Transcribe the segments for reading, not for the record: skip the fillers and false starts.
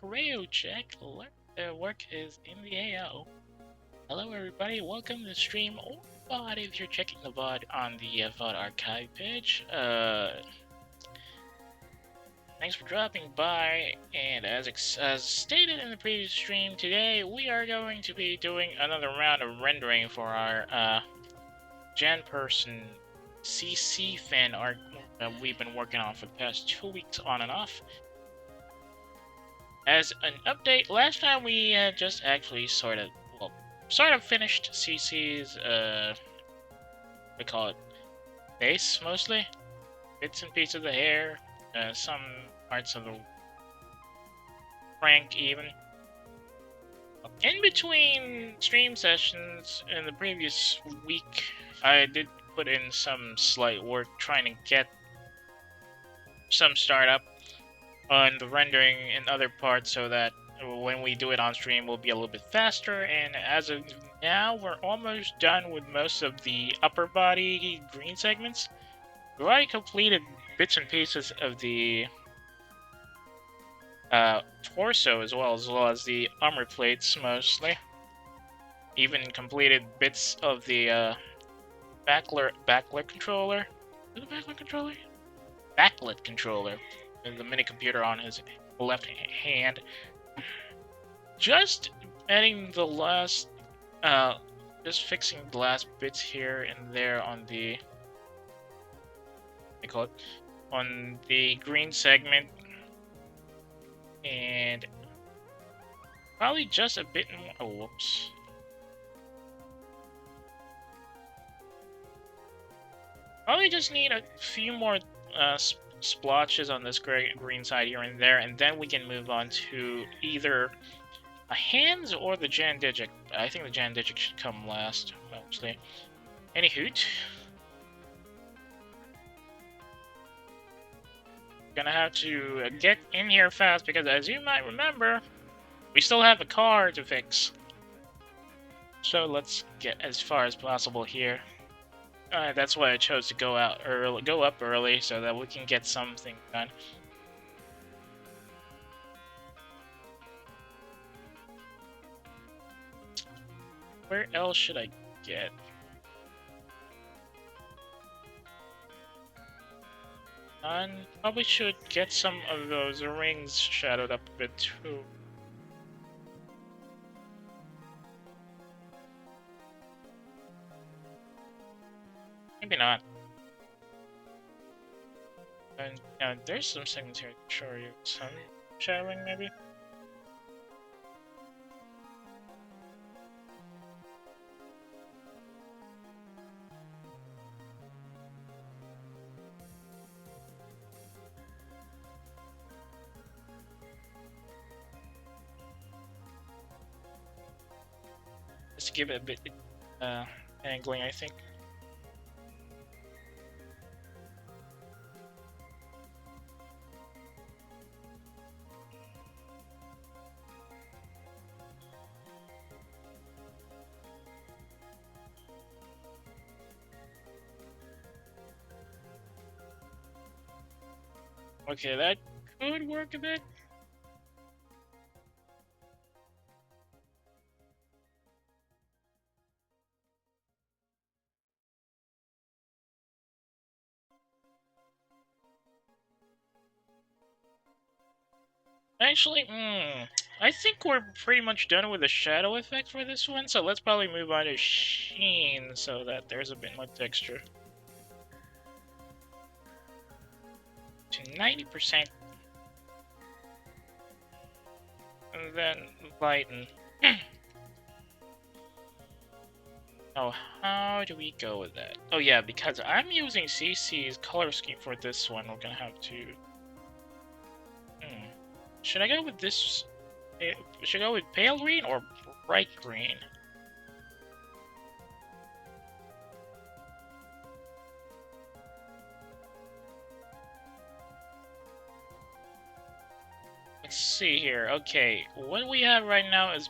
radio check. Work is in the AO. Hello, everybody. Welcome to the stream or VOD if you're checking the VOD on the VOD archive page. Thanks for dropping by. And as stated in the previous stream, today we are going to be doing another round of rendering for our Jan Person CC fan art we've been working on for the past 2 weeks on and off. As an update, last time we just actually sort of finished CC's, we call it base, mostly. Bits and pieces of the hair, some parts of the prank even. In between stream sessions in the previous week, I did put in some slight work trying to get some startup on the rendering in other parts so that when we do it on stream we'll be a little bit faster, and as of now we're almost done with most of the upper body green segments. We've already completed bits and pieces of the torso as well as the armor plates mostly. Even completed bits of the backlit controller. Is it a backlit controller? Backlit controller. The mini computer on his left hand. Just adding the last, just fixing the last bits here and there on the, on the green segment, and probably just a bit more. Oh, whoops. Probably just need a few more splotches on this green side here and there, and then we can move on to either a hands or the Jan Digic. I think the Jan Digic should come last, mostly. Any hoot. Gonna have to get in here fast because, as you might remember, we still have a car to fix. So let's get as far as possible here. That's why I chose to go up early, so that we can get something done. Where else should I get? Probably should get some of those rings shadowed up a bit too. Maybe not. And there's some segments here to show you some shadowing, maybe. Just to give it a bit angling, I think. Okay, that could work a bit. Actually, I think we're pretty much done with the shadow effect for this one, so let's probably move on to sheen so that there's a bit more texture. To 90%. And then lighten. Oh, how do we go with that? Oh yeah, because I'm using CC's color scheme for this one, we're gonna have to... Should I go with this? Should I go with pale green or bright green? Let's see here. Okay, what we have right now is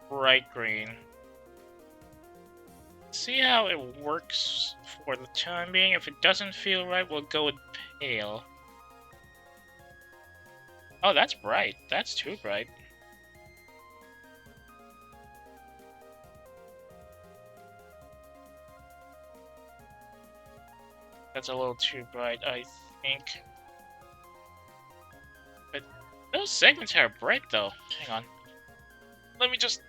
bright green. See how it works for the time being. If it doesn't feel right, we'll go with pale. Oh, that's bright. That's too bright. That's a little too bright, I think. But those segments are bright, though. Hang on. Let me just...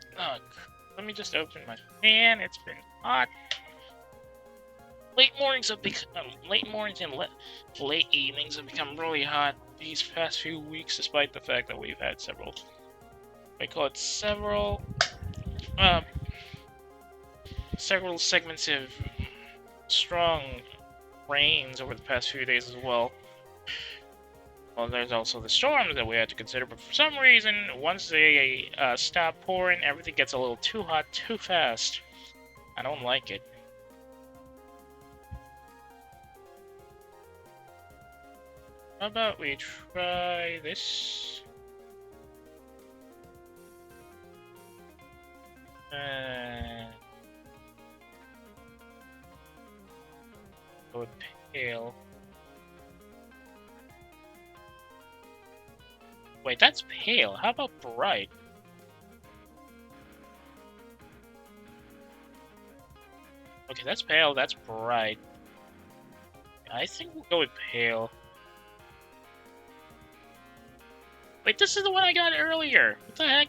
let me just open my fan. It's been hot. Late mornings and late evenings have become really hot these past few weeks, despite the fact that we've had several... I call it several segments of strong rains over the past few days as well. Well, there's also the storms that we had to consider, but for some reason, once they stop pouring, everything gets a little too hot too fast. I don't like it. How about we try this? Go with pale. Wait, that's pale. How about bright? Okay, that's pale, that's bright. I think we'll go with pale. Wait, this is the one I got earlier. What the heck?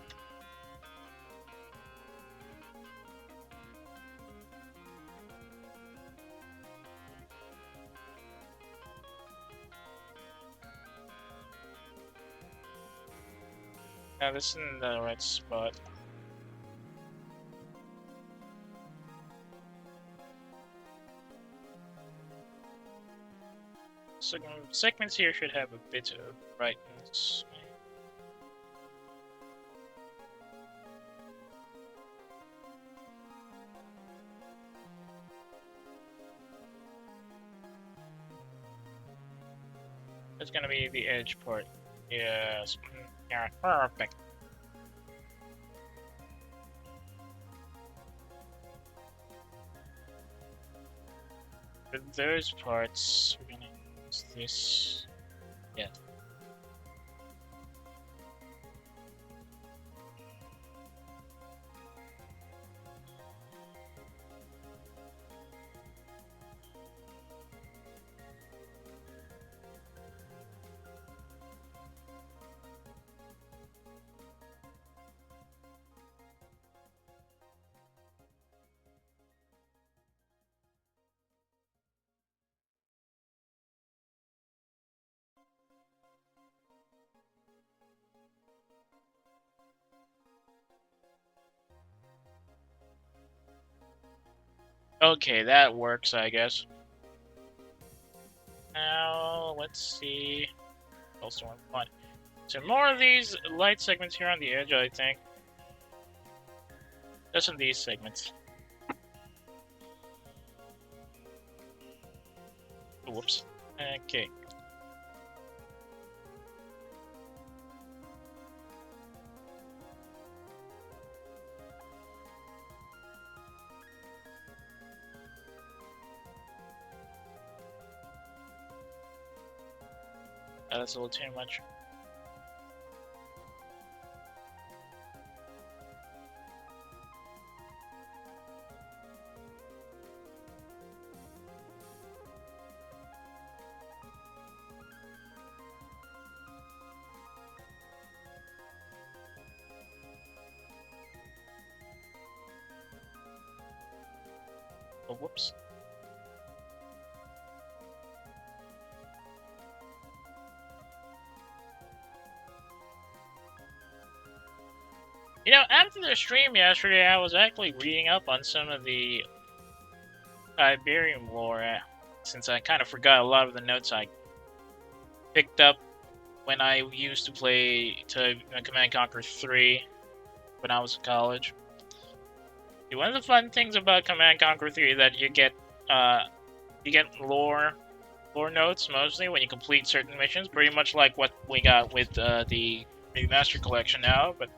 Now this is in the right spot. So segments here should have a bit of brightness. That's gonna be the edge part. Yes. Yeah, perfect. For those parts, we're gonna use this. Yeah. Okay, that works, I guess. Now, let's see. Also want fun. So more of these light segments here on the edge, I think. Just in these segments. Whoops. Okay. That's a little too much. Oh, whoops. You know, after the stream yesterday, I was actually reading up on some of the Iberian lore, since I kind of forgot a lot of the notes I picked up when I used to play Command & Conquer 3 when I was in college. One of the fun things about Command & Conquer 3 is that you get lore notes mostly when you complete certain missions, pretty much like what we got with the Remaster Collection now, but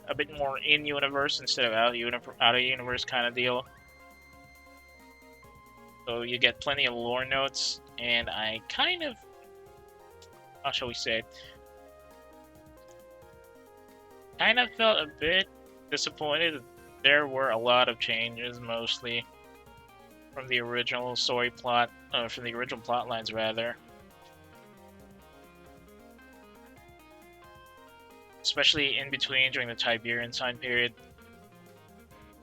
a bit more in-universe instead of out-of-universe kind of deal. So you get plenty of lore notes, and I kind of... how shall we say? kind of felt a bit disappointed. There were a lot of changes, mostly from the original story plot, from the original plot lines, rather. Especially in between during the Tiberian time period,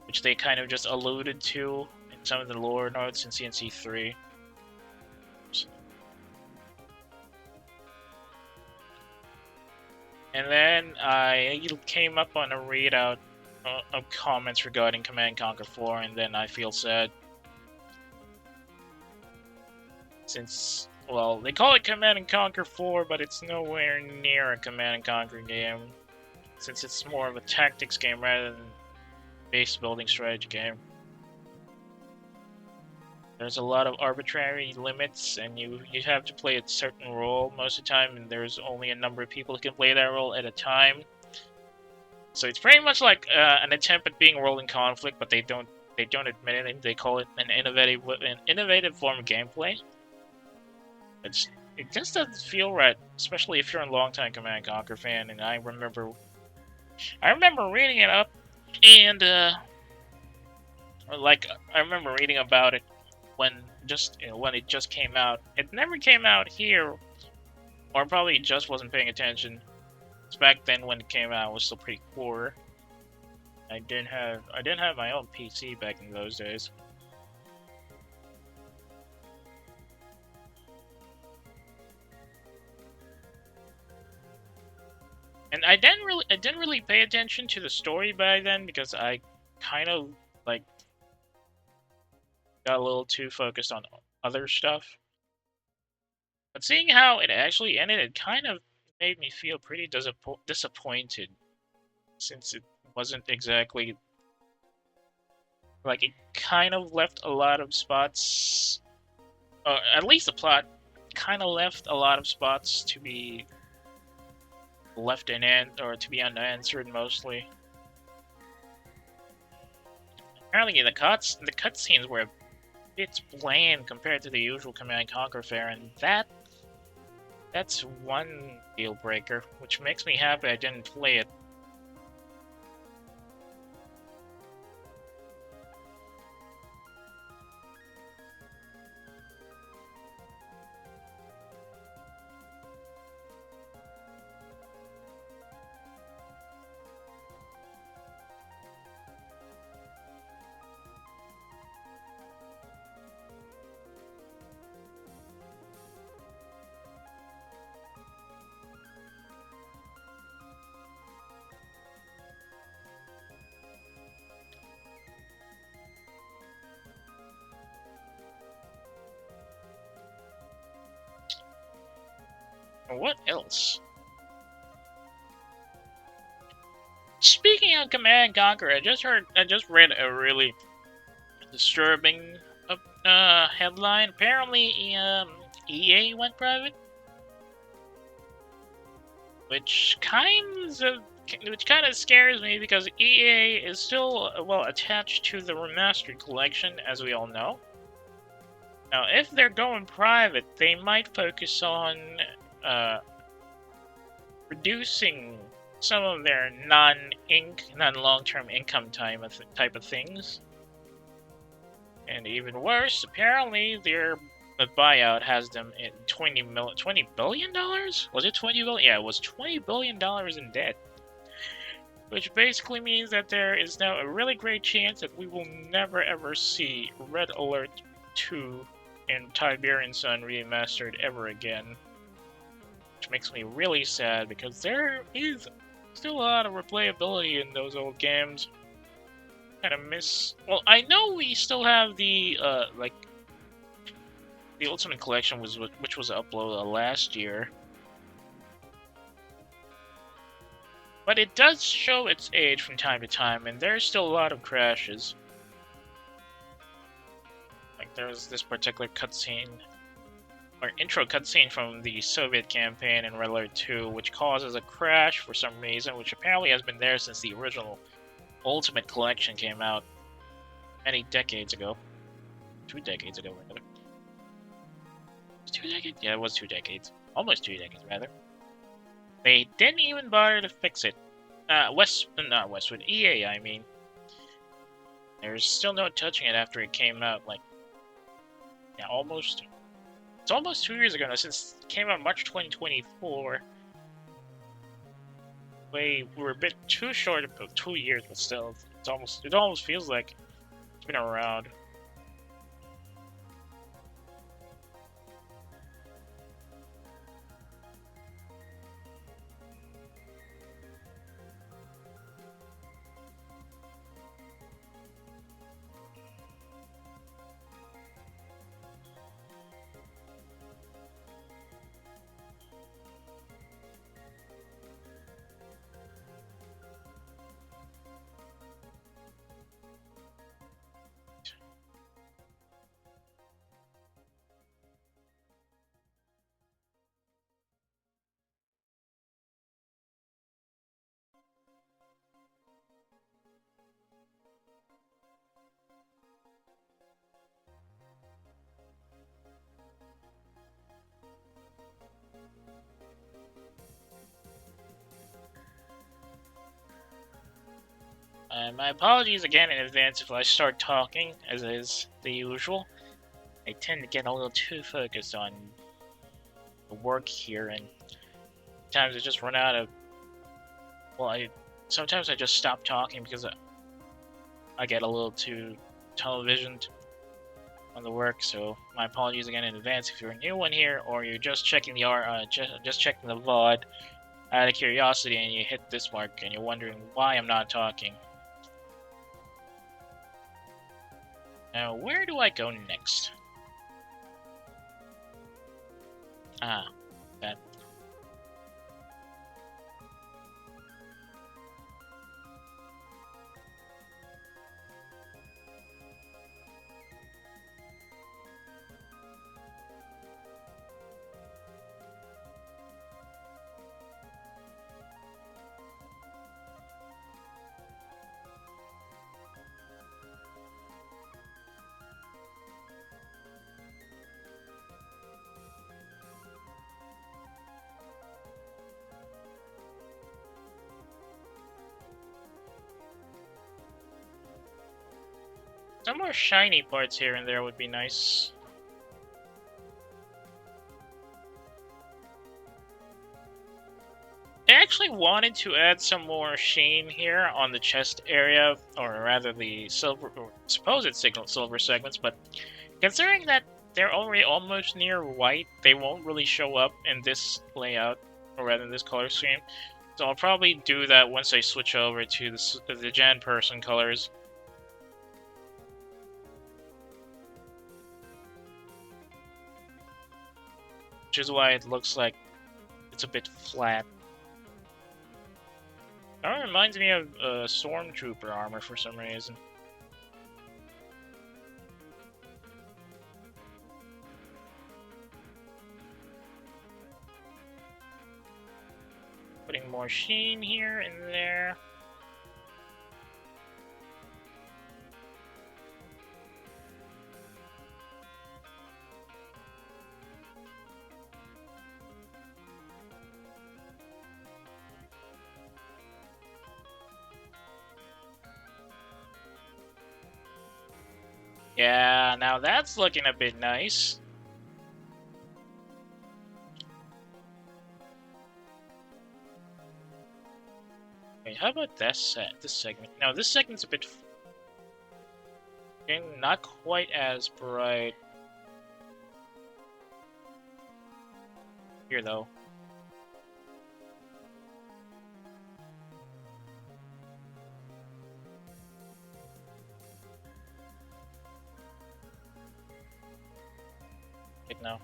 which they kind of just alluded to in some of the lore notes in CNC 3. And then I came up on a readout of comments regarding Command & Conquer 4, and then I feel sad. Since, well, they call it Command & Conquer 4, but it's nowhere near a Command & Conquer game, since it's more of a tactics game rather than base building strategy game. There's a lot of arbitrary limits, and you have to play a certain role most of the time, and there's only a number of people who can play that role at a time. So it's pretty much like an attempt at being role in conflict, but they don't admit it. They call it an innovative form of gameplay. It just doesn't feel right, especially if you're a longtime Command & Conquer fan. And I remember reading it up, and I remember reading about it when it just came out. It never came out here, or probably just wasn't paying attention. Because back then when it came out, it was still pretty poor. I didn't have my own PC back in those days. And I didn't really pay attention to the story back then because I kind of like got a little too focused on other stuff. But seeing how it actually ended, it kind of made me feel pretty disappointed, since it wasn't exactly like, it kind of left a lot of spots, at least the plot kind of left a lot of spots to be left or to be unanswered mostly. Apparently the cutscenes were a bit bland compared to the usual Command & Conquer fare, and that's one deal breaker, which makes me happy I didn't play it. What else? Speaking of Command & Conquer, I just read a really disturbing headline. Apparently, EA went private, which kind of scares me because EA is still attached to the Remastered Collection, as we all know. Now, if they're going private, they might focus on reducing some of their non-long-term income type of things. And even worse, apparently their buyout has them in $20 billion? Was it $20 billion? Yeah, it was $20 billion in debt. Which basically means that there is now a really great chance that we will never ever see Red Alert 2 and Tiberian Sun remastered ever again. Which makes me really sad because there is still a lot of replayability in those old games. Kind of miss. Well, I know we still have the the Ultimate Collection which was uploaded last year, but it does show its age from time to time, and there's still a lot of crashes. Like there's this particular cutscene, or intro cutscene from the Soviet campaign in Red Alert 2, which causes a crash for some reason, which apparently has been there since the original Ultimate Collection came out many decades ago. 2 decades ago, rather. 2 decades? Yeah, it was 2 decades. Almost 2 decades, rather. They didn't even bother to fix it. Not Westwood, EA, I mean. There's still no touching it after it came out, like, yeah, almost. It's almost 2 years ago now, since it came out March 2024. We're a bit too short of 2 years, but still, it almost feels like it's been around. My apologies again in advance if I start talking, as is the usual. I tend to get a little too focused on the work here, and sometimes I just run out of. Sometimes I just stop talking because I get a little too televisioned on the work. So my apologies again in advance if you're a new one here, or you're just checking the just checking the VOD out of curiosity, and you hit this mark and you're wondering why I'm not talking. Now, where do I go next? Ah, that. Some more shiny parts here and there would be nice. I actually wanted to add some more sheen here on the chest area, or rather the silver, or supposed silver segments, but considering that they're already almost near white, they won't really show up in this layout, or rather in this color scheme. So I'll probably do that once I switch over to the Jan person colors. Which is why it looks like it's a bit flat. That reminds me of Stormtrooper armor for some reason. Putting more sheen here and there. Yeah, now that's looking a bit nice. Wait, how about this segment? Now this segment's a bit not quite as bright. Here though. Wait, no.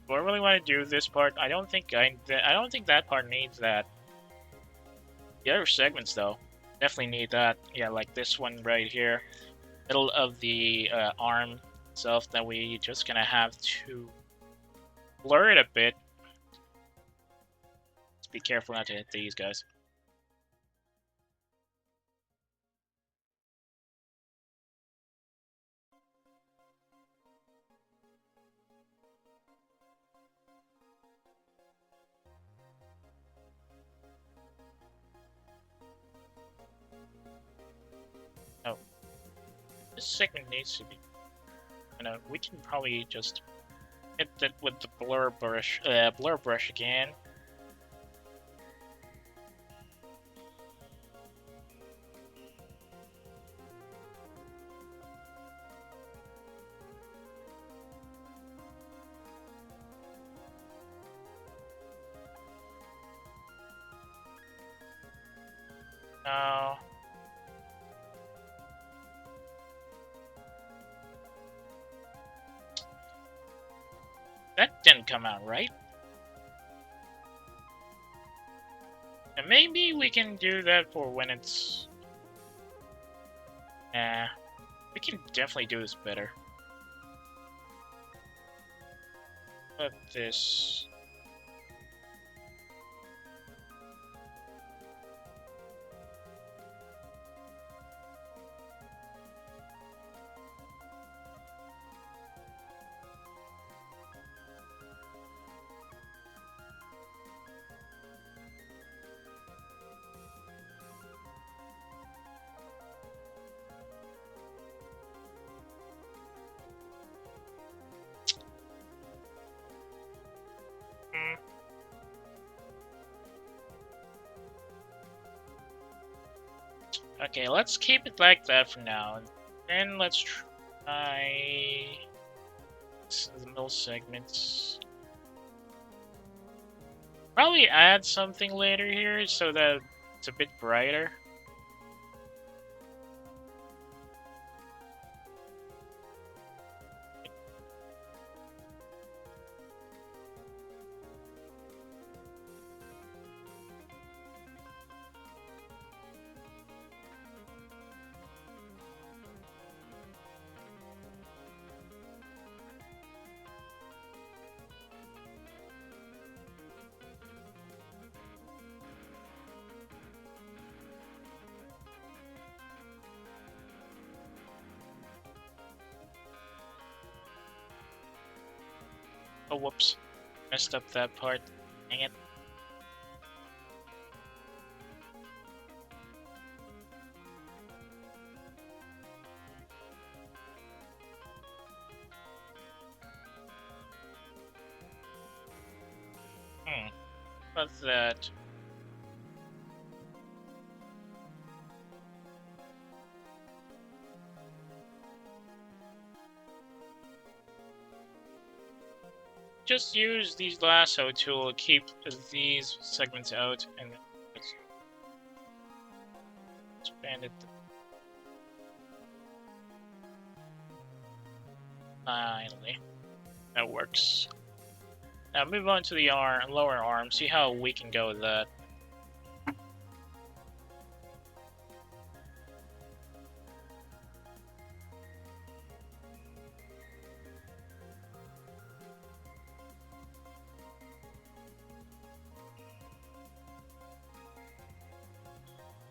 Do I really want to do this part? I don't think that part needs that. The other segments though definitely need that. Yeah, like this one right here, middle of the arm itself. That we just gonna have to blur it a bit. Let's be careful not to hit these guys. This segment needs to be, we can probably just hit that with the blur brush again. Now, that didn't come out right. And maybe we can do that for when it's... Nah, we can definitely do this better. But this... Okay, let's keep it like that for now. And then let's try the middle segments. Probably add something later here so that it's a bit brighter. Oh, whoops. Messed up that part. Dang it. What's that? Just use these lasso tool to keep these segments out and expand it. Finally. That works. Now move on to the lower arm, see how we can go with that.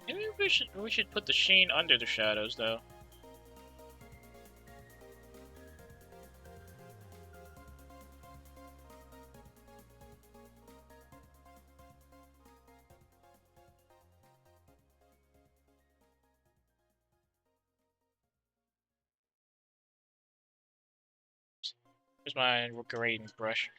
Maybe we should put the sheen under the shadows though. Here's my grading brush.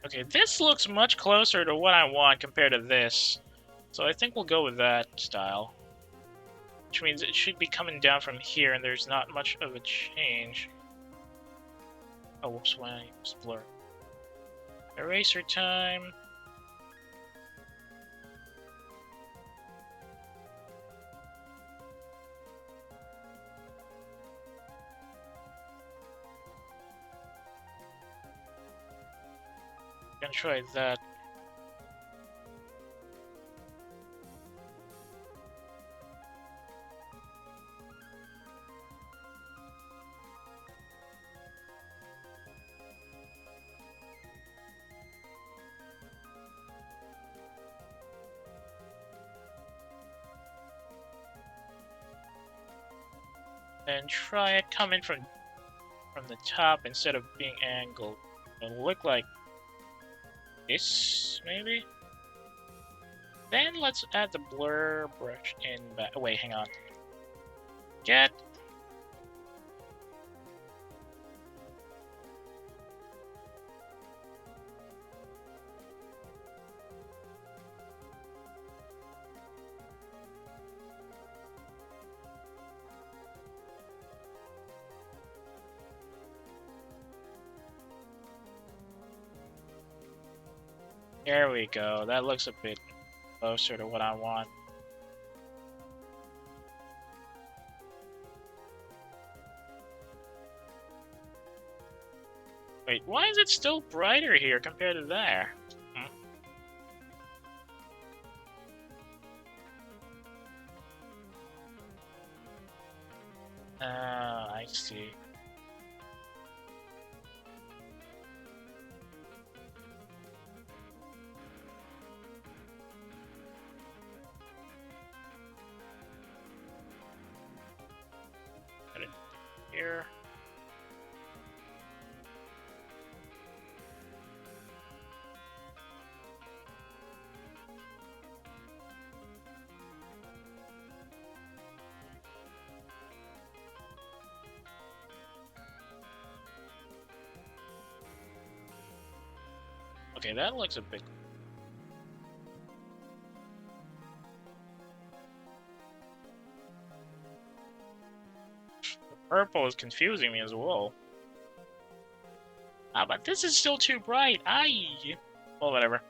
Okay, this looks much closer to what I want compared to this. So I think we'll go with that style. Which means it should be coming down from here and there's not much of a change. Oh, whoops, when I use blur. Eraser time. Gonna try that. And try it coming from the top instead of being angled. It'll look like this, maybe? Then let's add the blur brush in back. Oh, wait, hang on. Get. There we go. That looks a bit closer to what I want. Wait, why is it still brighter here compared to there? I see. Put it here. Okay, that looks a bit. The purple is confusing me as well. Ah, but this is still too bright. Aye. Well, whatever.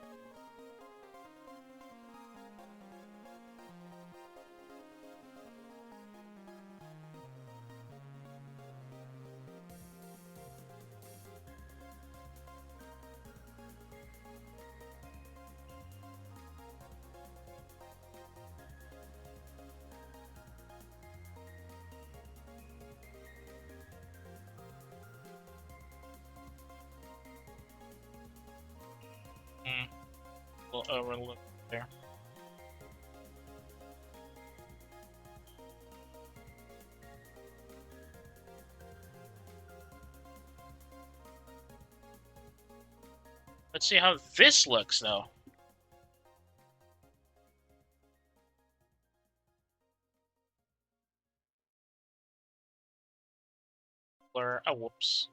We'll overlook there. Let's see how this looks, though. Blur. Oh, whoops.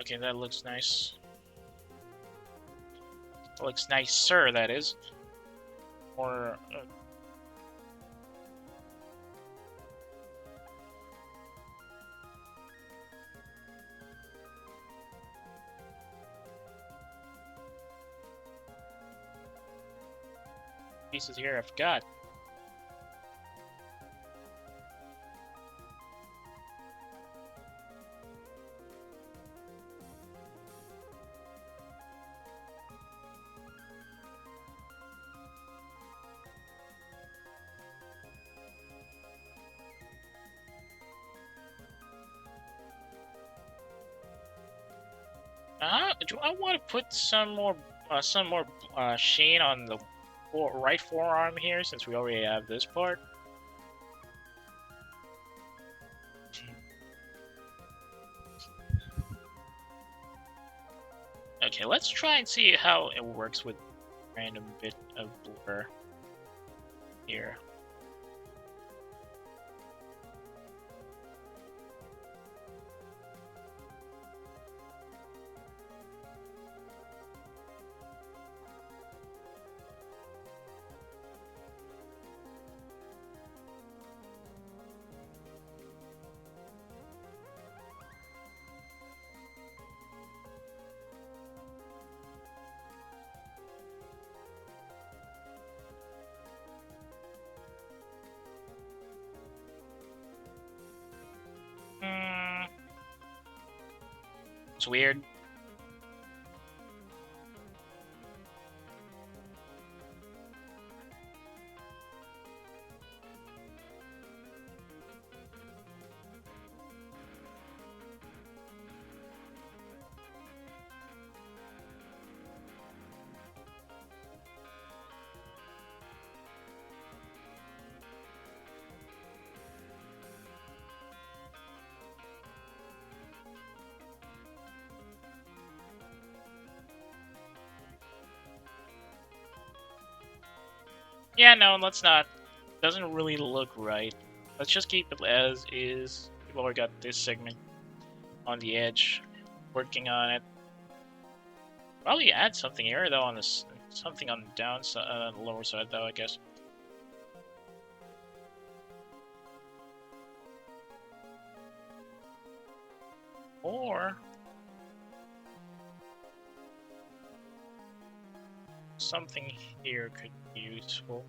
Okay, that looks nice. That looks nicer, that is. Or pieces here I forgot. Do I want to put some more sheen on the right forearm here, since we already have this part? Okay, let's try and see how it works with random bit of blur here. It's weird. Yeah, no, let's not. Doesn't really look right. Let's just keep it as is. We've already got this segment on the edge, working on it. Probably add something here though on this, something on the downside, the lower side though, I guess. Or something here could be useful.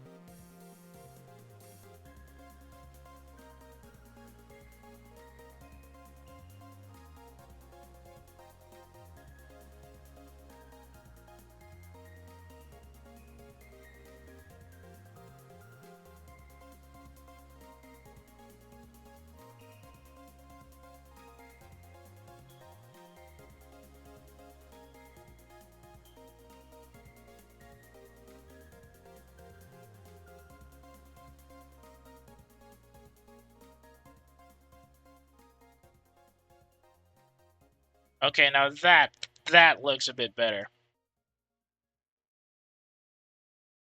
Okay, now that looks a bit better.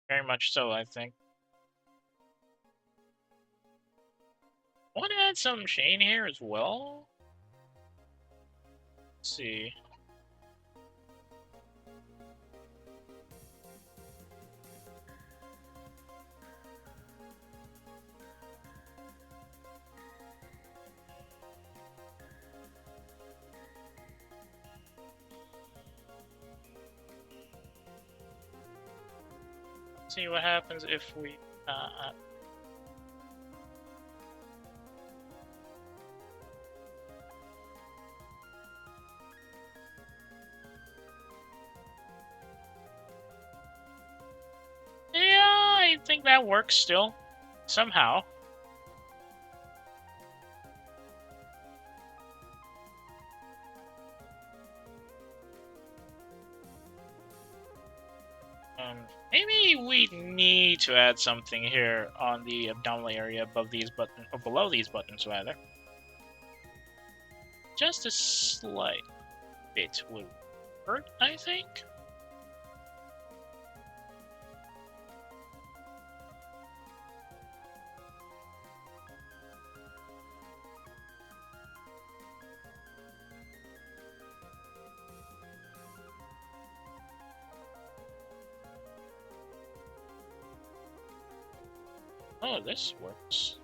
Very much so, I think. Want to add some sheen here as well? Let's see. See what happens if we yeah, I think that works still. Somehow. Maybe we need to add something here on the abdominal area above these buttons, or below these buttons rather. Just a slight bit would hurt, I think. Oh, this works.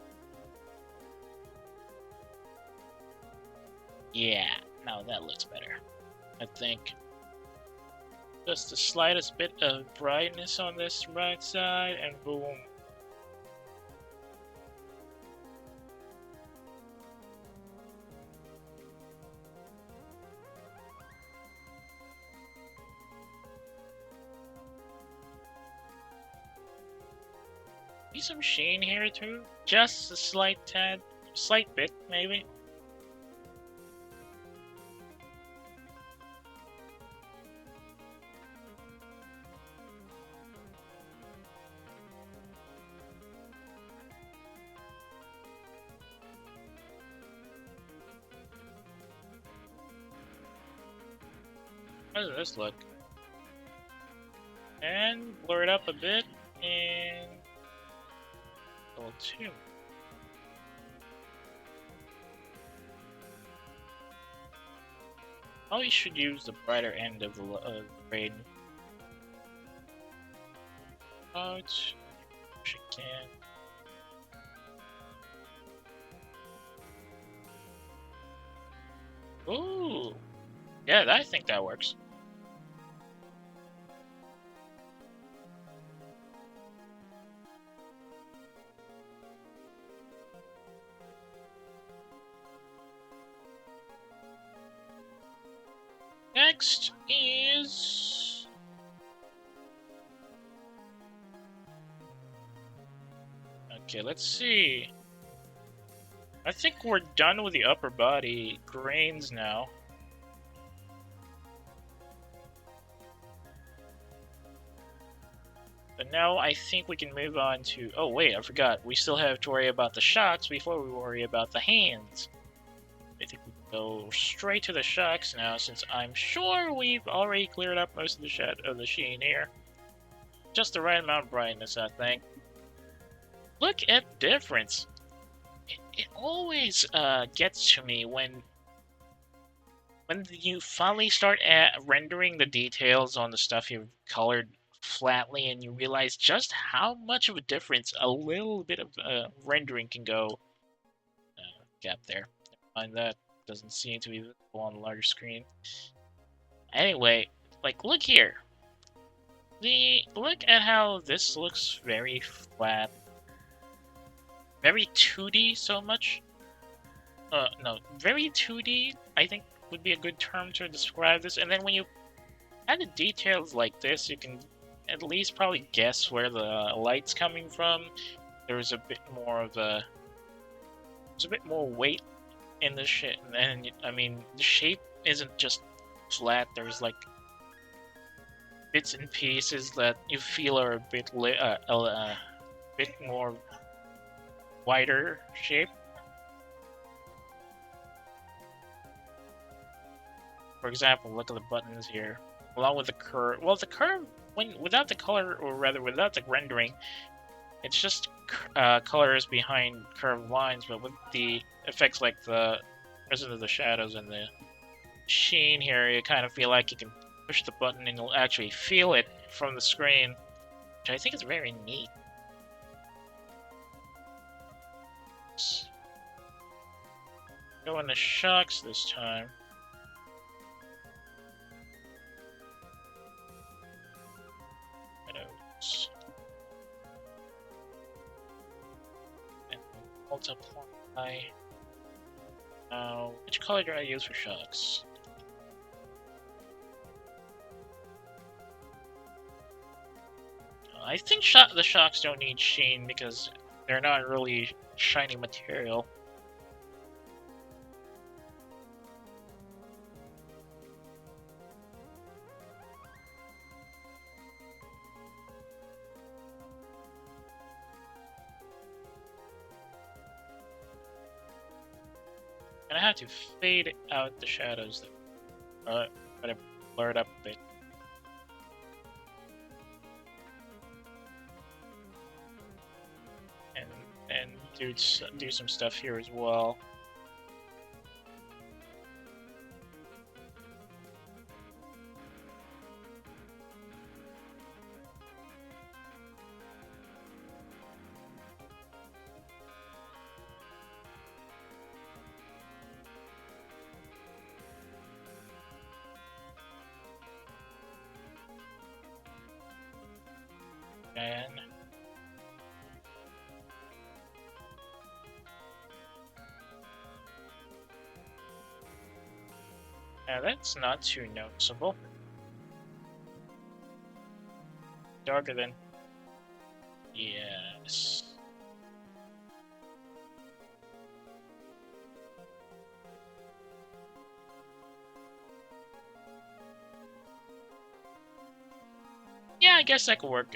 Yeah, now that looks better. I think. Just the slightest bit of brightness on this right side, and boom. Maybe some sheen here too? Just a slight tad, slight bit maybe. How does this look? And blur it up a bit, and a little too. Probably should use the brighter end of the braid. Ouch. Wish I can. Ooh. Yeah, I think that works. Next is... Okay, let's see. I think we're done with the upper body grains now. But now I think we can move on to... Oh wait, I forgot. We still have to worry about the shocks before we worry about the hands. I think we can go straight to the shocks now, since I'm sure we've already cleared up most of the sheen here. just the right amount of brightness, I think. Look at the difference. It always gets to me when you finally start rendering the details on the stuff you've colored flatly, and you realize just how much of a difference a little bit of rendering can go. Gap there. Never mind, that doesn't seem to be visible on the larger screen. Anyway, like, look here. Look at how this looks very flat, very 2D so much. No, very 2D, I think would be a good term to describe this. And then when you add the details like this, you can at least probably guess where the light's coming from. There's a bit more weight in the shit. And I mean, the shape isn't just flat. There's like bits and pieces that you feel are a bit more wider shape. For example, look at the buttons here, along with the curve. Well, the curve, without the color, or rather without the rendering, it's just colors behind curved lines. But with the effects like the presence of the shadows and the sheen here, you kind of feel like you can push the button and you'll actually feel it from the screen, which I think is very neat. Go into shocks this time. And multiply. Which color do I use for shocks? I think the shocks don't need sheen because they're not really shiny material. And I have to fade out the shadows that but I blur it up a bit. And do some stuff here as well. And now that's not too noticeable. Darker than... Yes. Yeah, I guess that could work.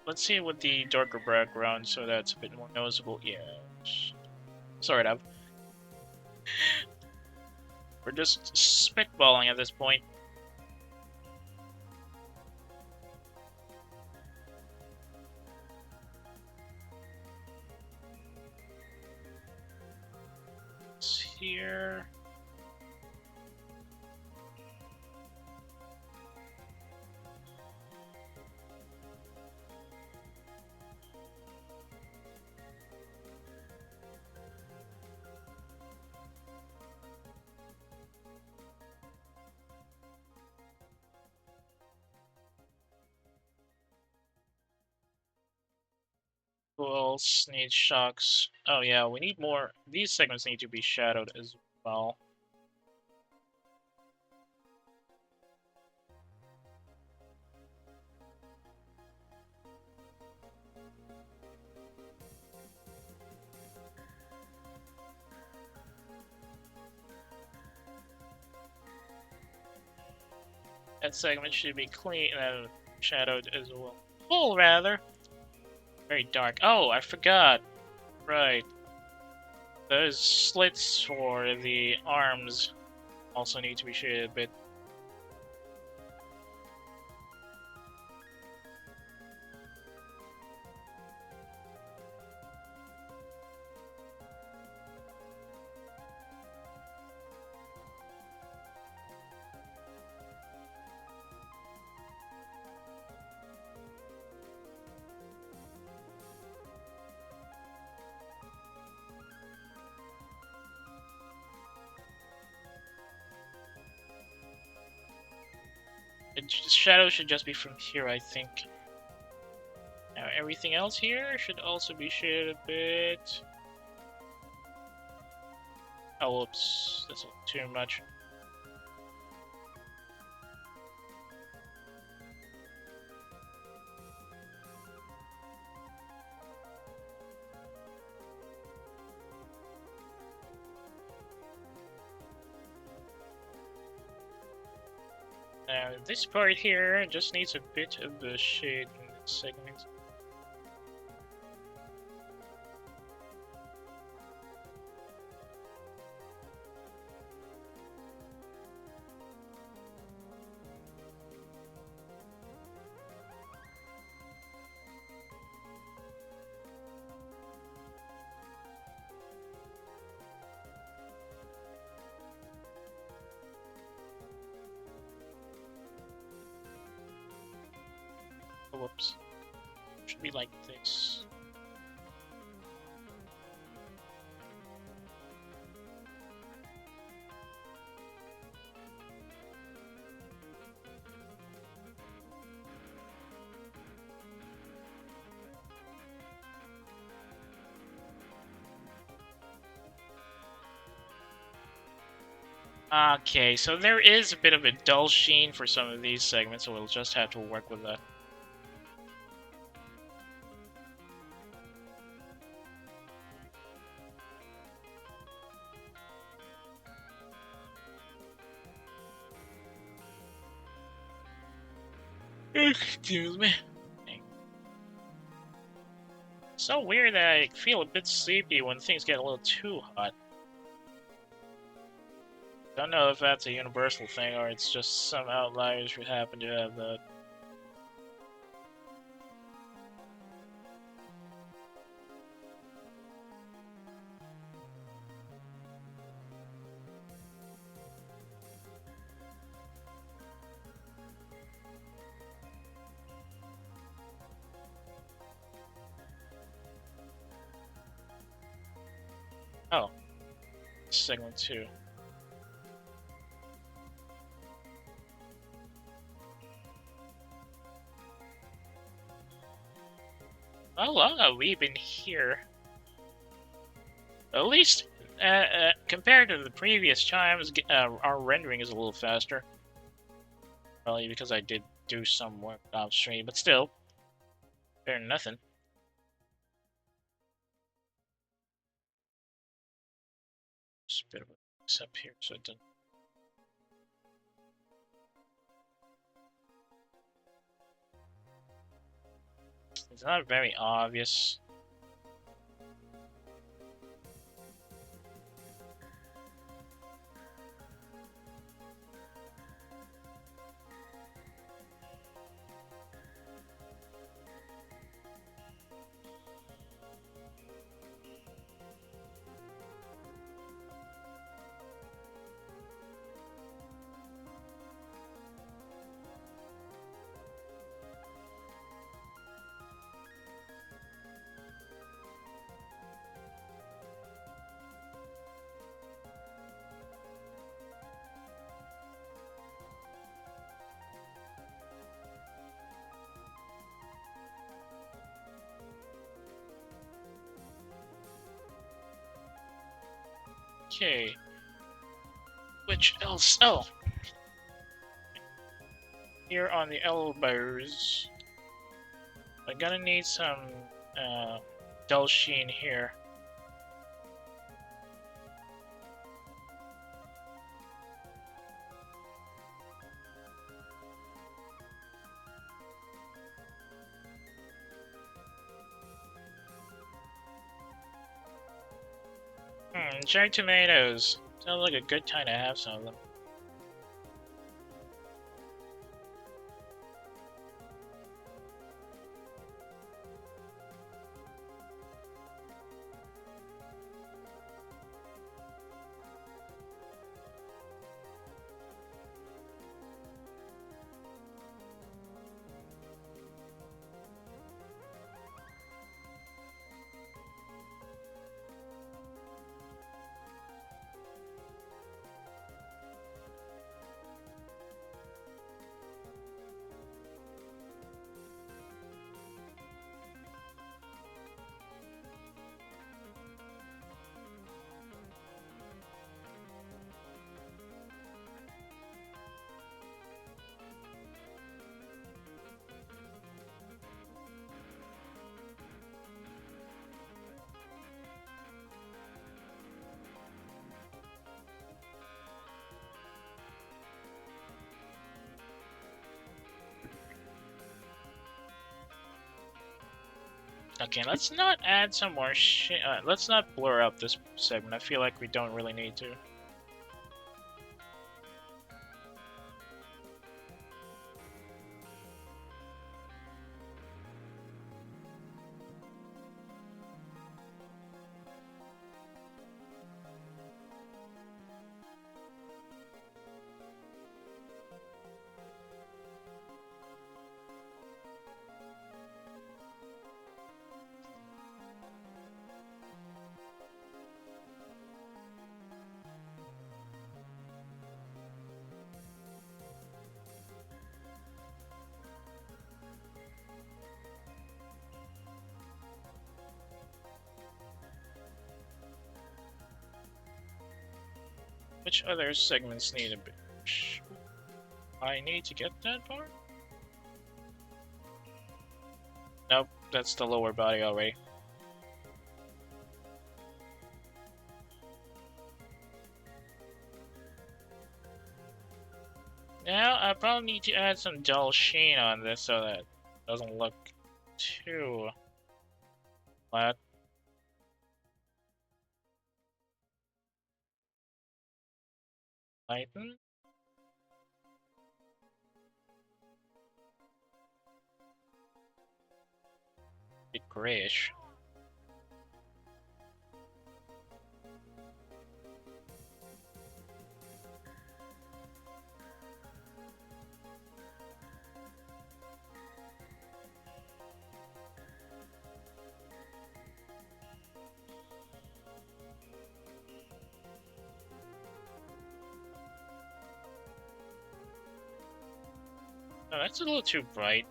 Let's see it with the darker background so that's a bit more noticeable. Yes. Sort of. We're just spitballing at this point. It's here. Who else needs shocks? Oh yeah, we need more. These segments need to be shadowed as well. That segment should be clean and shadowed as well. Full, rather. Very dark. Oh, I forgot. Right. Those slits for the arms also need to be shaded a bit. shadow should just be from here, I think. Now everything else here should also be shaded a bit. Oh, whoops. That's a little too much. Now, this part here just needs a bit of the shade in this segment. Oh, whoops. Should be like this. Okay, so there is a bit of a dull sheen for some of these segments, so we'll just have to work with that. Excuse me. So weird that I feel a bit sleepy when things get a little too hot. Don't know if that's a universal thing or it's just some outliers who happen to have that. Oh, segment 2. How long have we been here? At least, compared to the previous times, our rendering is a little faster. Probably because I did do some work off stream, but still, better than nothing. Just a bit of a mix up here, so it doesn't. It's not very obvious. Okay. Which else? Oh! Here on the elbows, I'm gonna need some dull sheen here. Cherry tomatoes. Sounds like a good time to have some of them. Okay, let's not add some more shit. Let's not blur out this segment. I feel like we don't really need to. Which other segments need a bit? I need to get that far? Nope, that's the lower body already. Now I probably need to add some dull sheen on this so that it doesn't look too flat. Lighten. Bit grayish. Oh, that's a little too bright.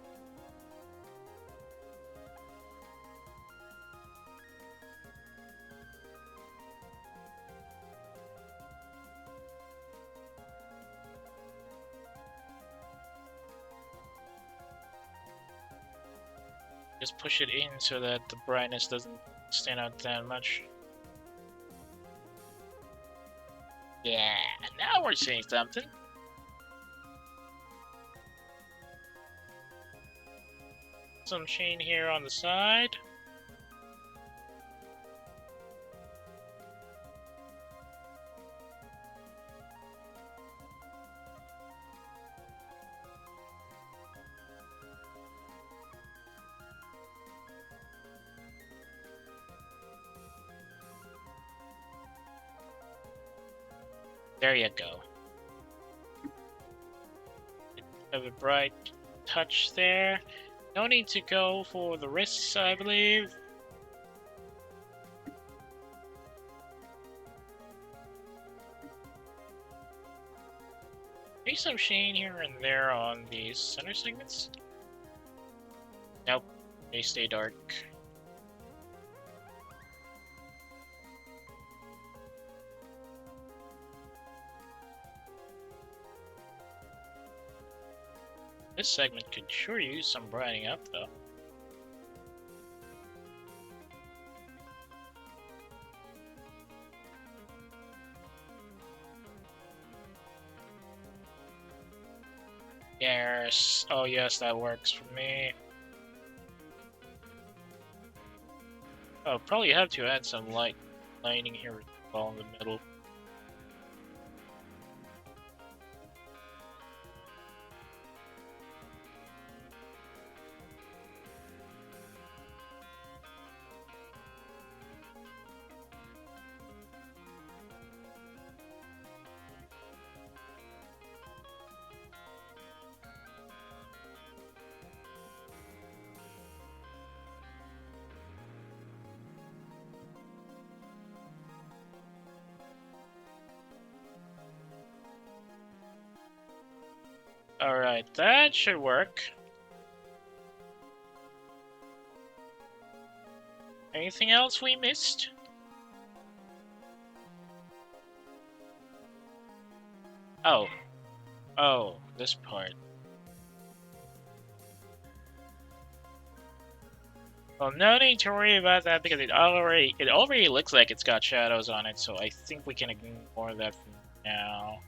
Just push it in so that the brightness doesn't stand out that much. Yeah, now we're seeing something. Some sheen here on the side. There you go. Have a bright touch there. No need to go for the wrists, I believe. Maybe some sheen here and there on these center segments. Nope, they stay dark. This segment could sure use some brightening up, though. Yes. Oh, yes, that works for me. Oh, probably have to add some lighting here as well in the middle. Alright, that should work. Anything else we missed? Oh. Oh, this part. Well, no need to worry about that because it already looks like it's got shadows on it, so I think we can ignore that for now.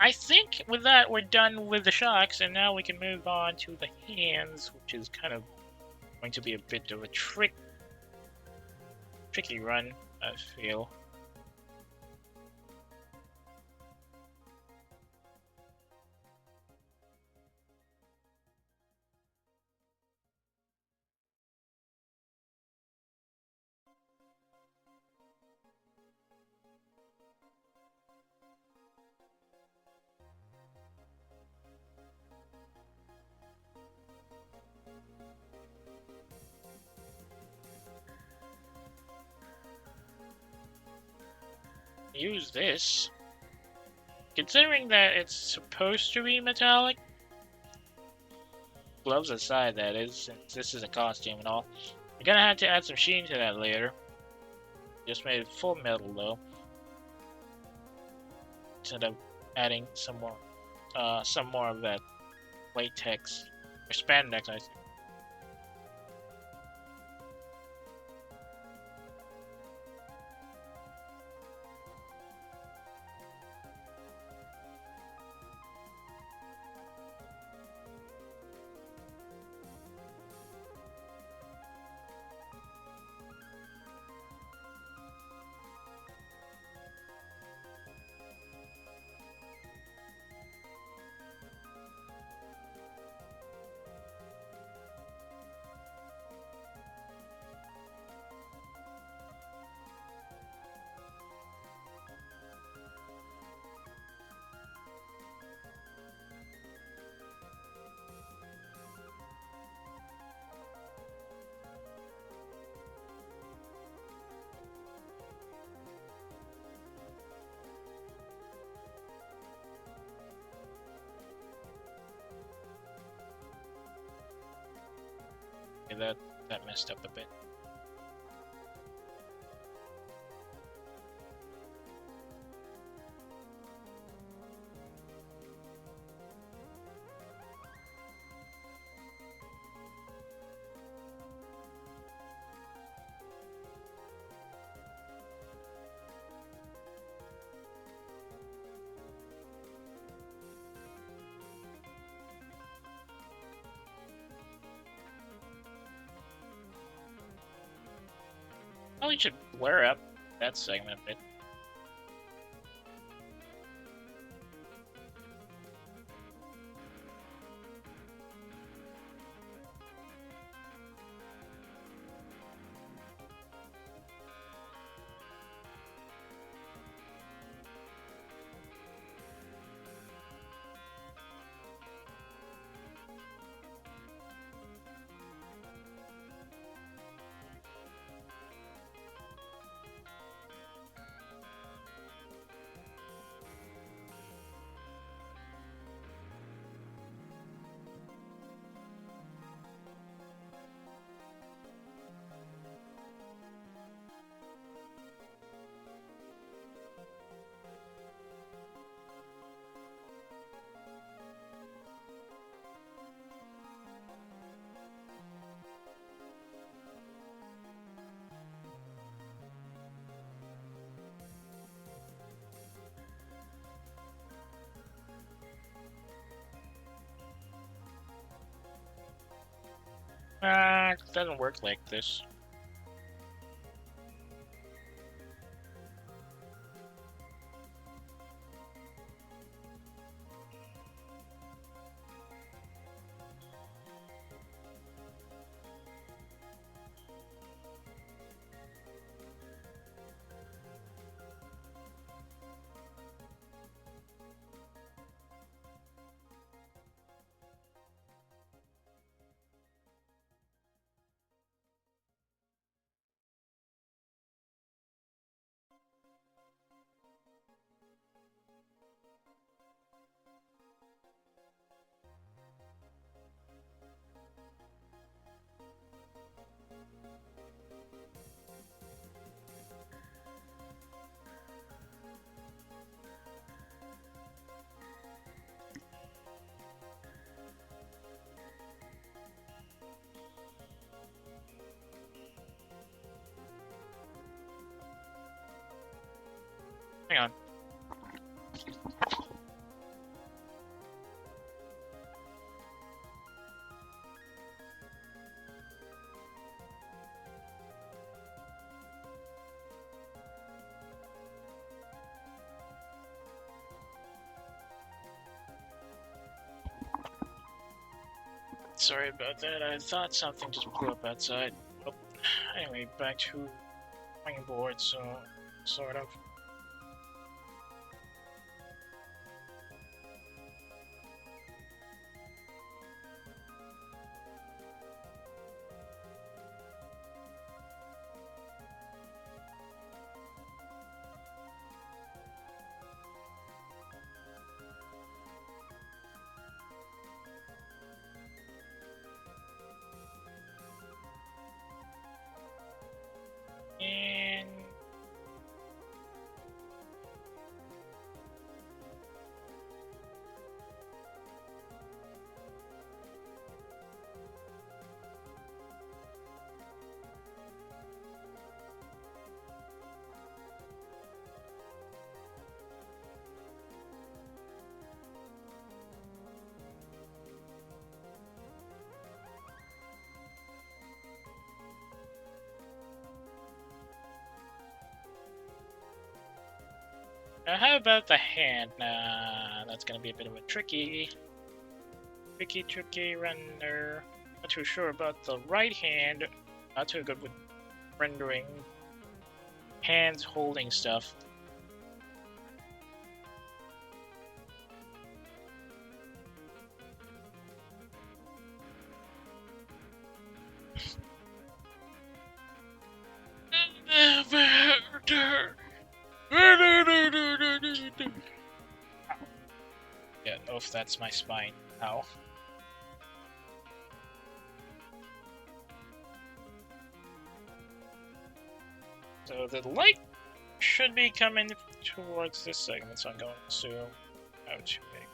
I think with that we're done with the shocks, and now we can move on to the hands, which is kind of going to be a bit of a tricky run, I feel. Use this. Considering that it's supposed to be metallic, gloves aside that is, since this is a costume and all, I'm gonna have to add some sheen to that later. Just made it full metal though, instead of adding some more of that latex or spandex, I think. Okay, that messed up a bit. Probably should blur up that segment a bit. It doesn't work like this. Hang on. Sorry about that. I thought something just blew up outside. Oh, anyway, back to playing board, so sort of. And how about the hand? Nah, that's gonna be a bit of a tricky render. Not too sure about the right hand. Not too good with rendering hands holding stuff. Yeah, oh, if that's my spine. Ow. So the light should be coming towards this segment, so I'm going to assume how to make.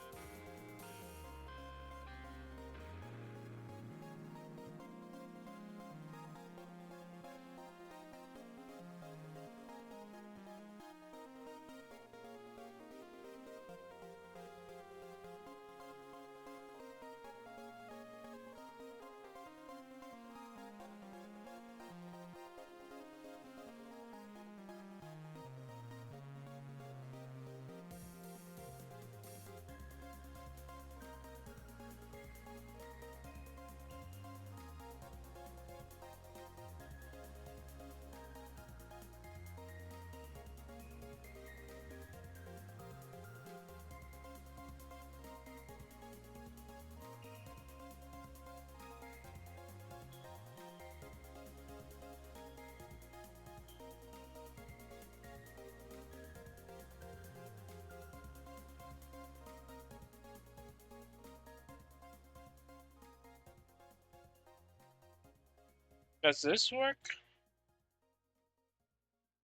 Does this work?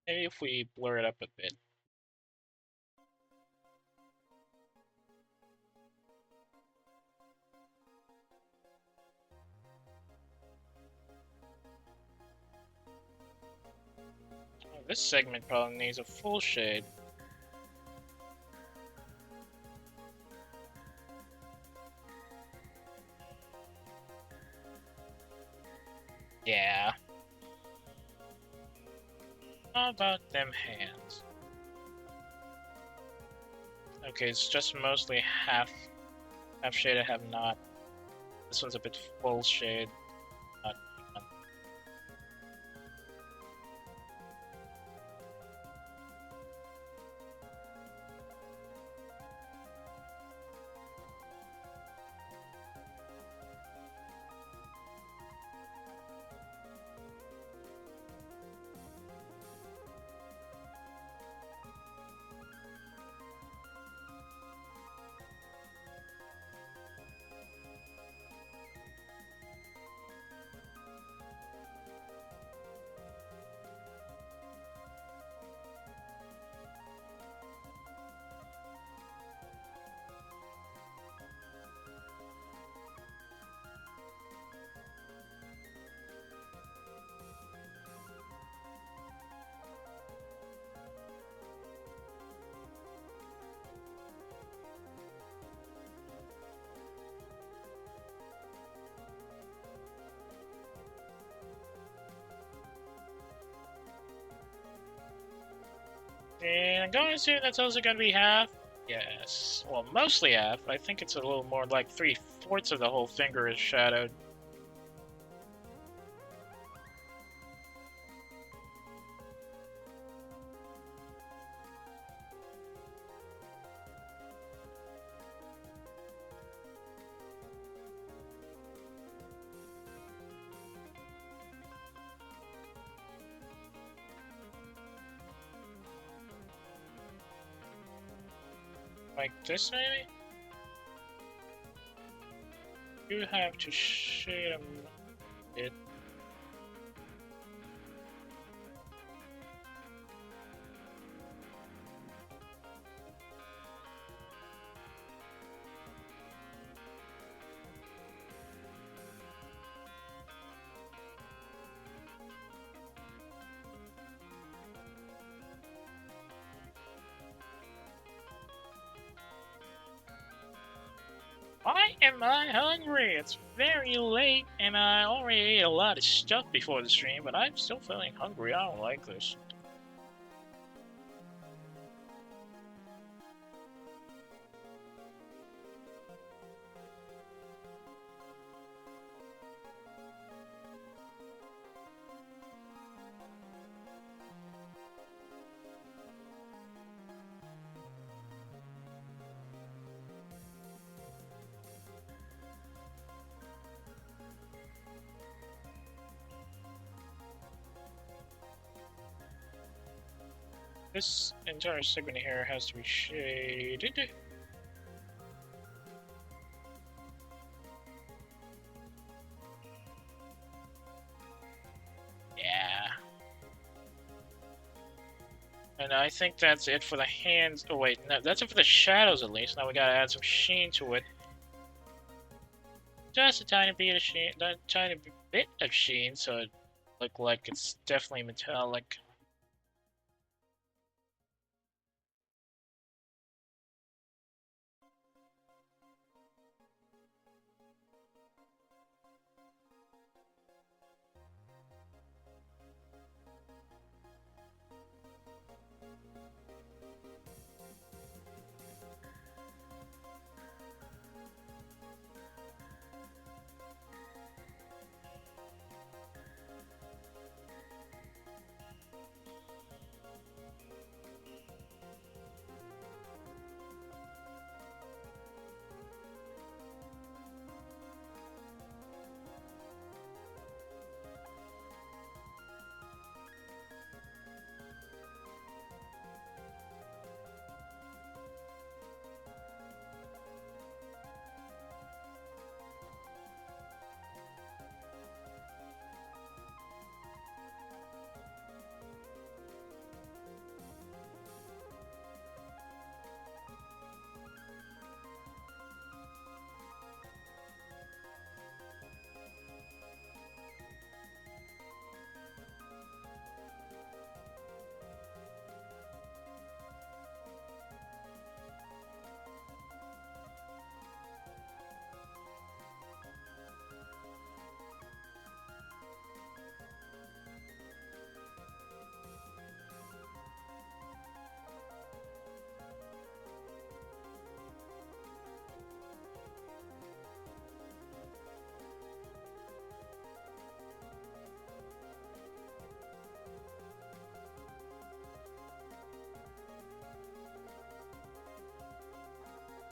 Maybe if we blur it up a bit. Oh, this segment probably needs a full shade. Yeah. How about them hands? Okay, it's just mostly half shade. I have not. This one's a bit full shade. Not. And I'm going to assume that's also going to be half. Yes. Well, mostly half. I think it's a little more like 3/5. 3/4 of the whole finger is shadowed. Like this, maybe? You have to shade them a bit. Why am I hungry? It's very late, and I already ate a lot of stuff before the stream, but I'm still feeling hungry. I don't like this. This entire segment here has to be shaded. Yeah. And I think that's it for the hands. Oh wait, no, that's it for the shadows at least. Now we gotta add some sheen to it. Just a tiny bit of sheen, so it look like it's definitely metallic.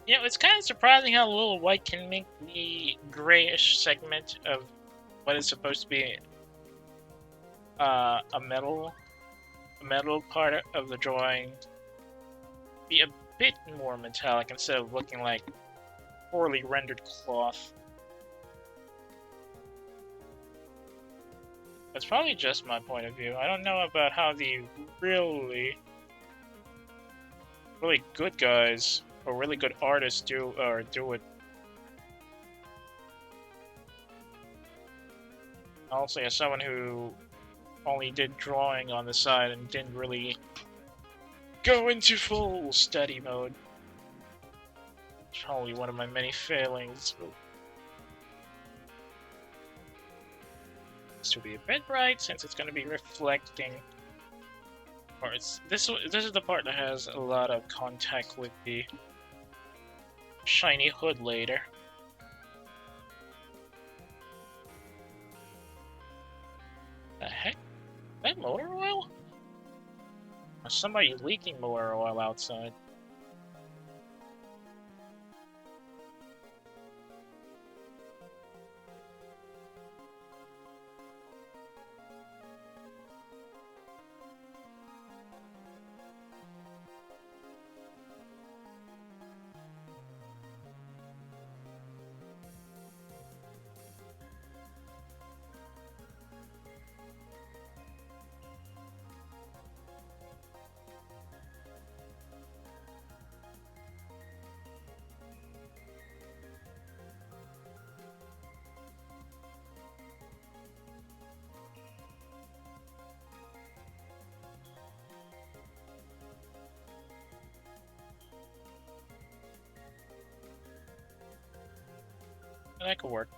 You know, it's kind of surprising how little white can make the grayish segment of what is supposed to be a metal part of the drawing be a bit more metallic instead of looking like poorly rendered cloth. That's probably just my point of view. I don't know about how the really good guys or really good artists do it. Also, as someone who only did drawing on the side and didn't really go into full study mode. It's probably one of my many failings. This will be a bit bright since it's going to be reflecting parts. This is the part that has a lot of contact with the shiny hood later. motor oil? Somebody leaking motor oil outside. That could work.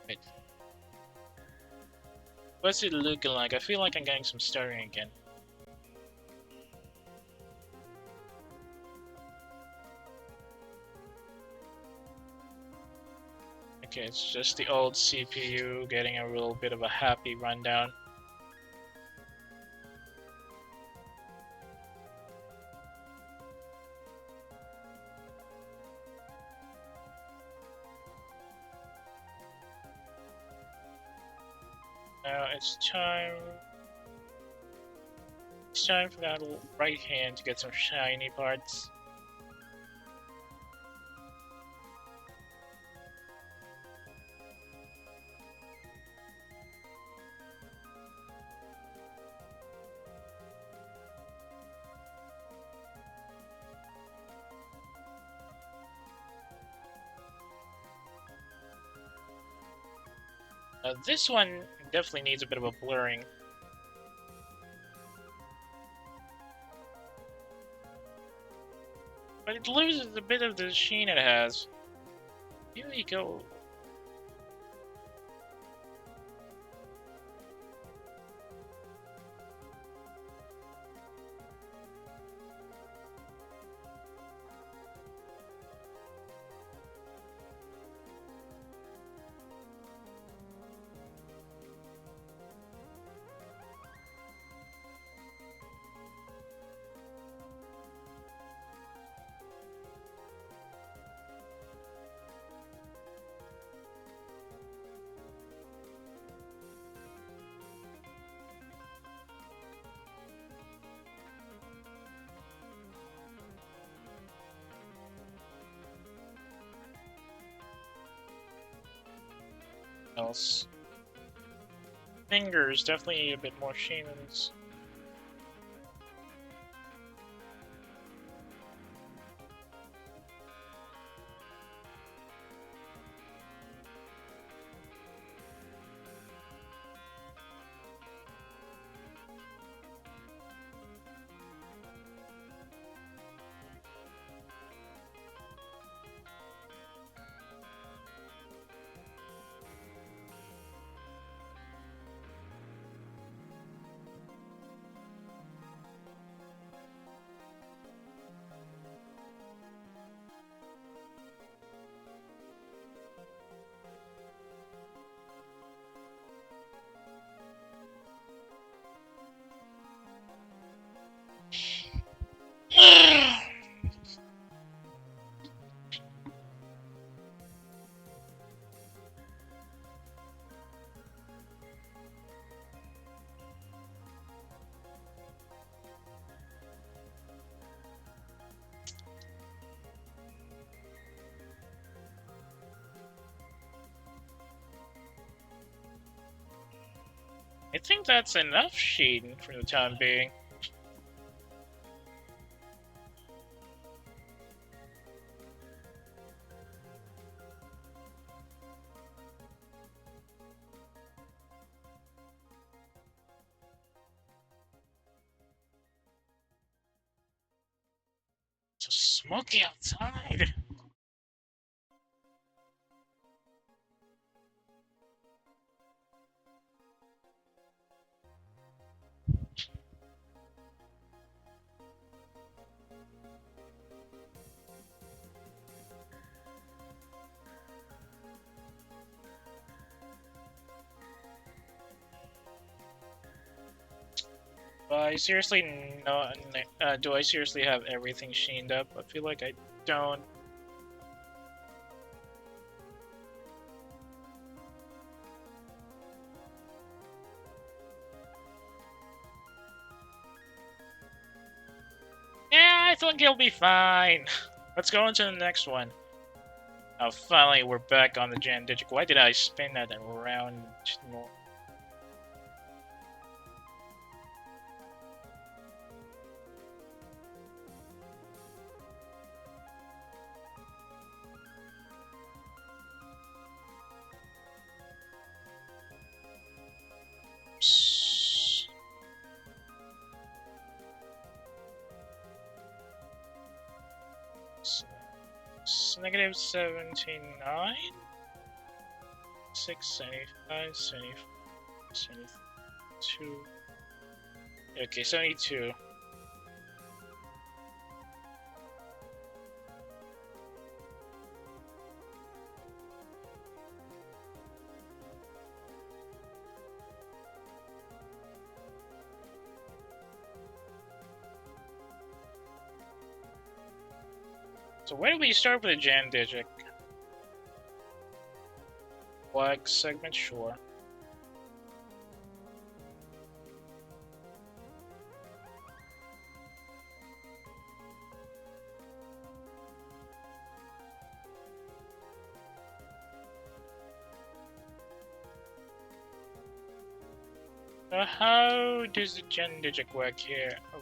Wait. What's it looking like? I feel like I'm getting some stuttering again. Okay, it's just the old CPU getting a little bit of a happy rundown. Now it's time for that right hand to get some shiny parts. This one definitely needs a bit of a blurring. But it loses a bit of the sheen it has. Here we go. Else. Fingers definitely need a bit more sheen in this. I think that's enough sheen for the time being. smoky outside. I seriously no. Do I seriously have everything sheened up? I feel like I don't. Yeah, I think he'll be fine. Let's go into the next one. Oh, finally, we're back on the Jan Digic. Why did I spin that around? Negative 79, 675, 72. Okay, 72. So where do we start with the Jan Digic? Black segment, sure. How does the Jan Digic work here? Oh.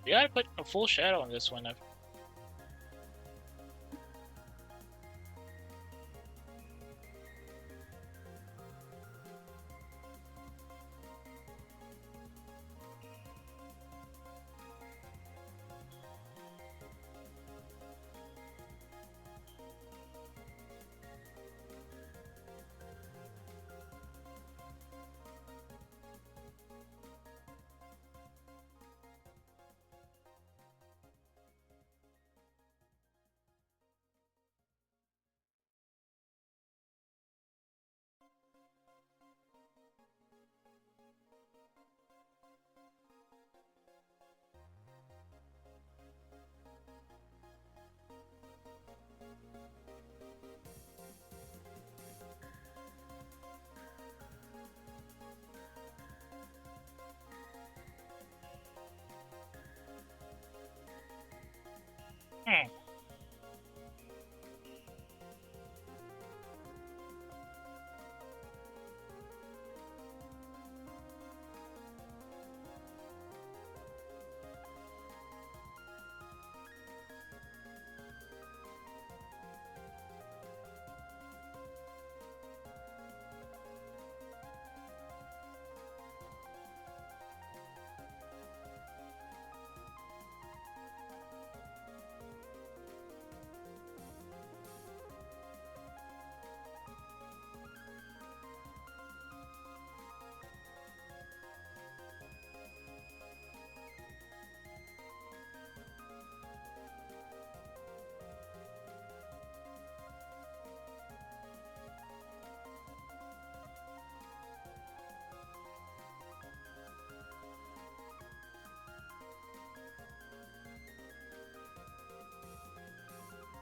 You gotta put a full shadow on this one.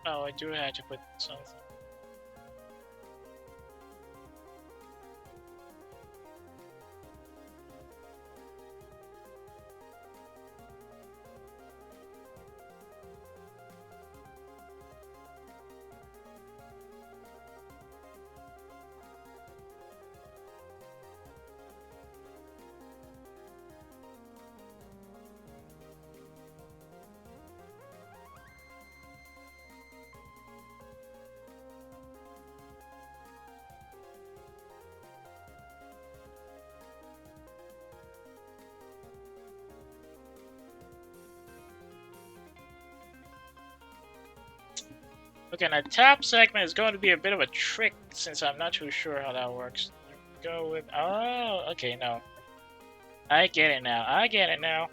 Oh, I do have to put something. Okay, now top segment is going to be a bit of a trick since I'm not too sure how that works. Go with okay, no. I get it now. I get it now.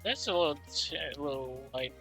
That's a little light.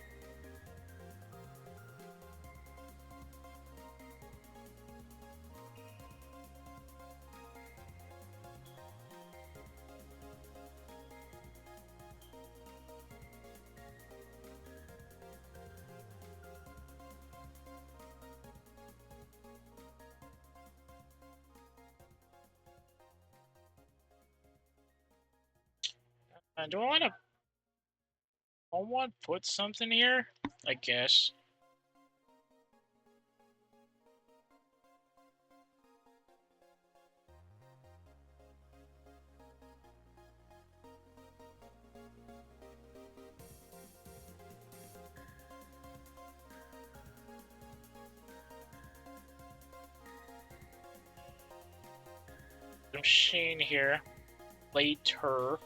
Do I want to put something here? I guess. Some sheen here. Later.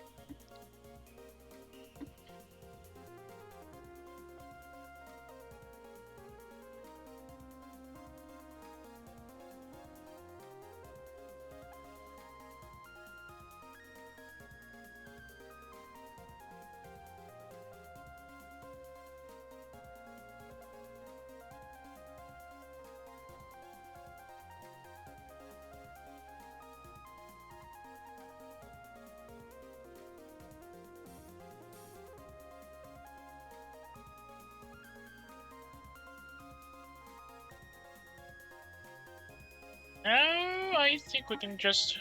No, I think we can just.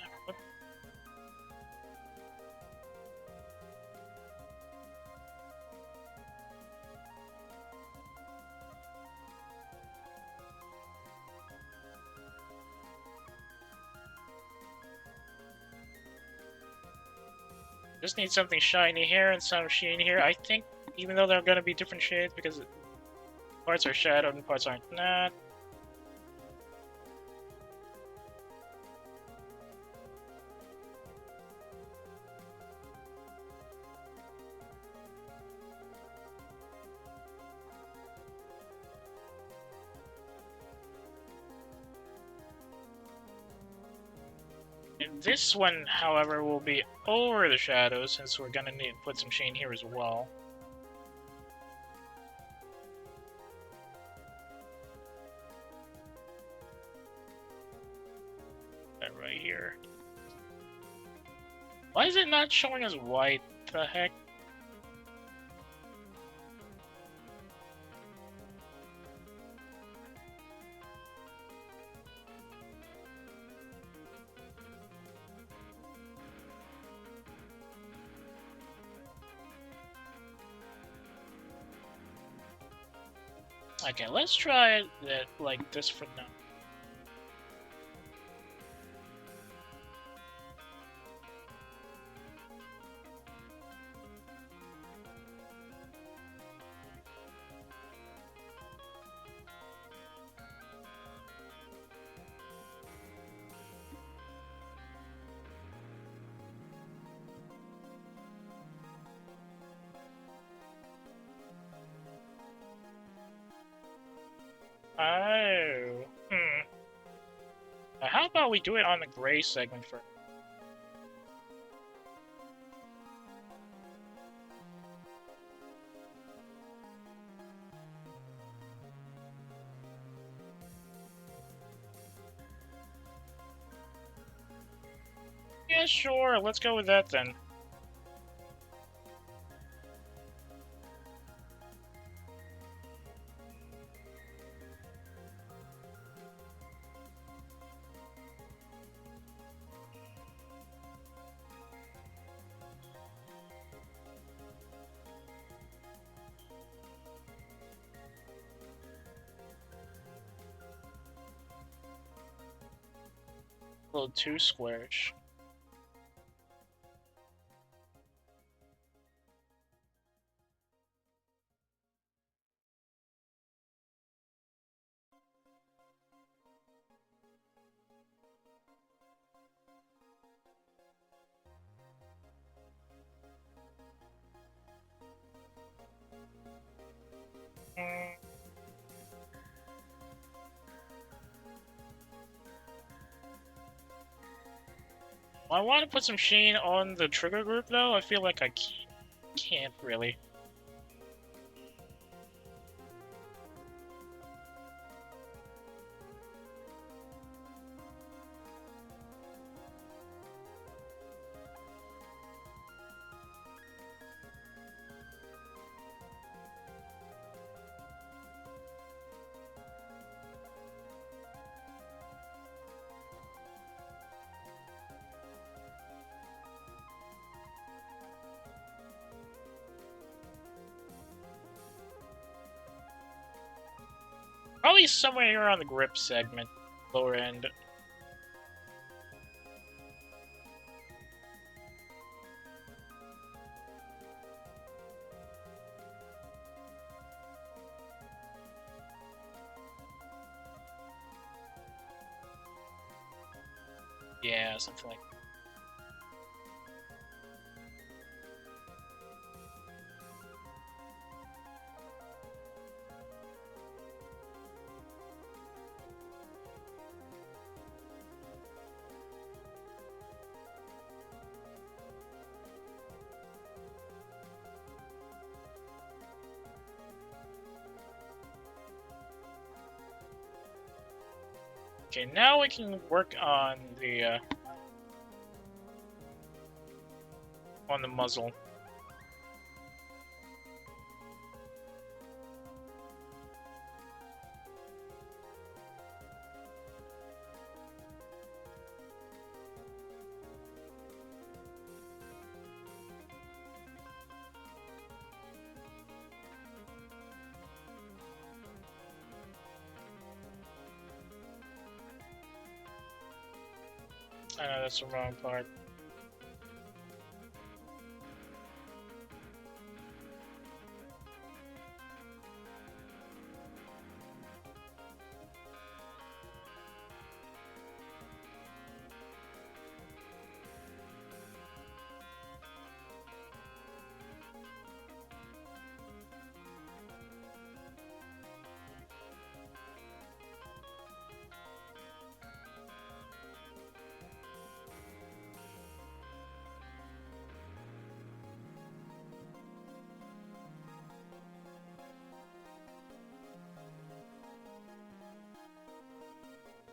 Just need something shiny here and some sheen here. I think, even though they're gonna be different shades because parts are shadowed and parts aren't not. And this one, however, will be over the shadows since we're gonna need to put some sheen here as well. That right here. Why is it not showing us white? The heck? Okay, let's try it like this for now. Oh. How about we do it on the gray segment first? Yeah, sure. Let's go with that then. A little too squarish. I want to put some sheen on the trigger group, though. I feel like I can't really. Probably somewhere here on the grip segment, lower end. Yeah, something like that. Okay, now we can work on the muzzle. I know that's the wrong part.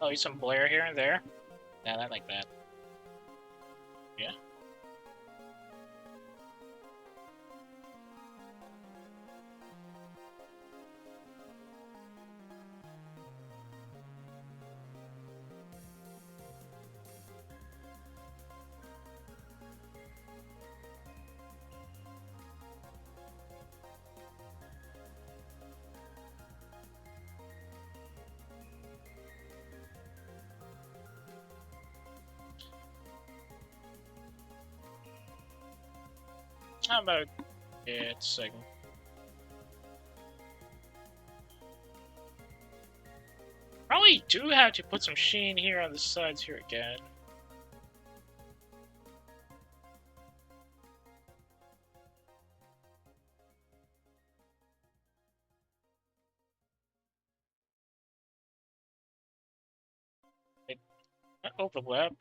Oh, use some blare here and there. Yeah, I like that. Yeah. How about its segment? Probably do have to put some sheen here on the sides here again. Overlap.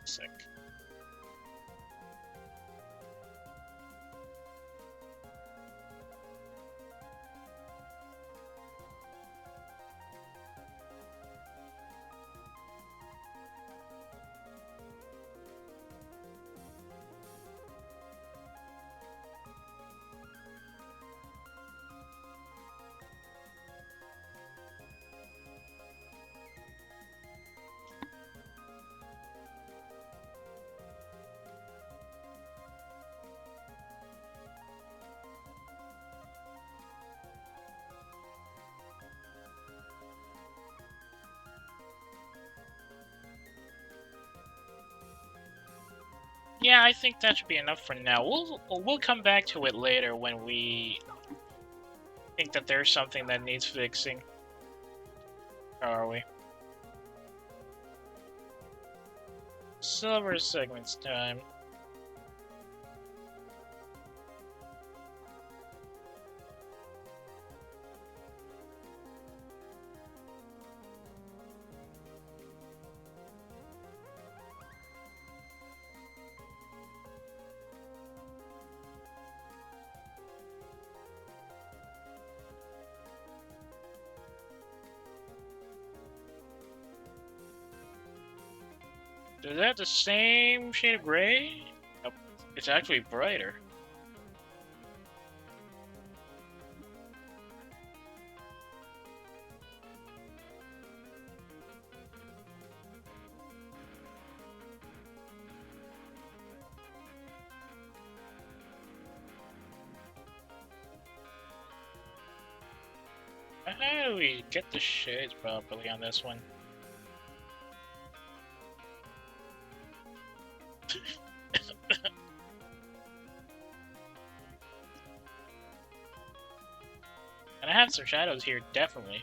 Sick. Yeah, I think that should be enough for now. We'll come back to it later when we think that there's something that needs fixing. How are we? Silver segments time. Is that the same shade of gray? Nope. It's actually brighter. How do we get the shades properly on this one? And I have some shadows here, definitely.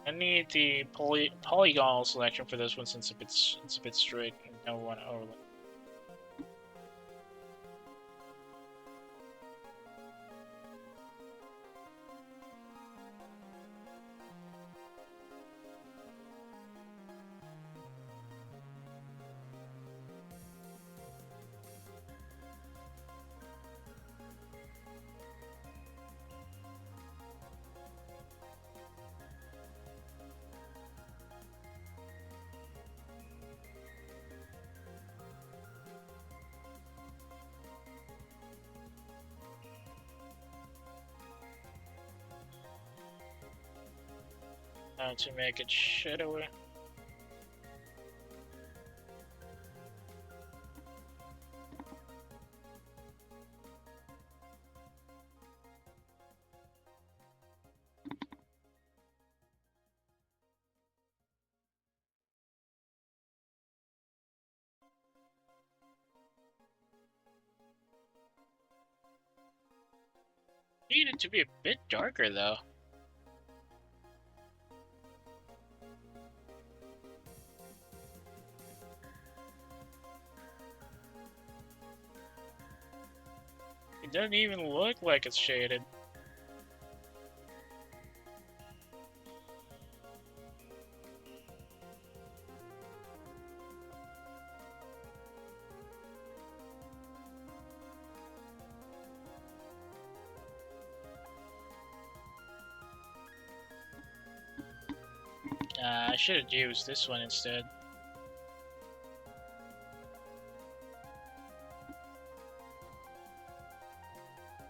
I need the polygonal selection for this one since it's a bit straight and I don't want to overlap. To make it shadowy. Need it to be a bit darker though. It doesn't even look like it's shaded. I should have used this one instead.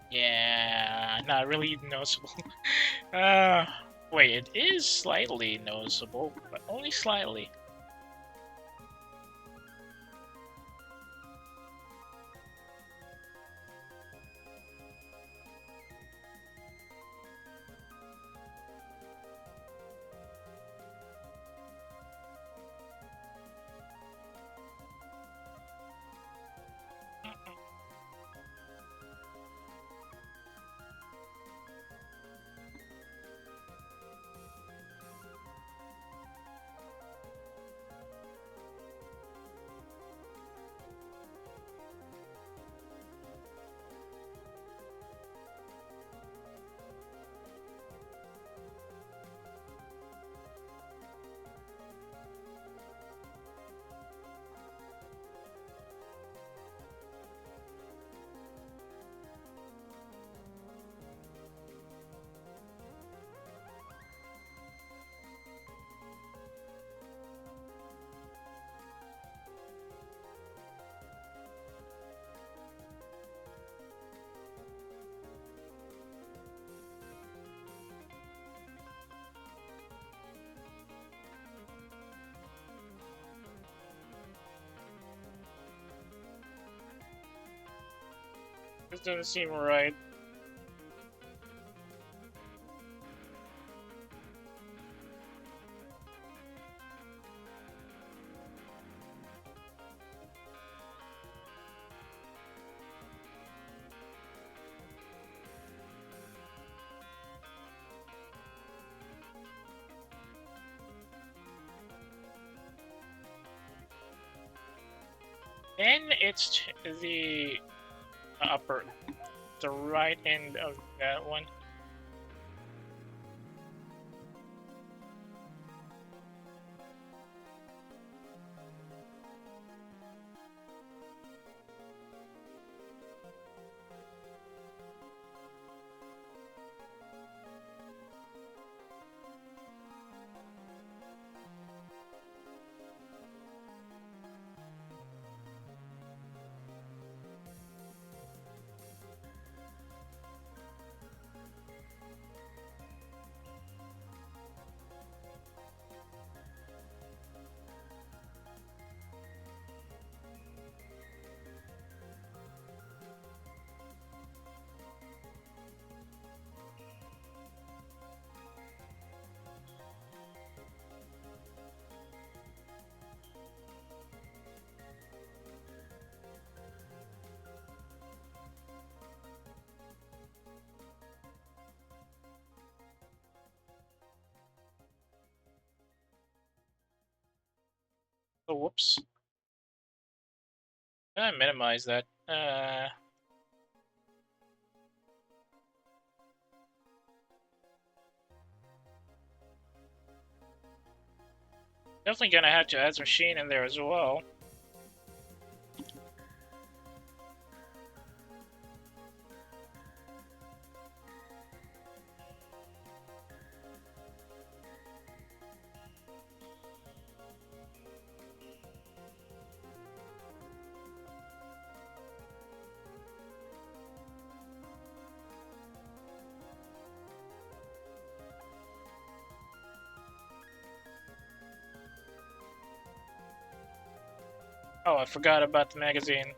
Yeah, not really noticeable. Wait, it is slightly noticeable, but only slightly. This doesn't seem right. And it's the the right end of that one. Oh, whoops. Can I minimize that? Definitely gonna have to add some sheen in there as well. Oh, I forgot about the magazine.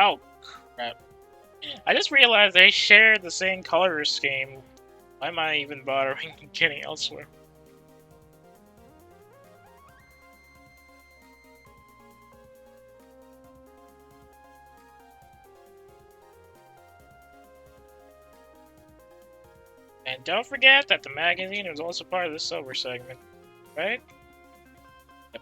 Oh, crap. I just realized they share the same color scheme. Why am I even bothering getting elsewhere? And don't forget that the magazine is also part of the silver segment, right? Yep.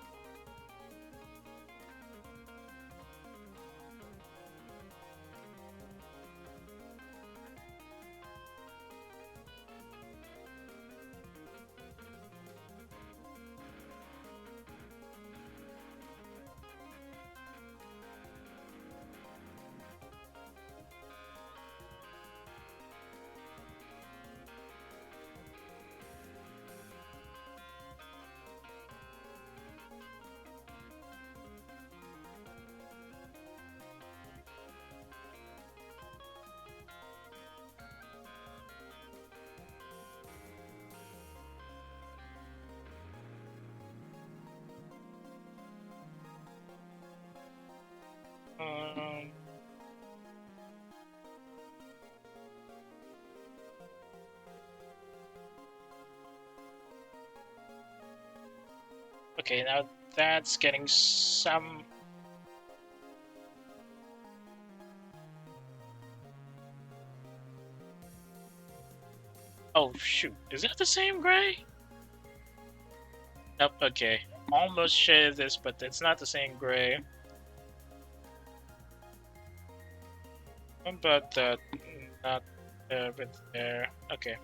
Um, okay, now that's getting some... Oh, shoot. Is that the same gray? Nope, okay. Almost shaded this, but it's not the same gray. What about that? Not there, but there. Okay.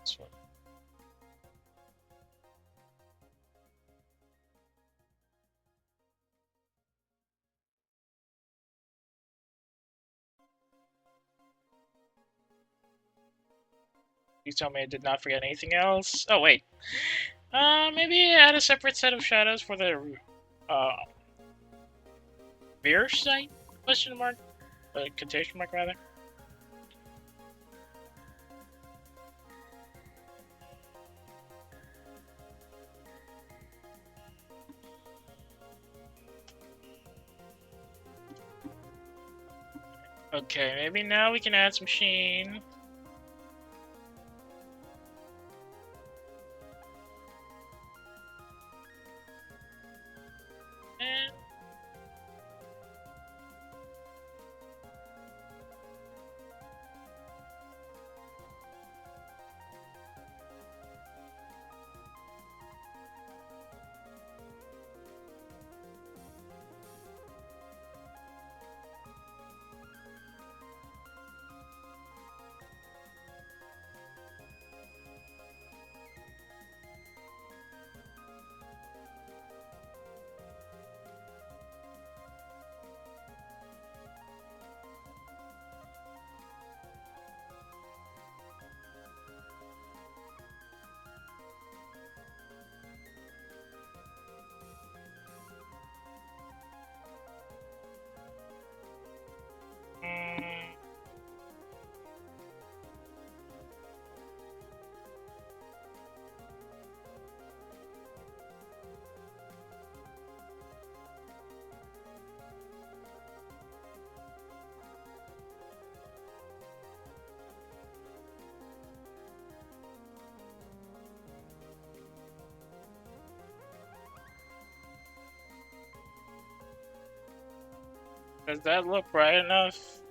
This one. You tell me I did not forget anything else. Oh, wait. Maybe add a separate set of shadows for the rear sight? Question mark? Quotation mark, rather. Okay, maybe now we can add some sheen. And does that look bright enough?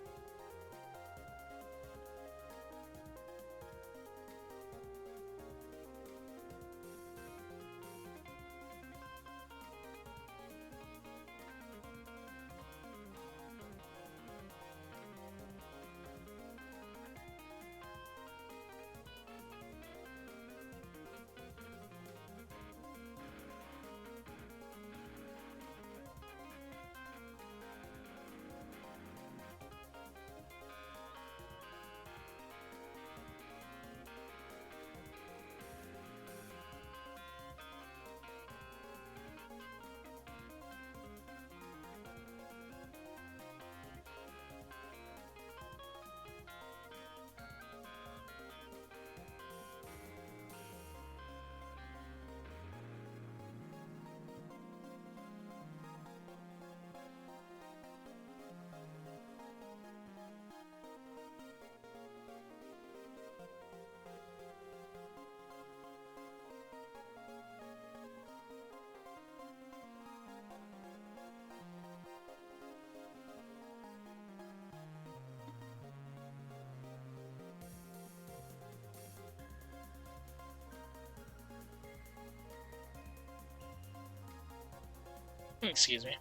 Excuse me.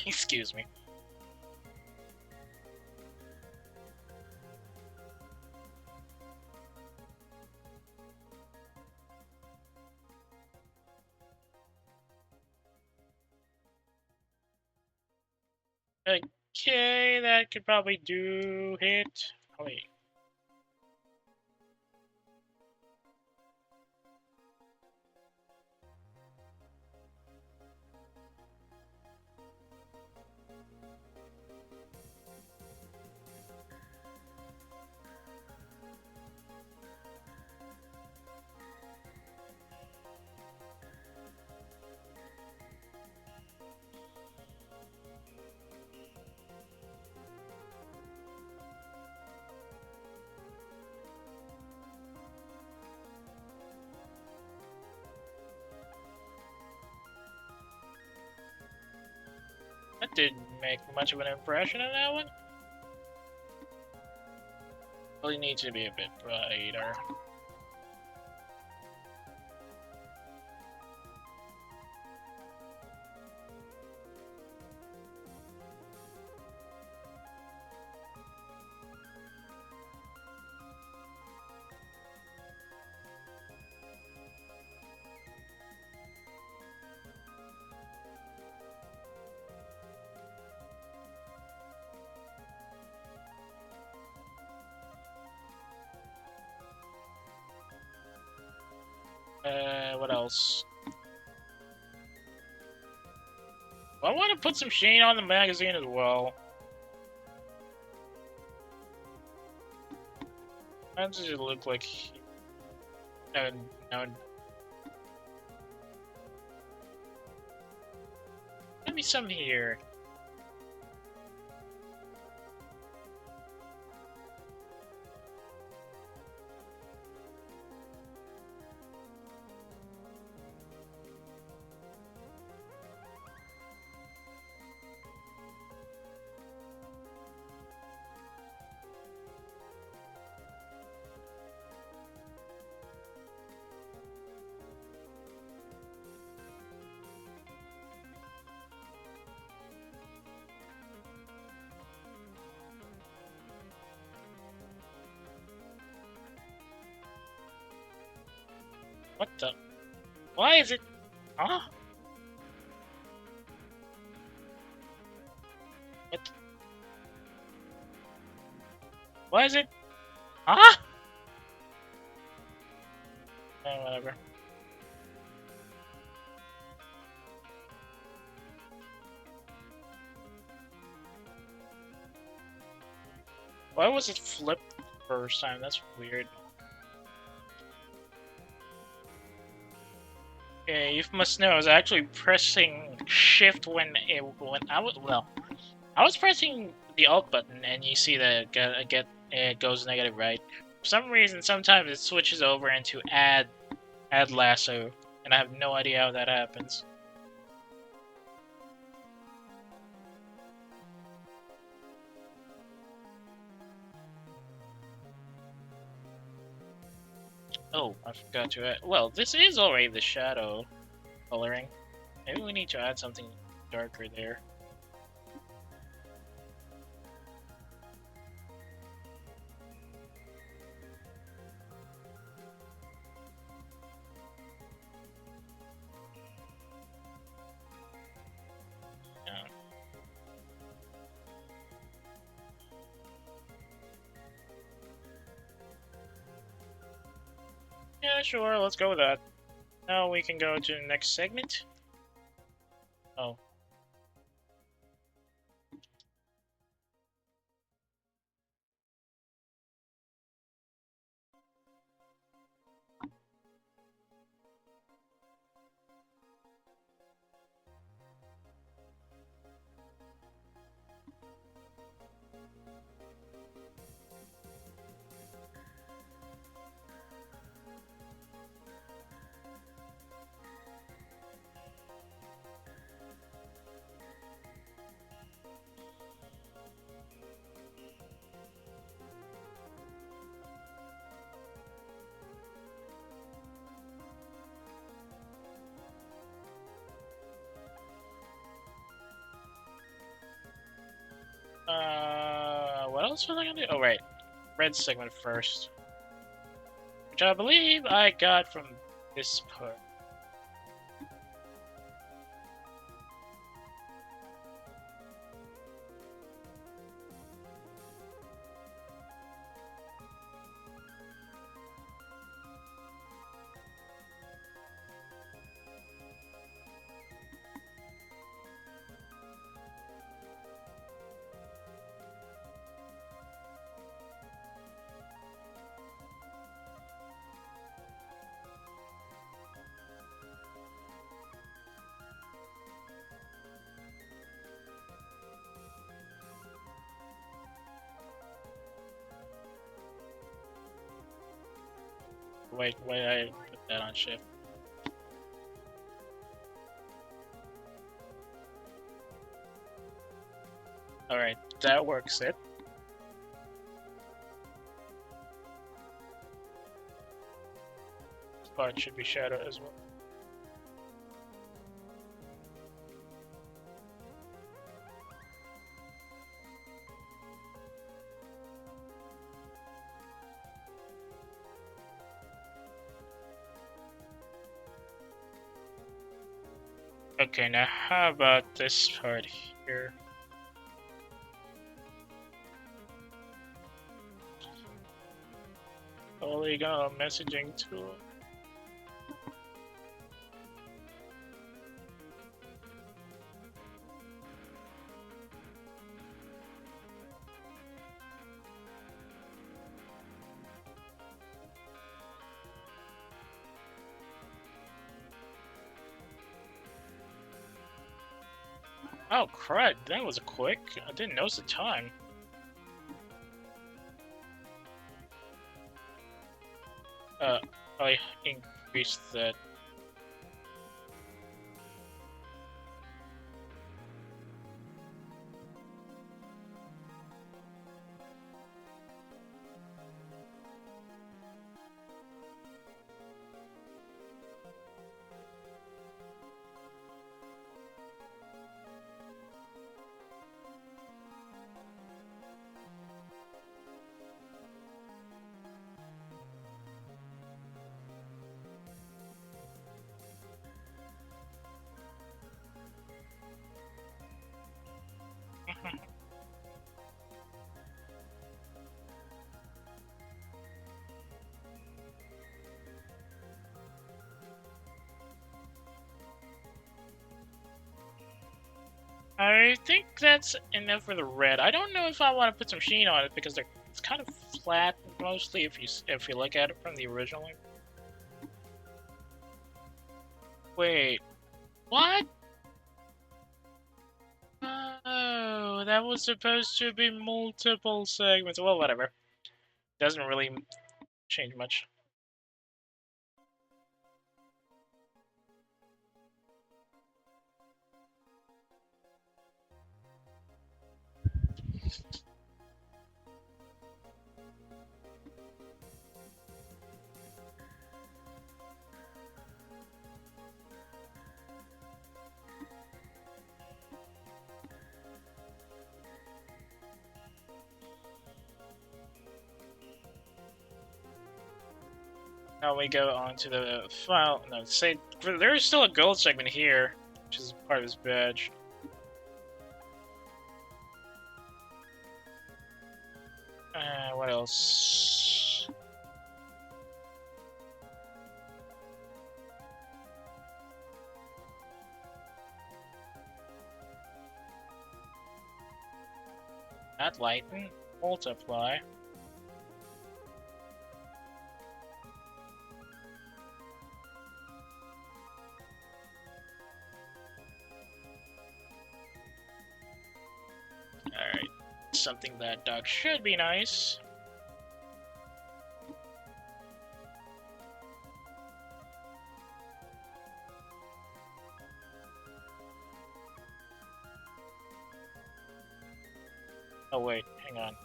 Excuse me. Okay, that could probably do it. Oh, wait. That didn't make much of an impression on that one. Well, you need to be a bit brighter. What else? I want to put some sheen on the magazine as well. How does it look like? No, no. Give me some here. What the? Why is it? Huh? What? Why is it? Huh? Whatever. Why was it flipped the first time? That's weird. Yeah, you must know I was actually pressing shift when I was I was pressing the alt button and you see that it goes negative, right? For some reason sometimes it switches over into add lasso and I have no idea how that happens. Oh, I forgot to add. Well, this is already the shadow coloring. Maybe we need to add something darker there. Yeah, sure, let's go with that. Now we can go to the next segment. Oh. else was I gonna do? Oh, right. Red segment first. Which I believe I got from this part. Wait, I put that on shift. Alright, that works it. This part should be shadow as well. Okay, now how about this part here? Polygon messaging tool. Oh crud, that was quick. I didn't notice the time. I increased that. I think that's enough for the red. I don't know if I want to put some sheen on it because it's kind of flat mostly if you look at it from the original. Wait, what? Oh, that was supposed to be multiple segments. Well, whatever. Doesn't really change much. Now we go on to the file. No, say there is still a gold segment here, which is part of his badge. What else? Not lighten, multiply. Alright, something that dog should be nice. Oh wait, hang on.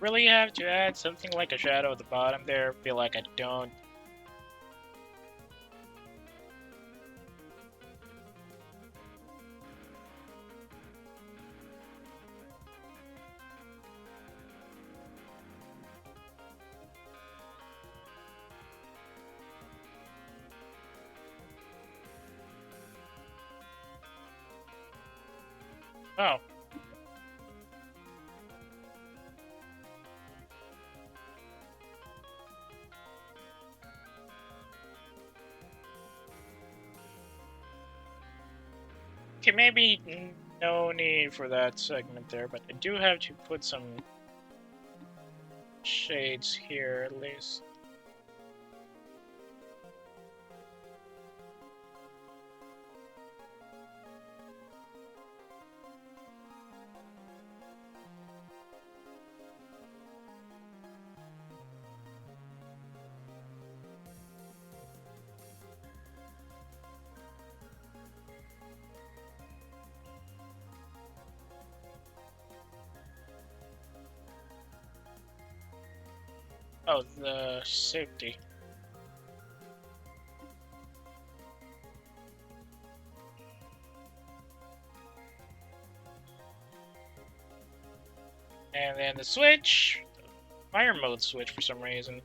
really have to add something like a shadow at the bottom there? I feel like I don't. Oh. Okay, maybe no need for that segment there, but I do have to put some shades here at least. Oh, the safety. And then the switch. Fire mode switch for some reason.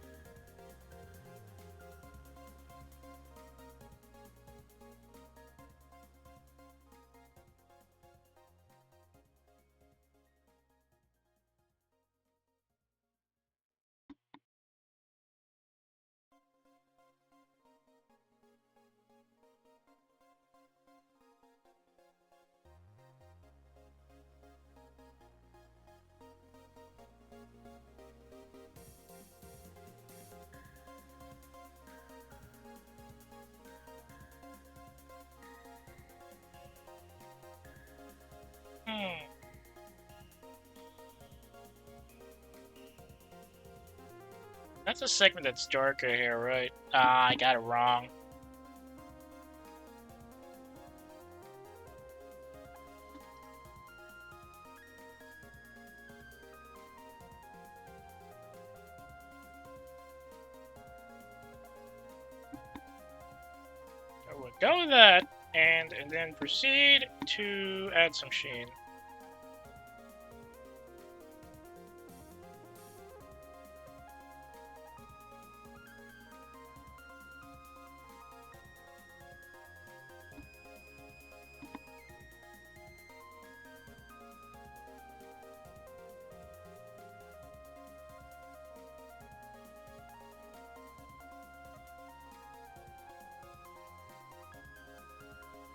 That's a segment that's darker here, right? Ah, I got it wrong. So we'll go with that, and then proceed to add some sheen.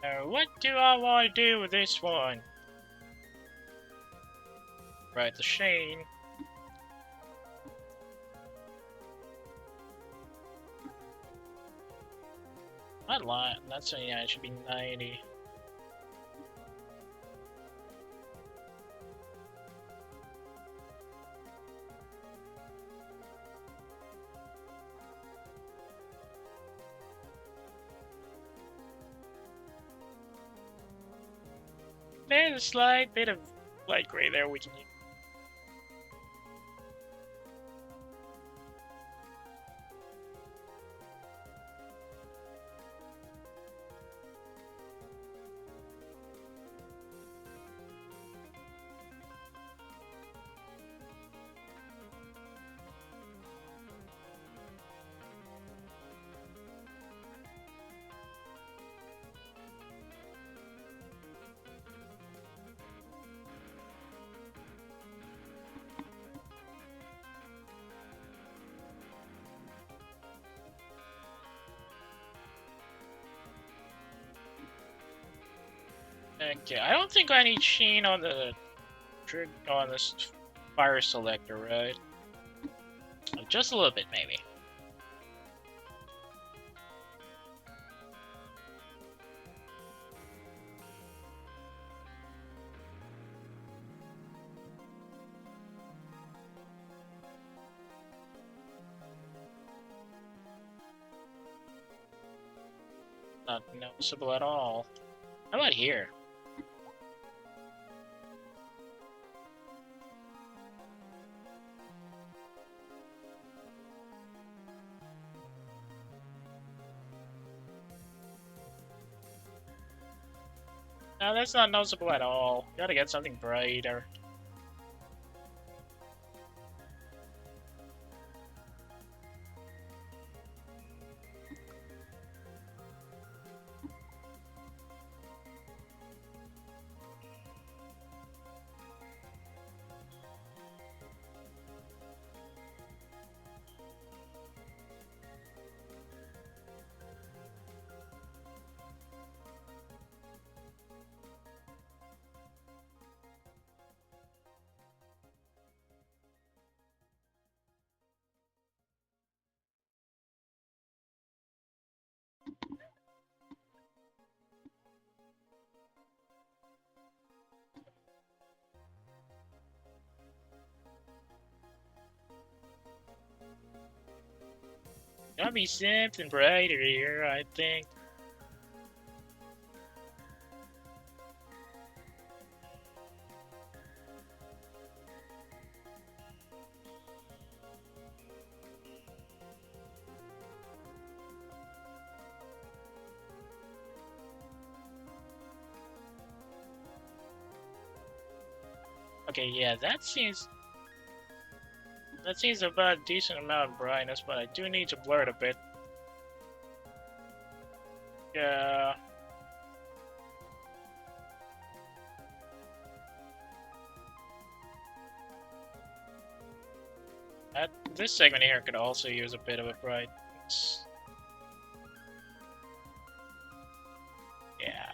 Now, what do I want to do with this one? Right, the sheen. Not lot. That's yeah, it should be 90. There's a slight bit of light gray there we can use. Okay, I don't think I need sheen on the on this fire selector, right? Just a little bit, maybe. Not noticeable at all. How about here? No, that's not noticeable at all. Gotta get something brighter. Gotta be something brighter here, I think. Okay, yeah, that seems about a decent amount of brightness, but I do need to blur it a bit. Yeah. This segment here could also use a bit of a brightness. Yeah.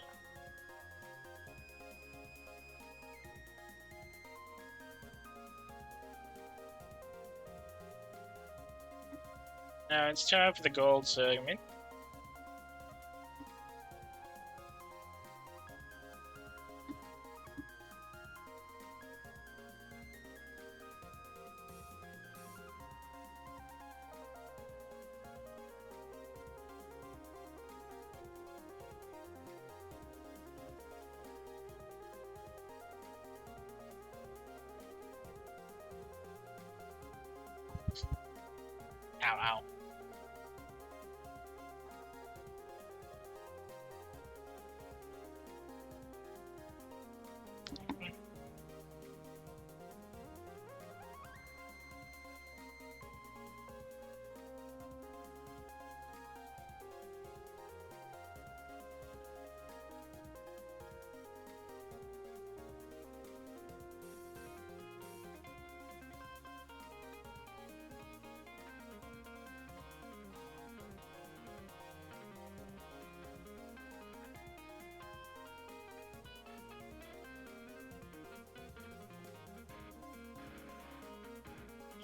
Now it's time for the gold segment. Ow, ow.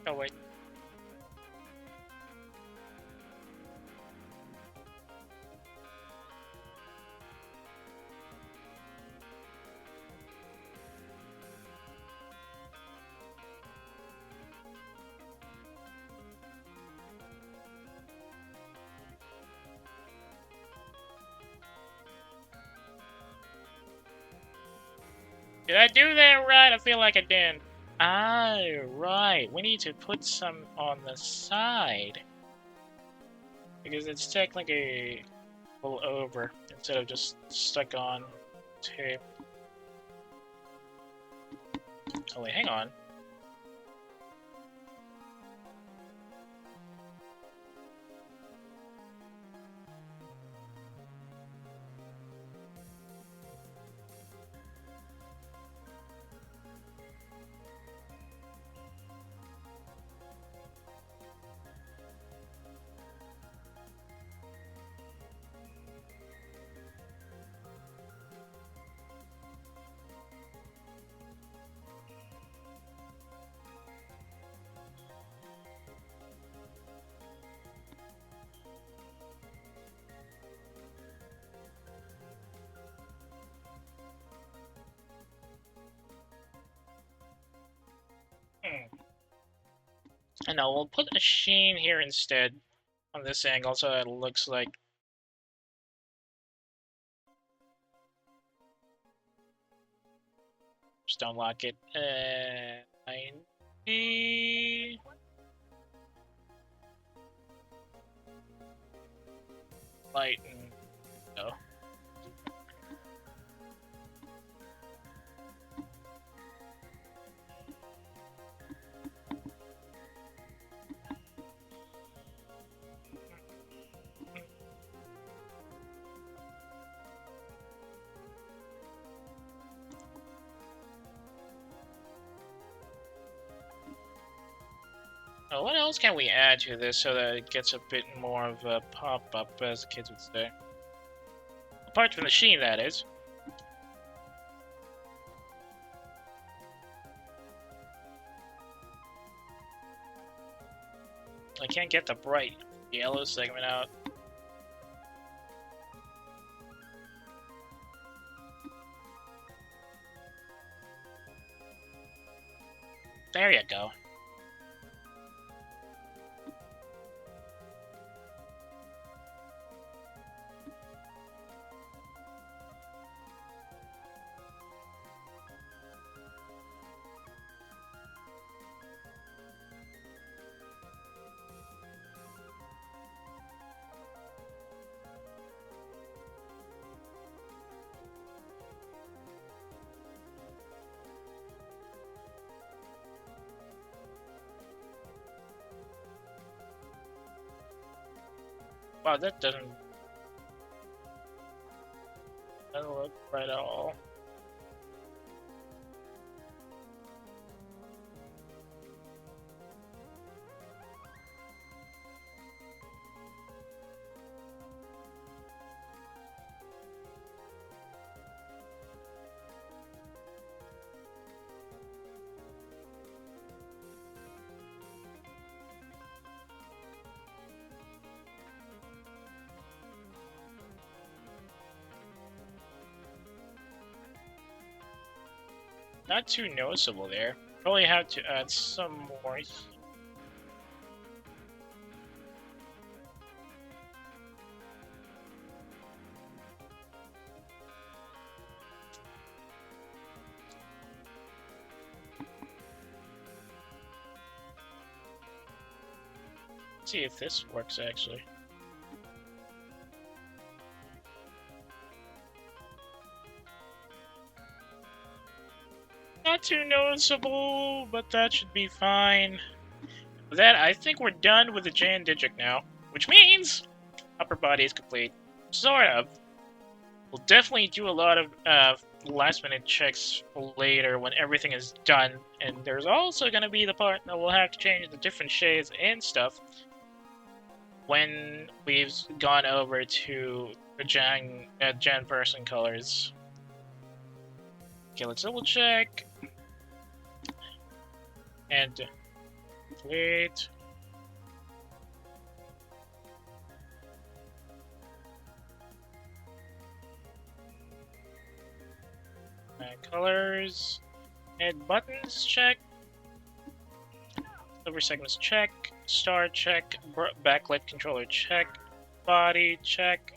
Oh, wait. Did I do that right? I feel like I didn't. Ah, right. We need to put some on the side. Because it's technically a little over instead of just stuck on tape. Oh wait, hang on. I know, we'll put a sheen here instead on this angle so it looks like. Just don't lock it. 90. Lighten. Oh. Oh, what else can we add to this so that it gets a bit more of a pop-up, as the kids would say? Apart from the sheen, that is. I can't get the bright yellow segment out. There you go. Wow, that doesn't look right at all. Not too noticeable there. Probably have to add some more. Let's see if this works actually. Not too noticeable, but that should be fine. With that, I think we're done with the Jan Digic now, which means upper body is complete. Sort of. We'll definitely do a lot of last-minute checks later when everything is done, and there's also going to be the part that we'll have to change the different shades and stuff when we've gone over to the Jan person colors. Okay, let's double check. And wait. Colors. And buttons check. Silver segments check. Star check. Backlit controller check. Body check.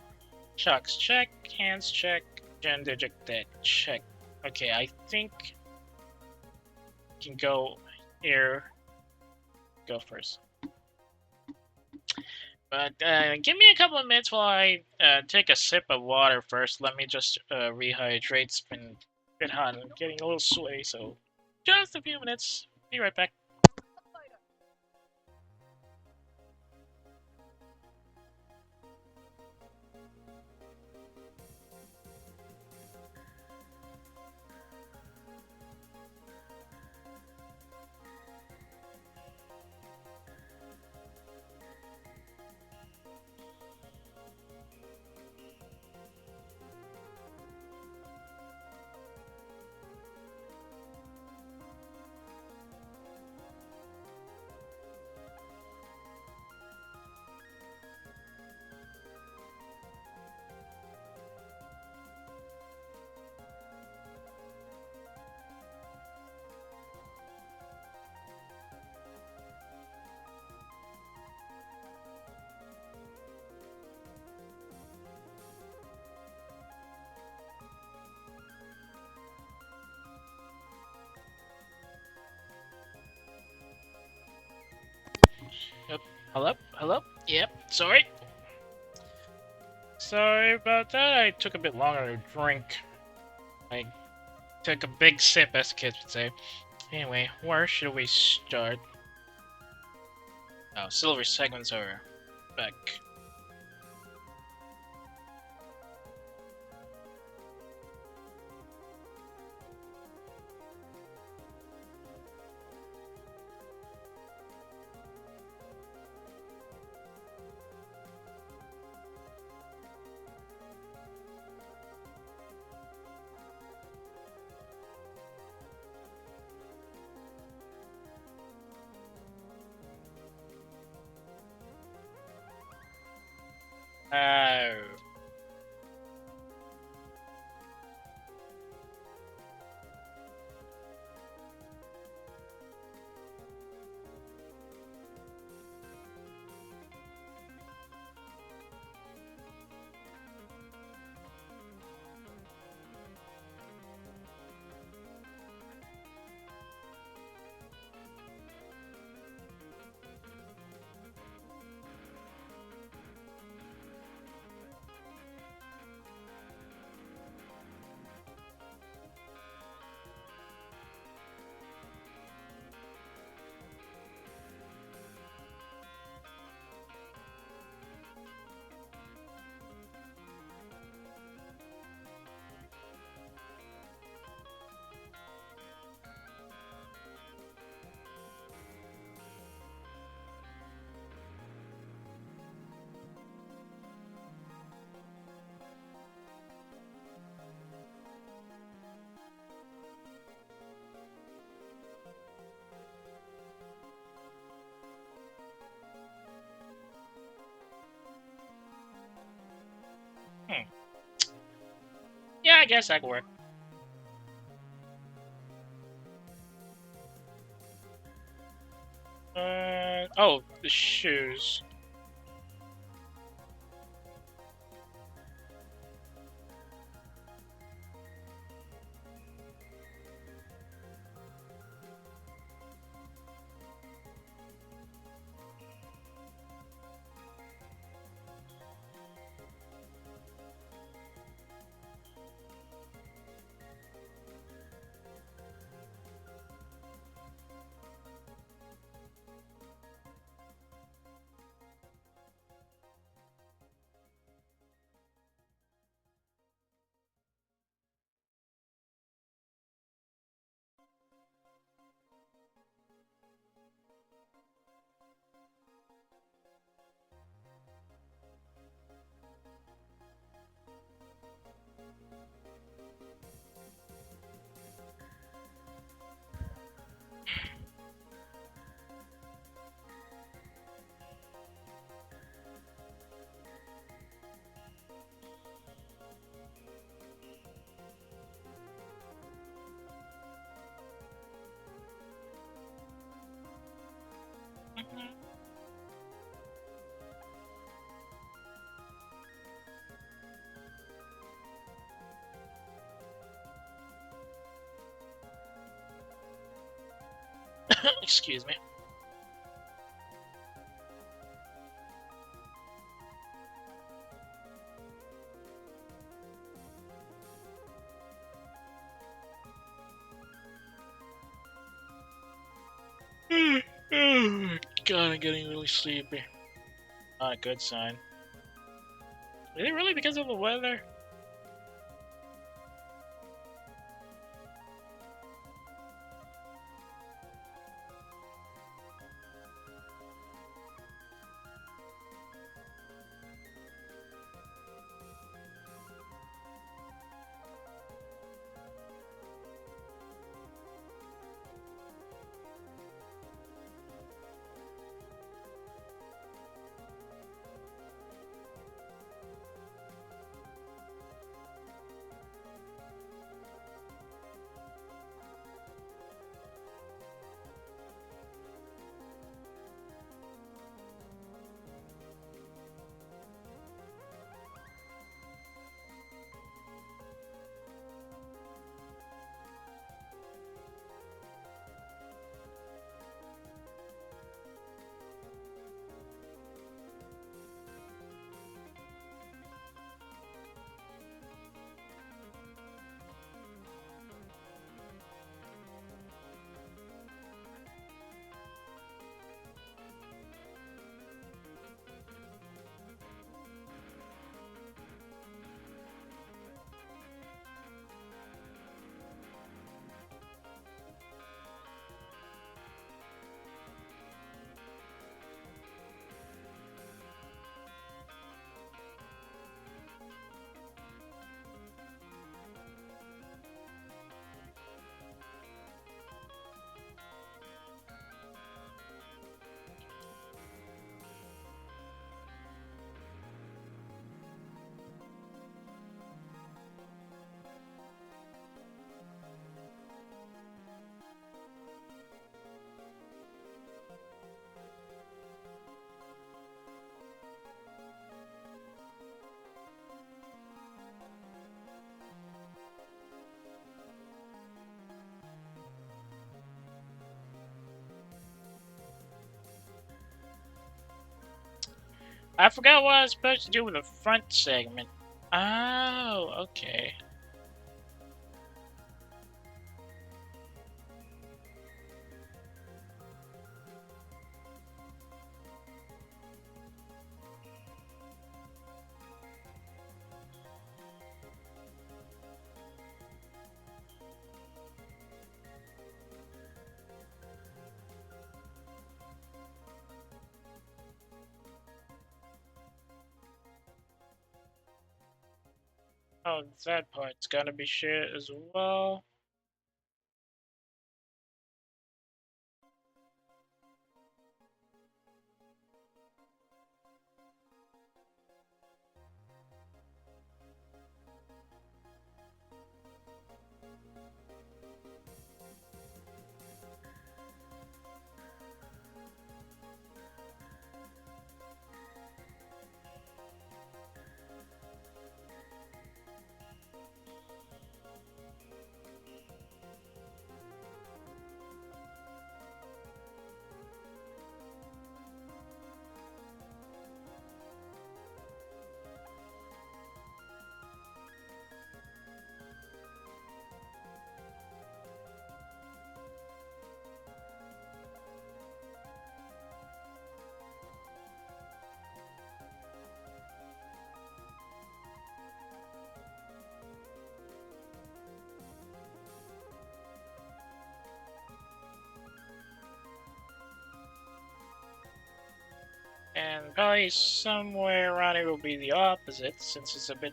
Shocks check. Hands check. Gen Digit deck check. Okay, I think I can go here. Go first. But give me a couple of minutes while I take a sip of water first. Let me just rehydrate. It's been a bit hot and getting a little sweaty, so just a few minutes. Be right back. Yep. Hello? Hello? Yep. Sorry. Sorry about that. I took a bit longer to drink. I took a big sip, as the kids would say. Anyway, where should we start? Oh, silver segments are back. Oh. Hmm. Yeah, I guess that could work. Oh, the shoes. Excuse me. God, I'm getting really sleepy. Not a good sign. Is it really because of the weather? I forgot what I was supposed to do with the front segment. Oh, okay. Oh, that part's gotta be shared as well. And probably somewhere around here will be the opposite, since it's a bit,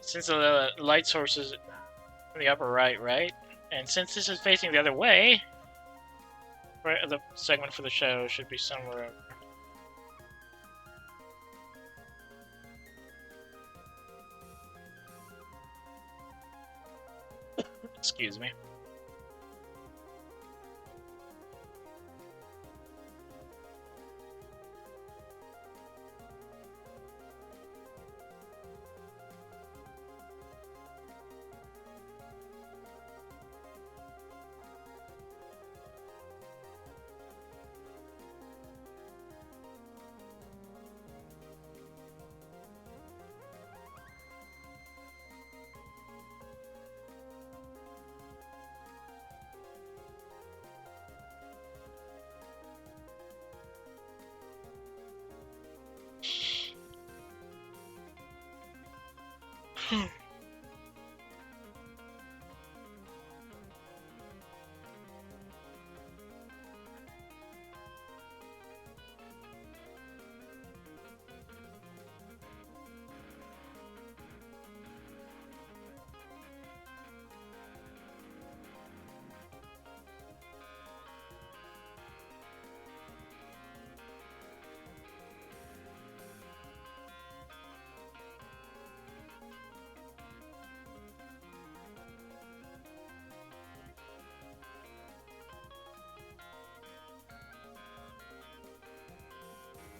since the light source is in the upper right? And since this is facing the other way, right, the segment for the shadow should be somewhere. Excuse me.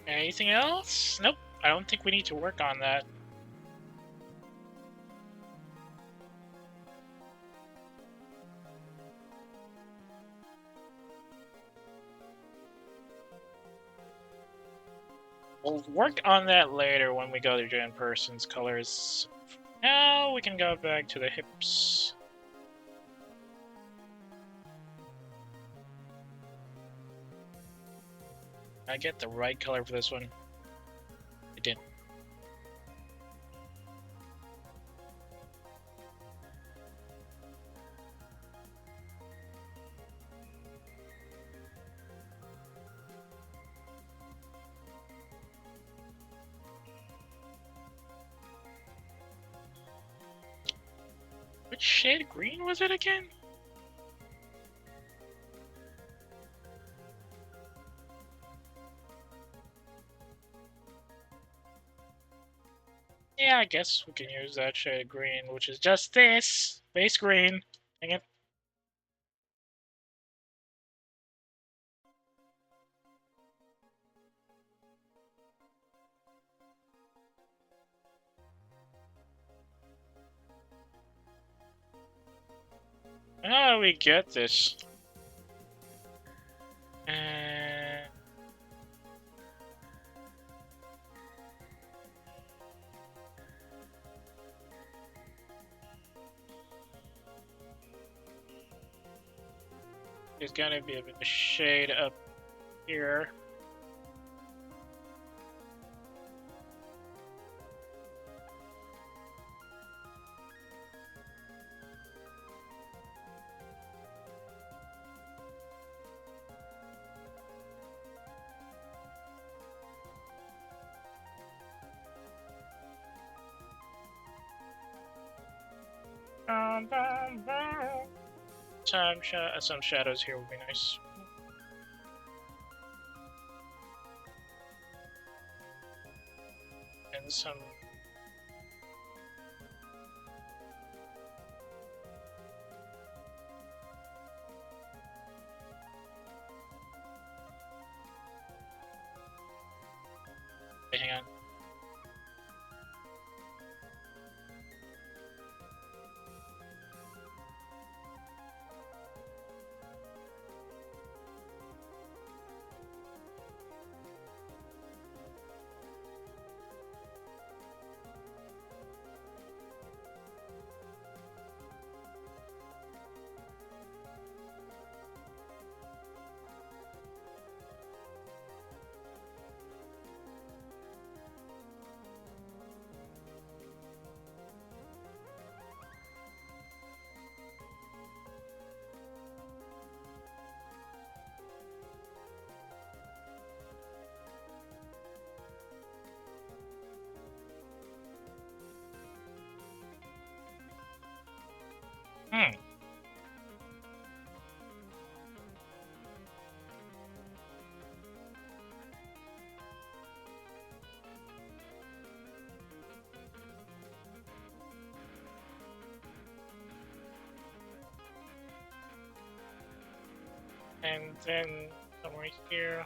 Anything else? Nope. I don't think we need to work on that. We'll work on that later when we go to Jen Person's colors. Now we can go back to the hips. I get the right color for this one. I didn't. Which shade of green was it again? Yeah, I guess we can use that shade of green, which is just this. Base green. Dang it. How do we get this? There's gonna be a bit of shade up here. Some shadows here would be nice. And some. Wait, hang on. Hmm. And then somewhere here.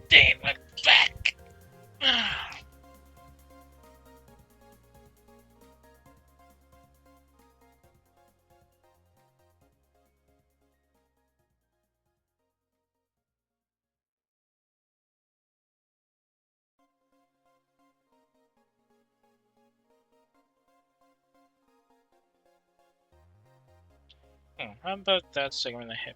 Damn, my back! How about that segment of the hip?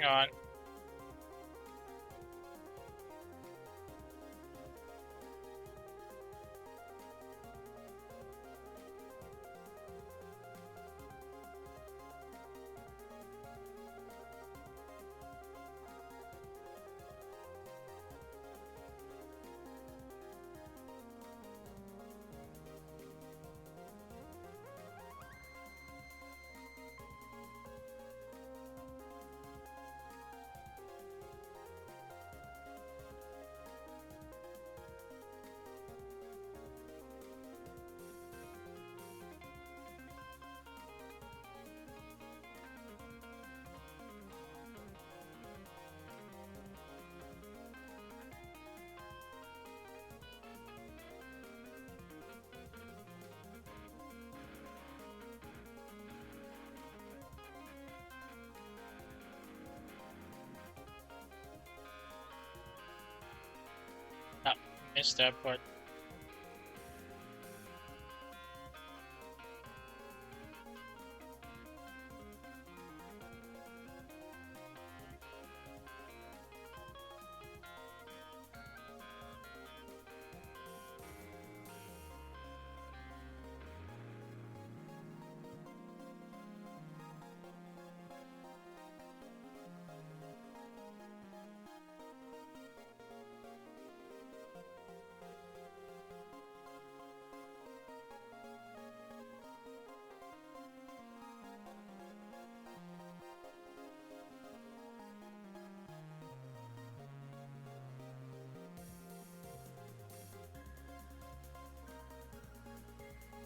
Hang on. Ah, missed that part.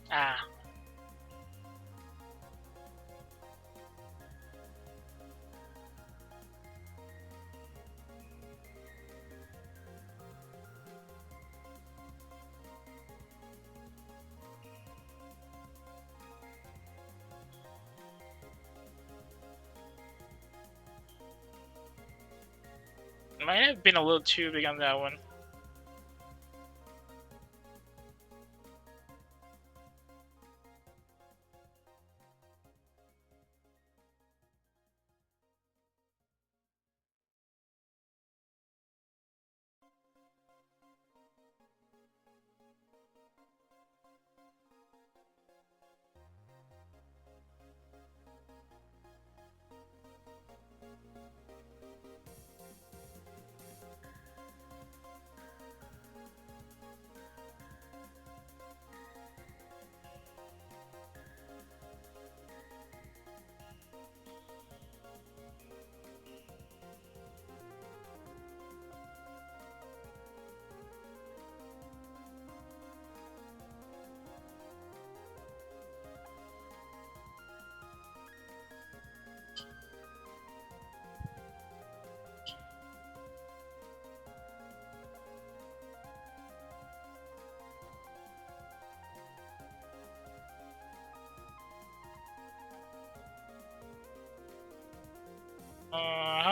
Ah. Might have been a little too big on that one.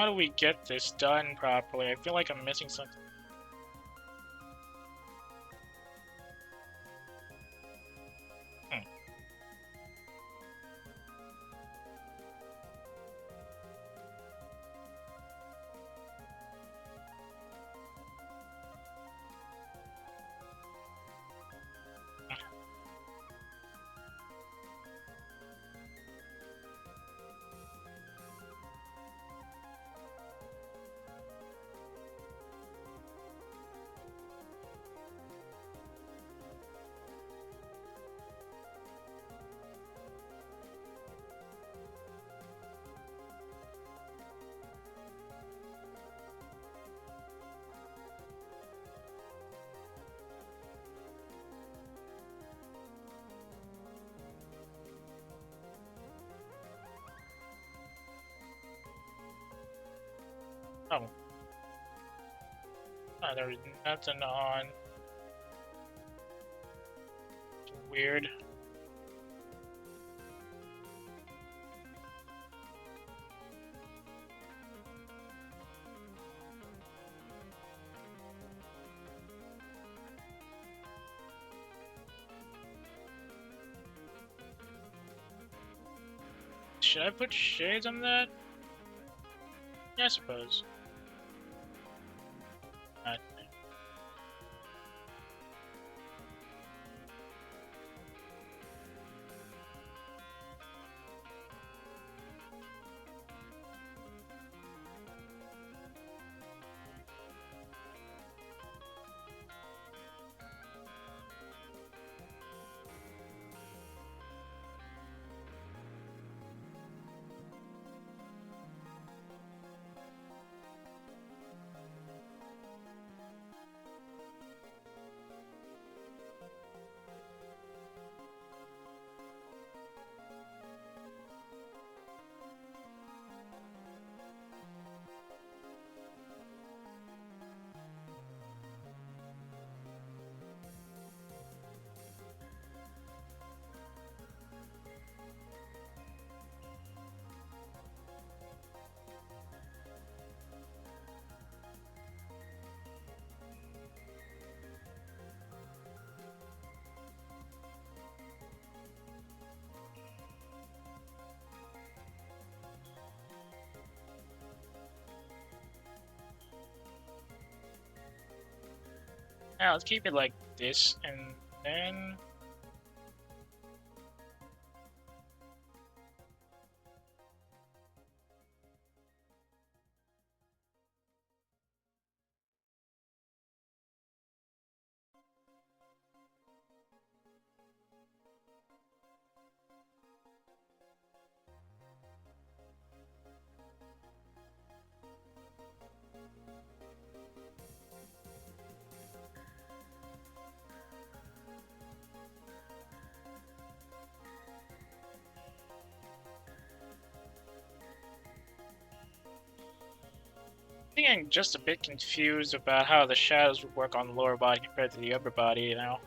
How do we get this done properly? I feel like I'm missing something. Oh. Oh, there's nothing on. Weird. Should I put shades on that? I suppose. Uh, yeah, let's keep it like this, and then I think I'm just a bit confused about how the shadows would work on the lower body compared to the upper body, you know?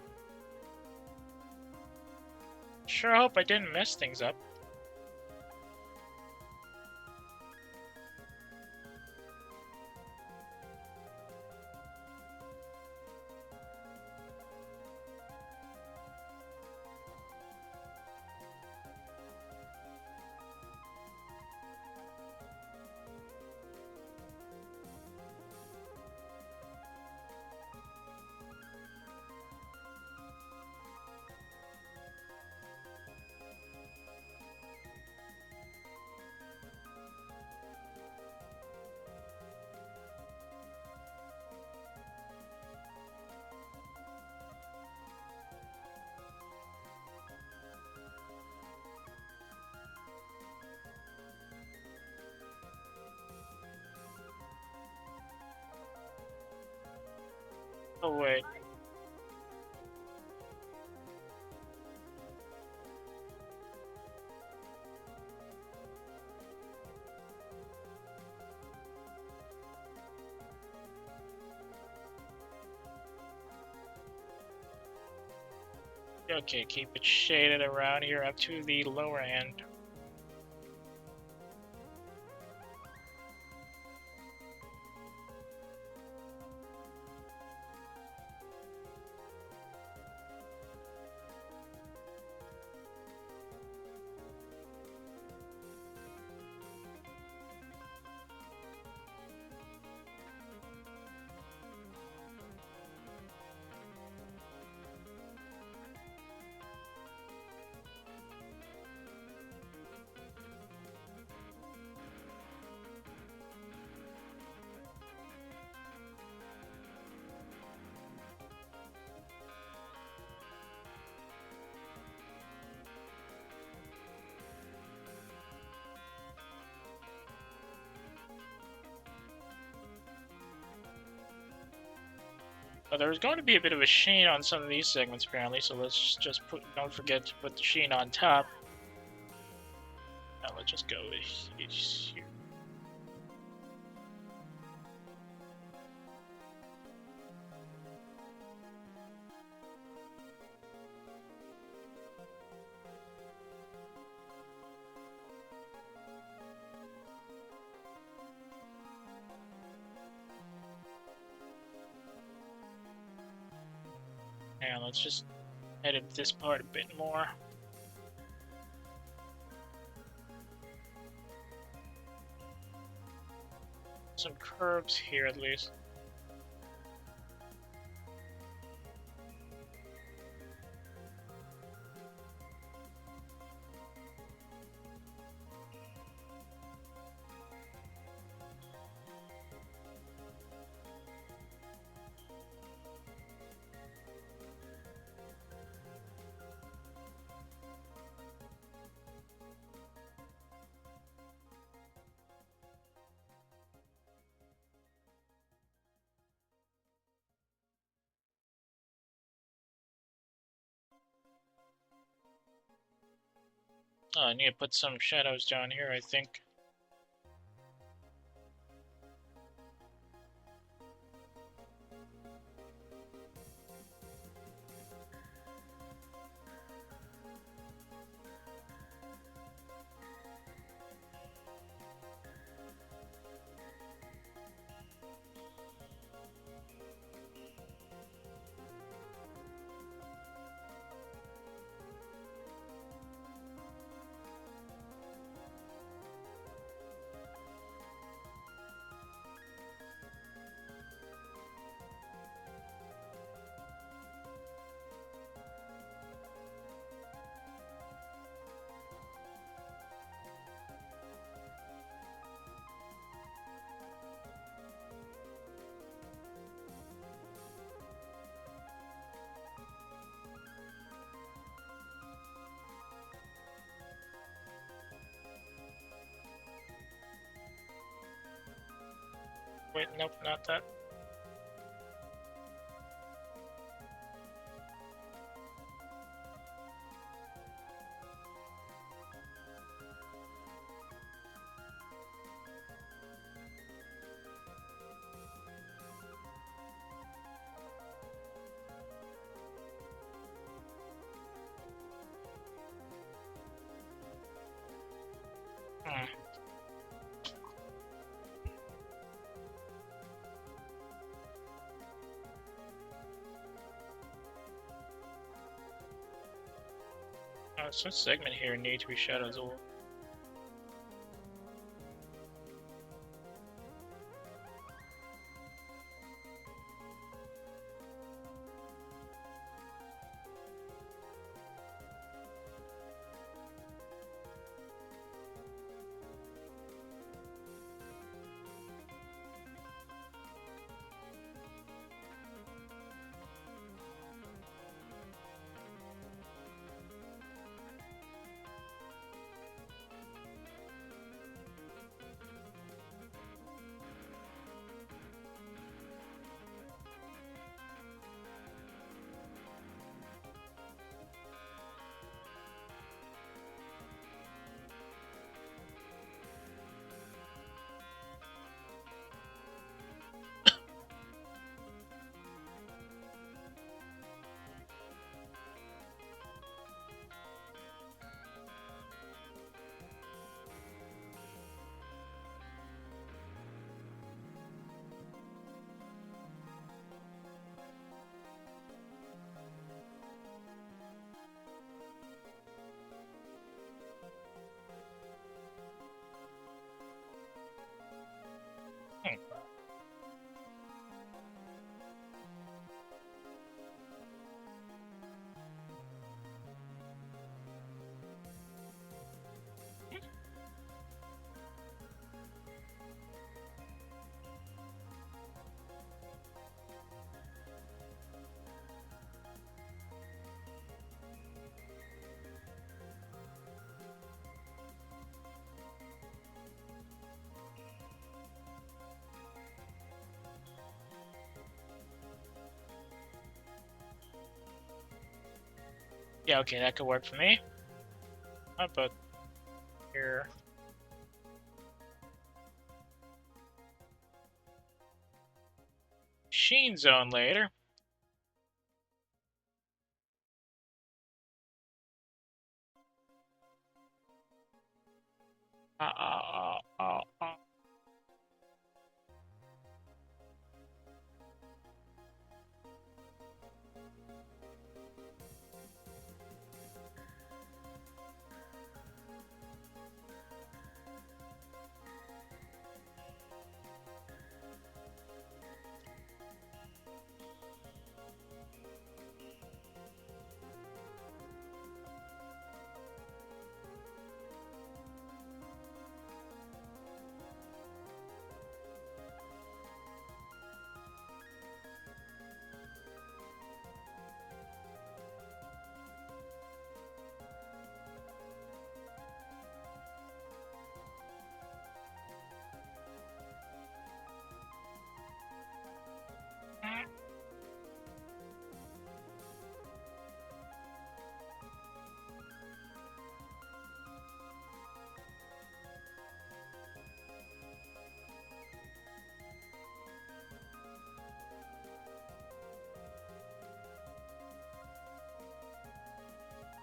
Sure hope I didn't mess things up. Oh wait. Okay, keep it shaded around here up to the lower end. But there's going to be a bit of a sheen on some of these segments apparently, so let's just don't forget to put the sheen on top. Now let's just go here. Now let's just edit this part a bit more. some curves here at least. Oh, I need to put some shadows down here, I think. Wait, nope, not that. So this segment here needs to be shadowed a little. Yeah, okay, that could work for me. How about here? Sheen zone later. Uh.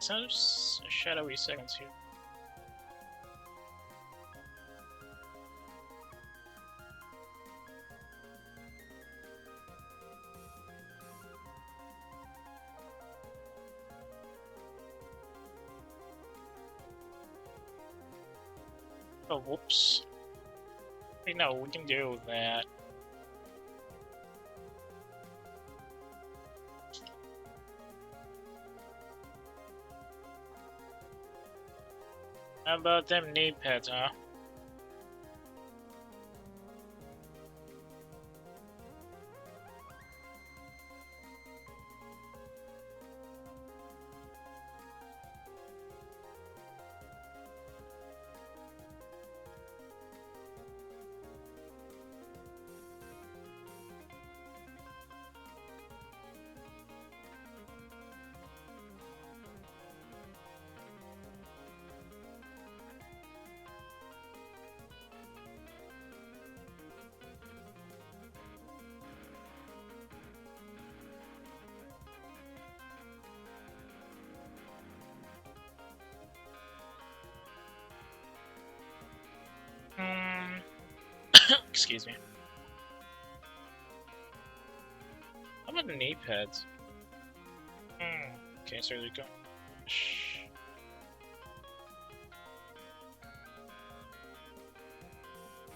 Some shadowy seconds here. Oh, whoops. Wait, no, we can do that. How about them knee pads, huh? Excuse me. How about the knee pads? Okay, so there you go.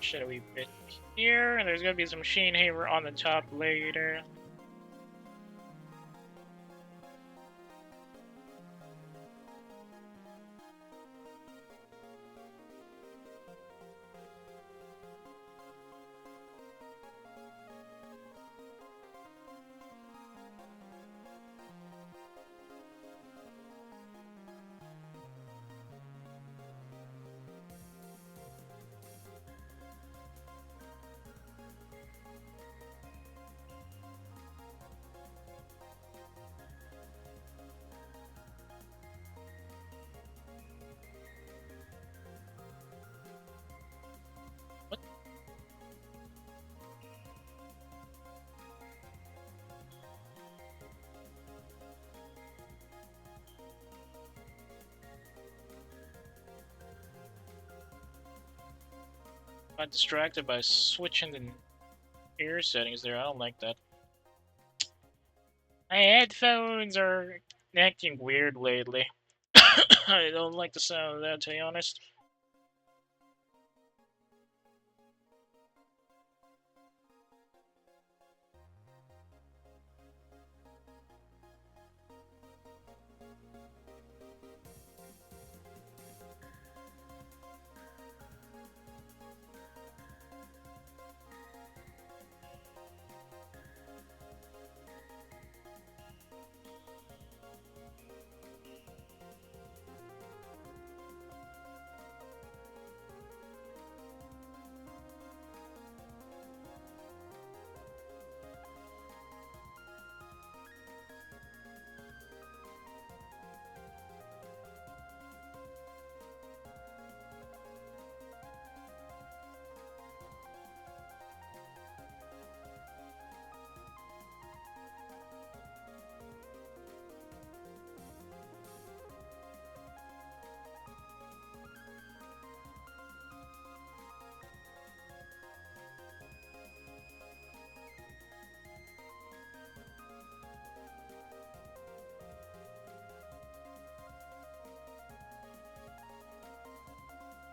Shadowy bit here, and there's gonna be some sheen haver on the top later. Got distracted by switching the ear settings there. I don't like that. My headphones are acting weird lately. I don't like the sound of that, to be honest.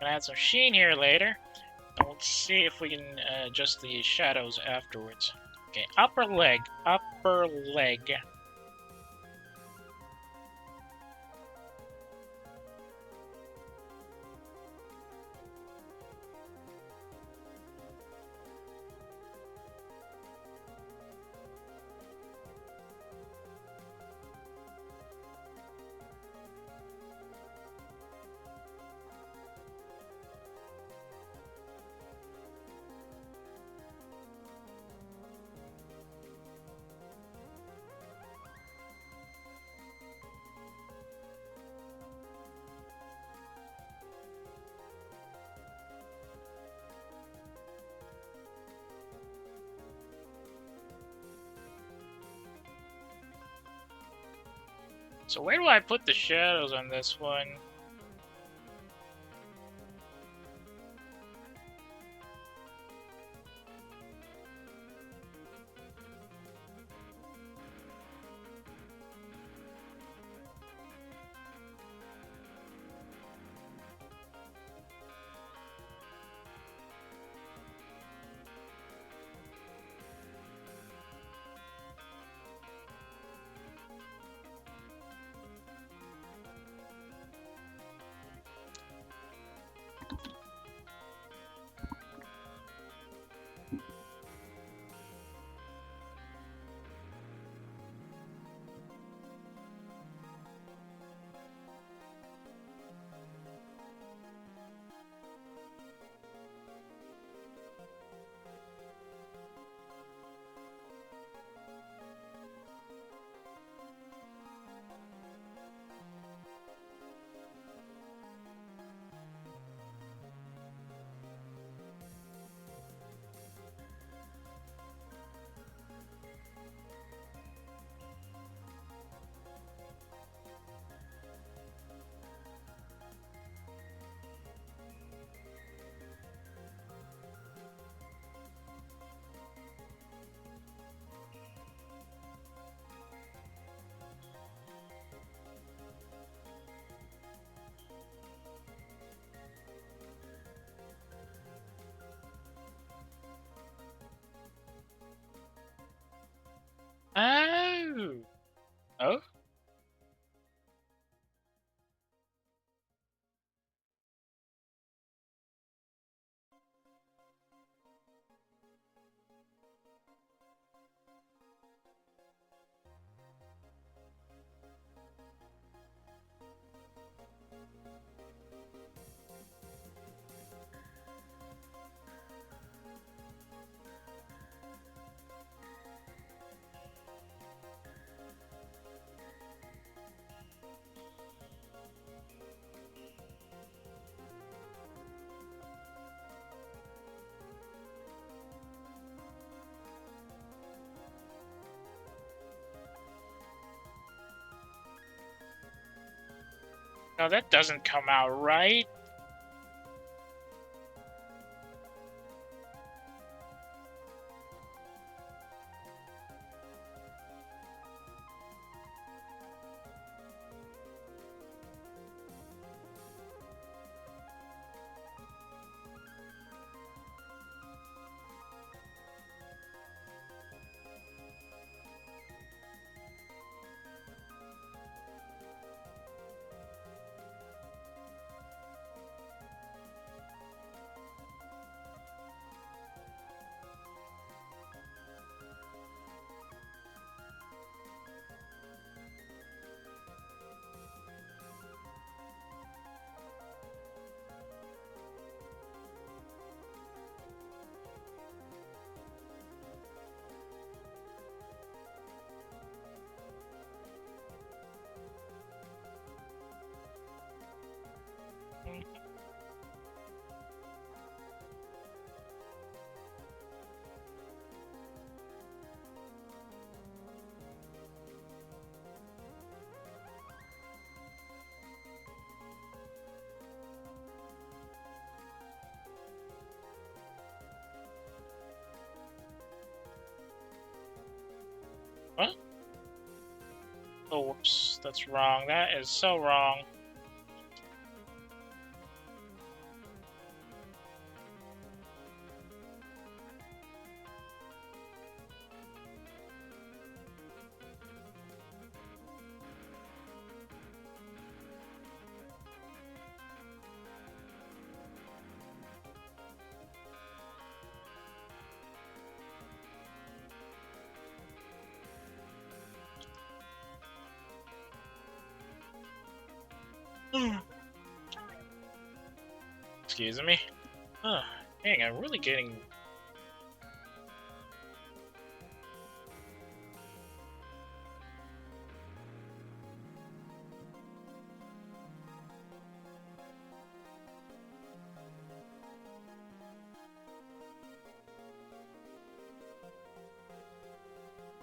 Gonna add some sheen here later. And we'll see if we can adjust the shadows afterwards. Okay, upper leg, upper leg. So where do I put the shadows on this one? Oh. Oh? No, that doesn't come out right. What? Oh, whoops. That's wrong. That is so wrong. Excuse me. Huh. Dang, I'm really getting...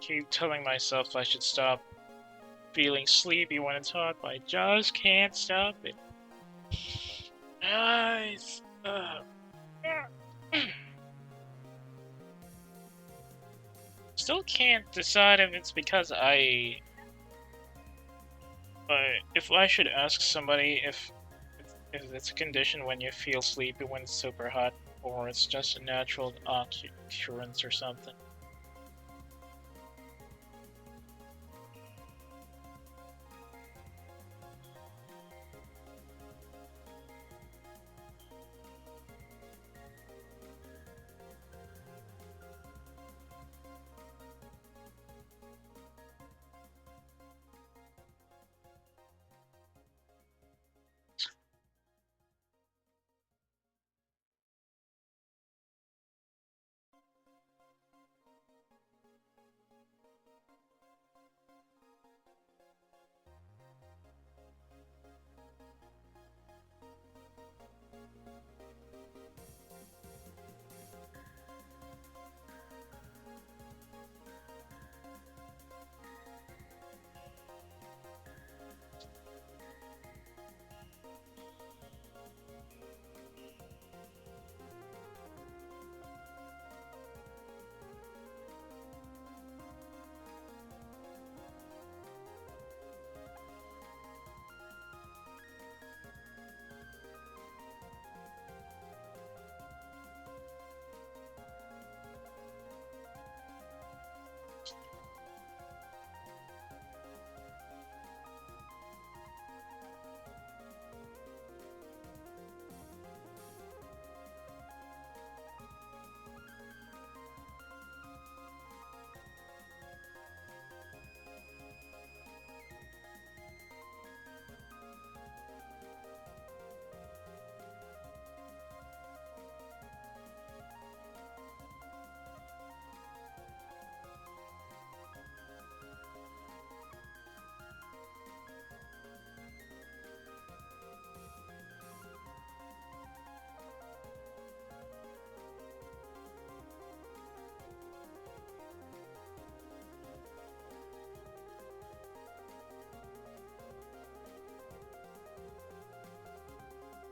keep telling myself I should stop feeling sleepy when it's hot, but I just can't stop it. Guys, still can't decide if it's because if I should ask somebody if it's a condition when you feel sleepy when it's super hot, or it's just a natural occurrence or something.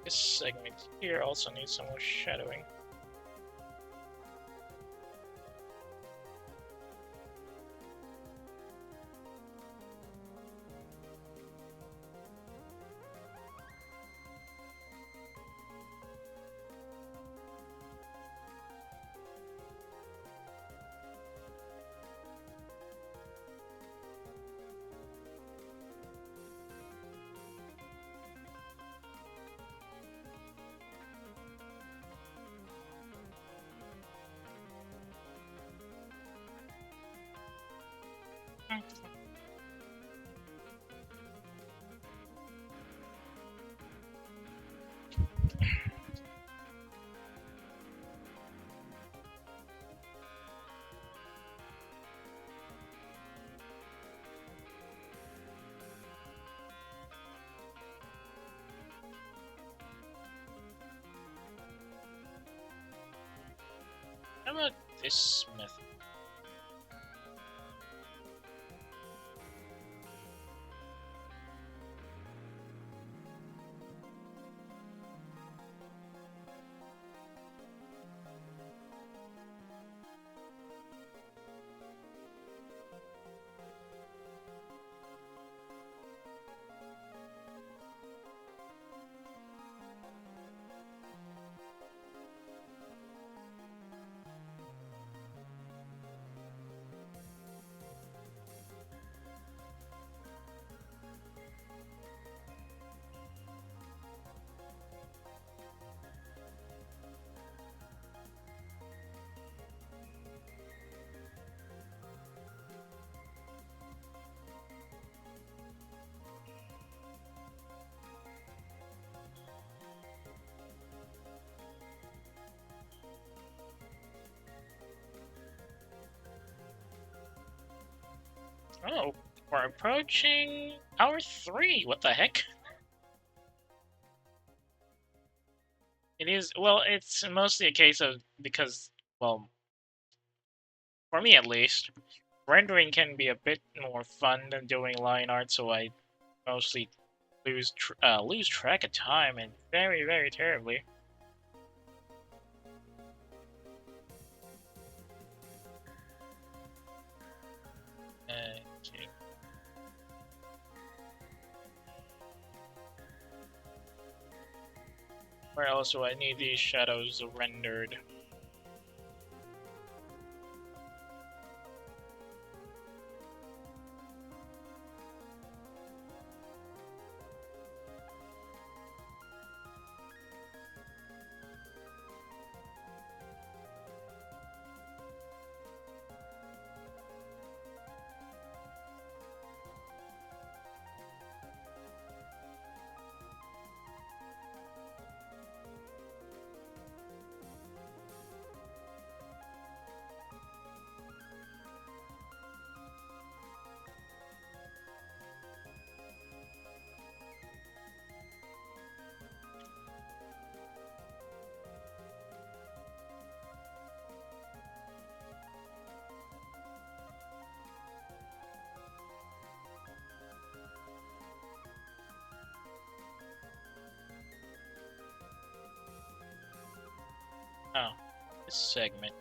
This segment here also needs some more shadowing. How about this method? Oh, we're approaching hour 3. What the heck? It is, well, it's mostly a case of because, well, for me at least, rendering can be a bit more fun than doing line art, so I mostly lose track of time and very, very terribly. Okay. Where else do I need these shadows rendered? Oh, this segment.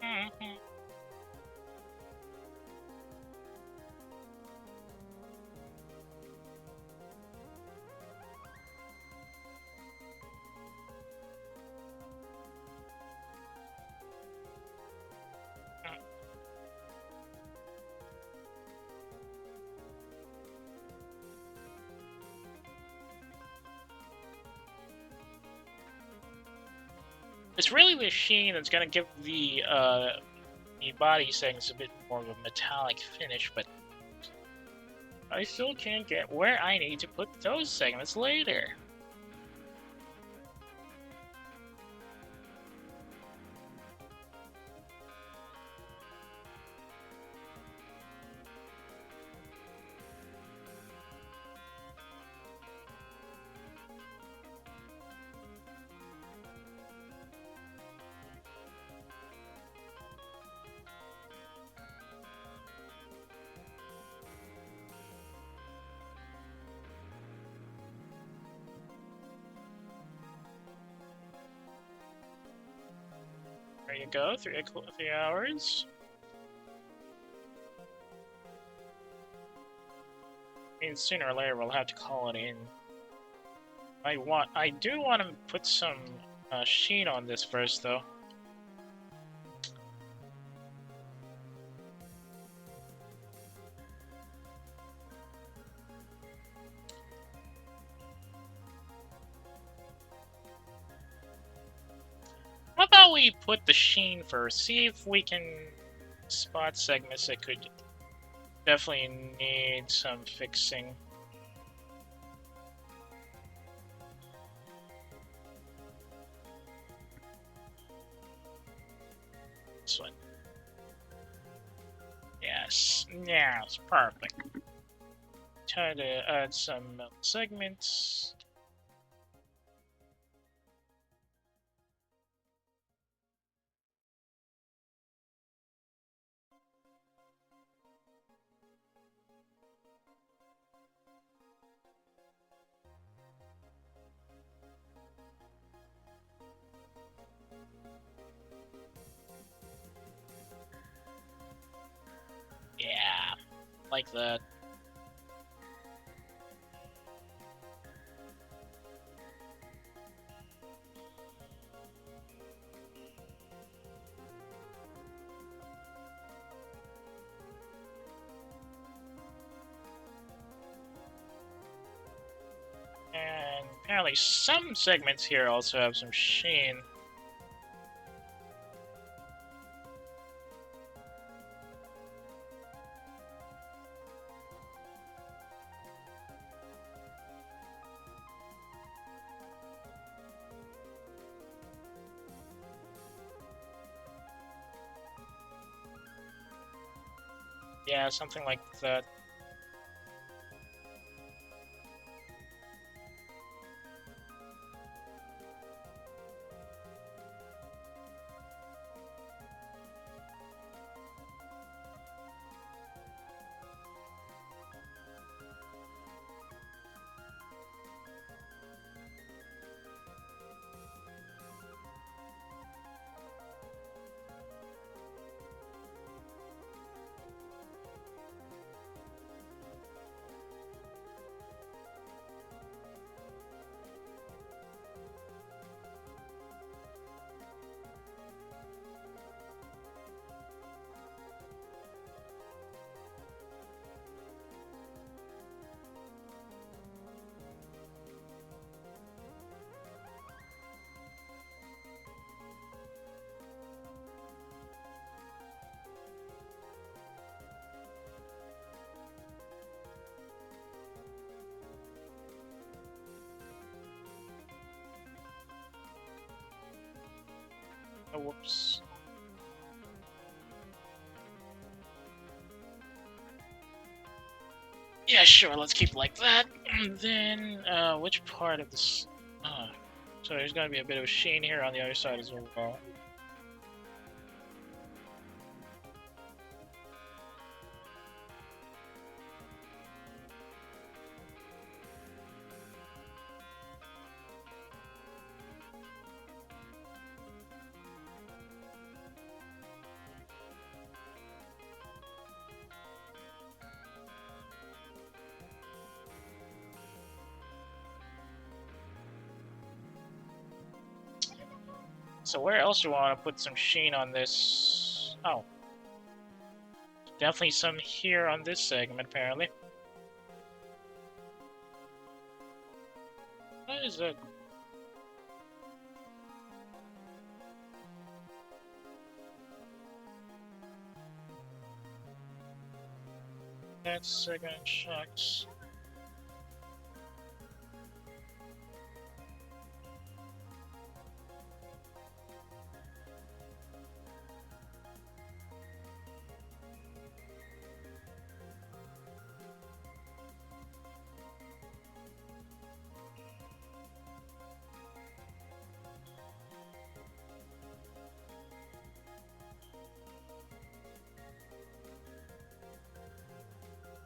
Mhm. It's really the sheen that's gonna give the body settings a bit more of a metallic finish, but I still can't get where I need to put those segments later. There you go, 3 hours. I mean, sooner or later we'll have to call it in. I do want to put some sheen on this first, though. How about we put the sheen first? See if we can spot segments that could definitely need some fixing. This one. Yes, yes, perfect. Try to add some segments. Yeah, like that. And apparently some segments here also have some sheen. Yeah, something like that. Oh, whoops. Yeah, sure, let's keep like that. And then, which part of this... so there's gonna be a bit of a sheen here on the other side as well. So where else do we want to put some sheen on this? Oh. Definitely some here on this segment, apparently. What is that? That segment shocks.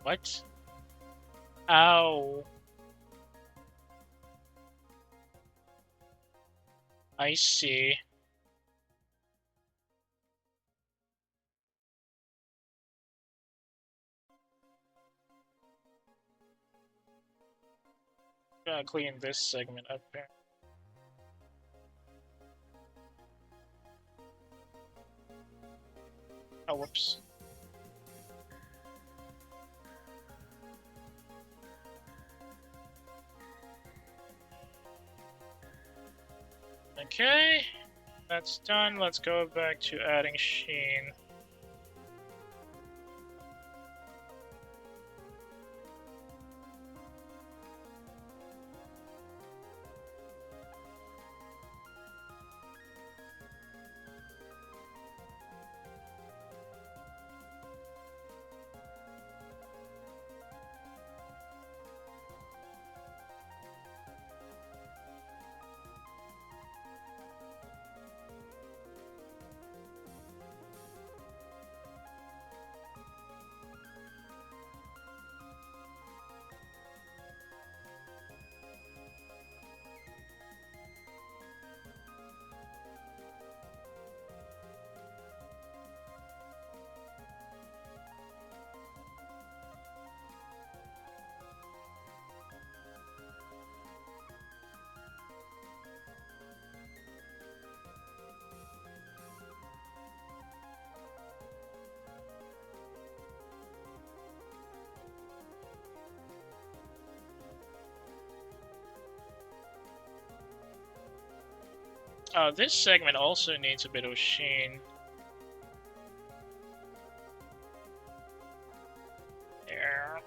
What? Ow. I see. Gotta clean this segment up here. Oh, whoops. Okay, that's done. Let's go back to adding sheen. This segment also needs a bit of sheen. There.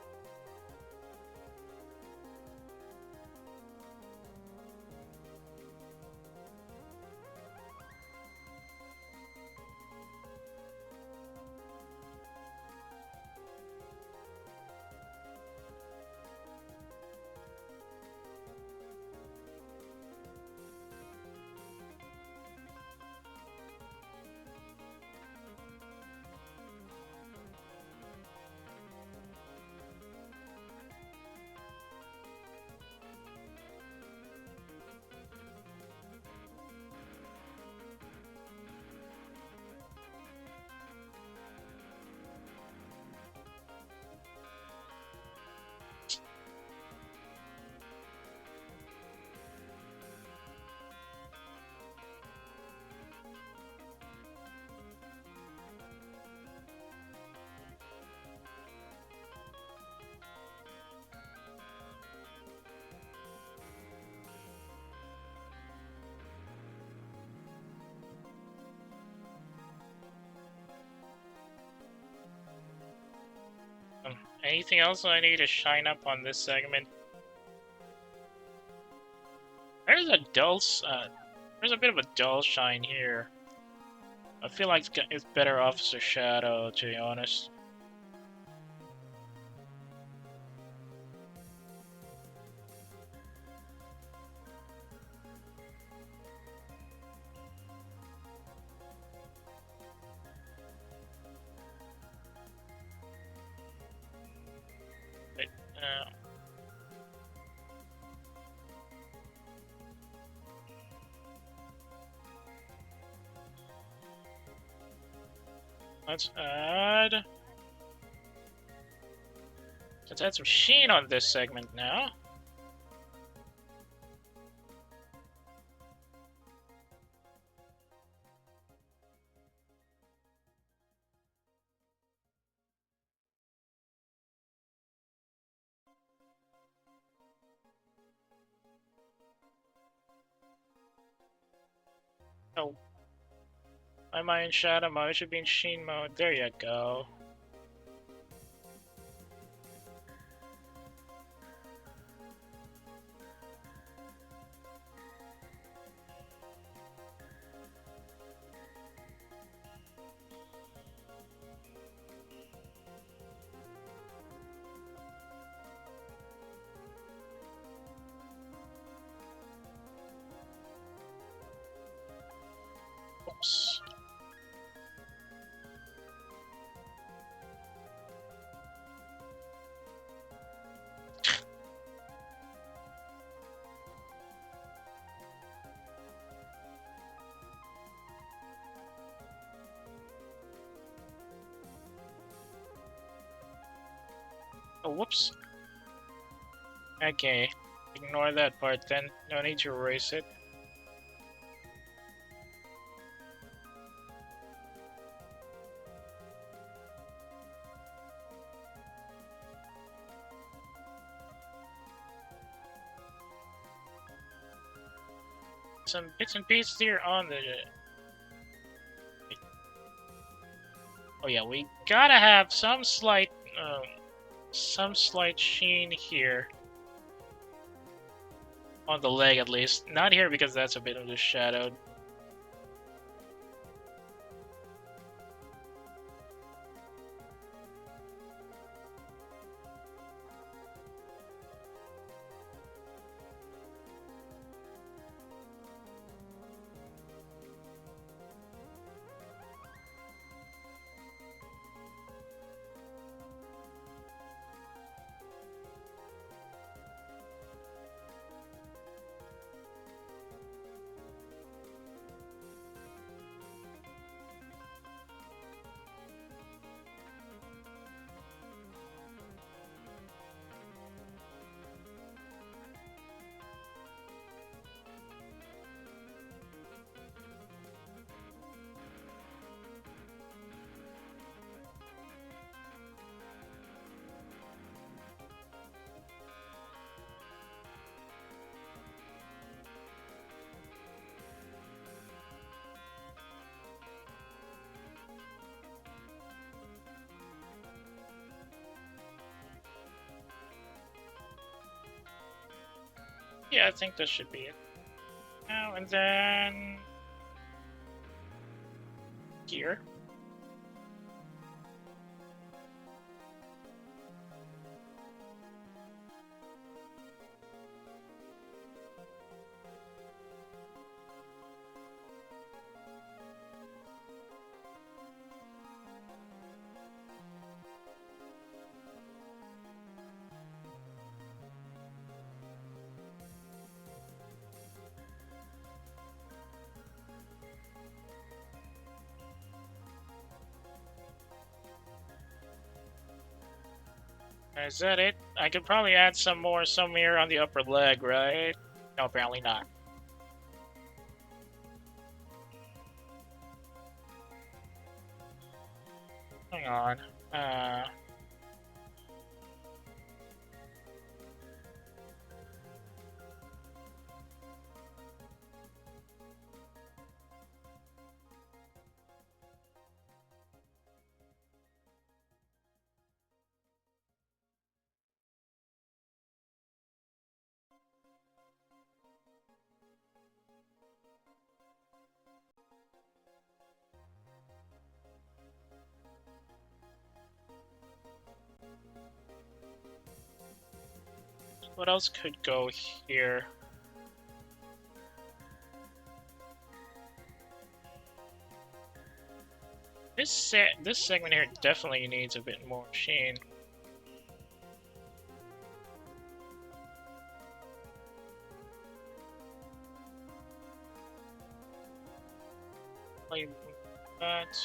Anything else I need to shine up on this segment? There's a there's a bit of a dull shine here. I feel like it's better Officer Shadow, to be honest. But, let's add some sheen on this segment now. Oh, am I in shadow mode? I should be in sheen mode. There you go. Oops. Oh, whoops. Okay. Ignore that part then. No need to erase it. Some bits and pieces here on the... Oh yeah, we gotta have some slight sheen here. On the leg, at least. Not here, because that's a bit of the shadowed. Yeah, I think this should be it. Now and then... Here. Is that it? I could probably add some more somewhere on the upper leg, right? No, apparently not. Hang on. What else could go here? This segment here definitely needs a bit more sheen. Like that.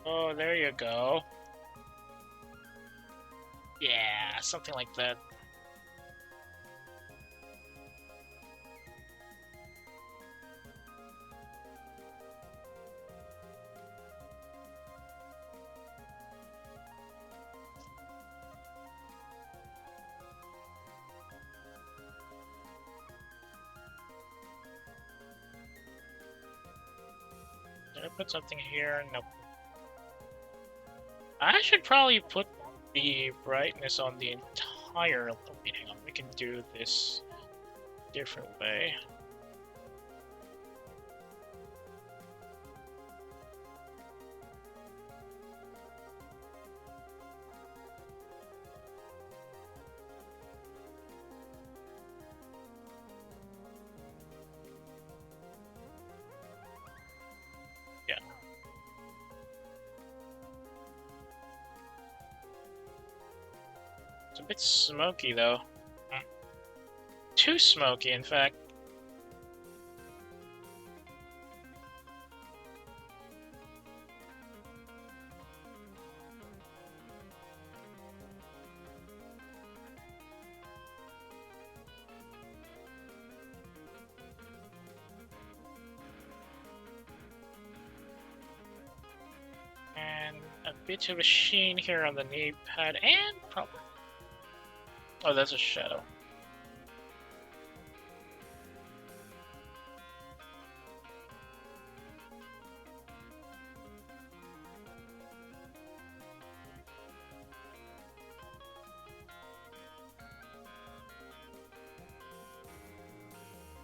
Oh, there you go. Yeah, something like that. Did I put something here? Nope. I should probably put the brightness on the entire light. Hang on, we can do this a different way. Yeah. It's a bit smoky though. Too smoky, in fact. And a bit of a sheen here on the knee pad, and probably. Oh, that's a shadow.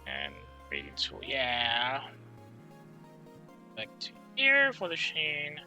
And grading tool, yeah. Back to here for the sheen.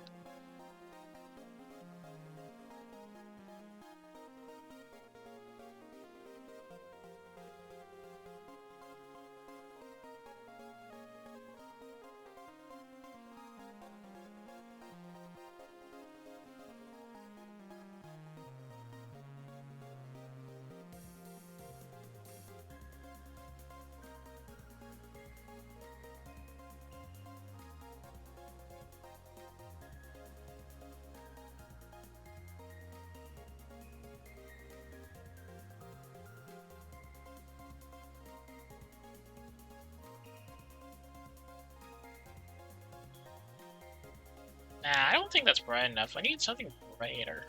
Nah, I don't think that's bright enough. I need something brighter.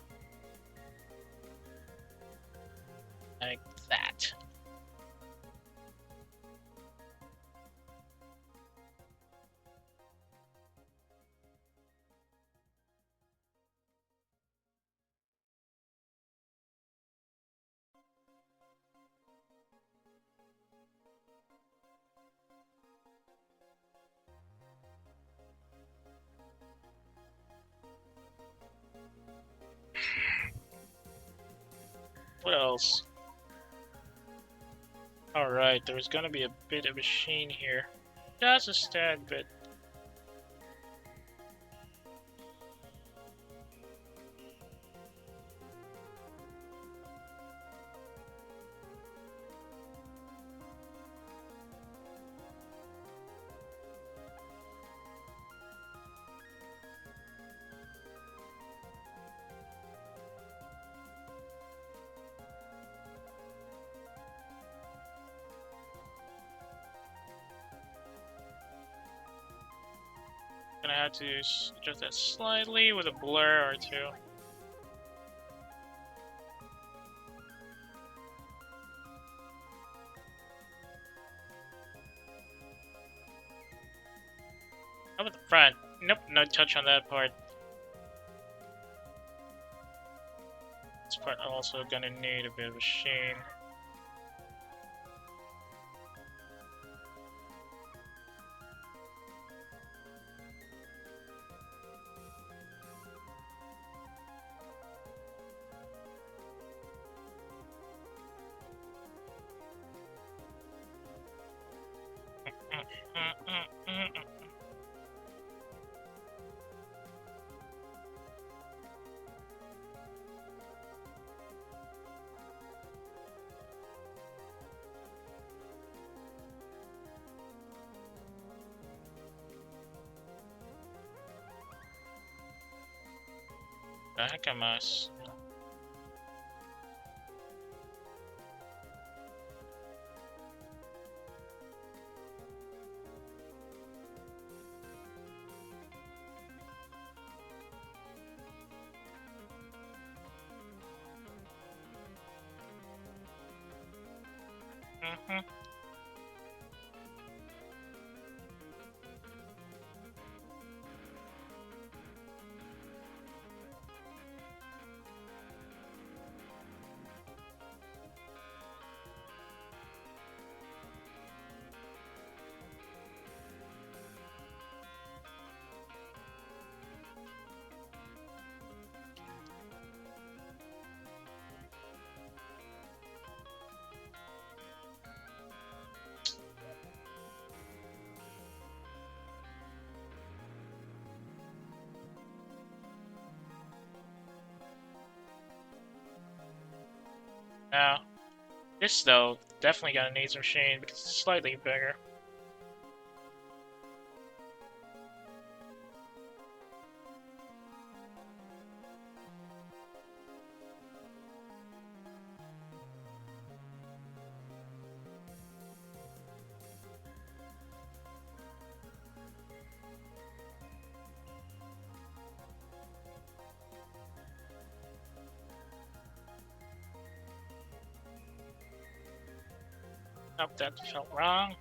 Like that. What else? Alright, there's gonna be a bit of a sheen here. Just a tad bit. Gonna have to adjust that slightly with a blur or two. How about the front? Nope, no touch on that part. but also gonna need a bit of a sheen. The heck am I? Now, this though, definitely gonna need some sheen because it's slightly bigger. Nope, that felt wrong.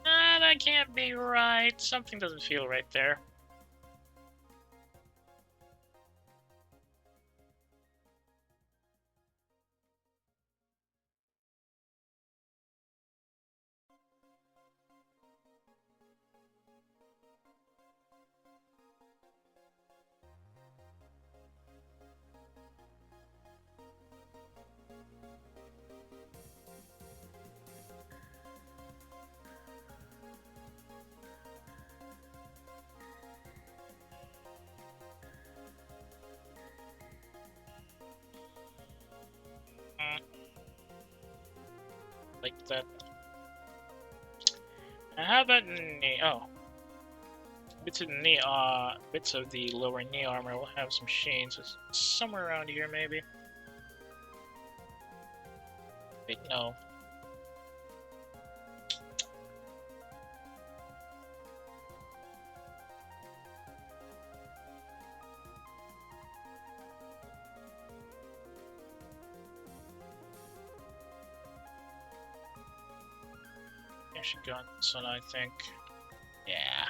That can't be right. Something doesn't feel right there. Like that. Now how about knee? Oh. Bits of the lower knee armor will have some sheen, so somewhere around here maybe. Wait, no. I should go on this one, I think. Yeah.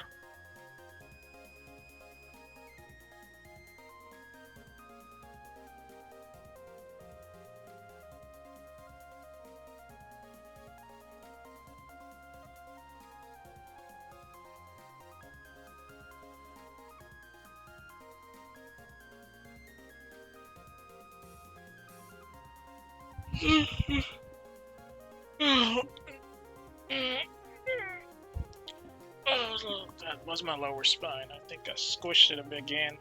Oh, that was my lower spine. I think I squished it a bit again.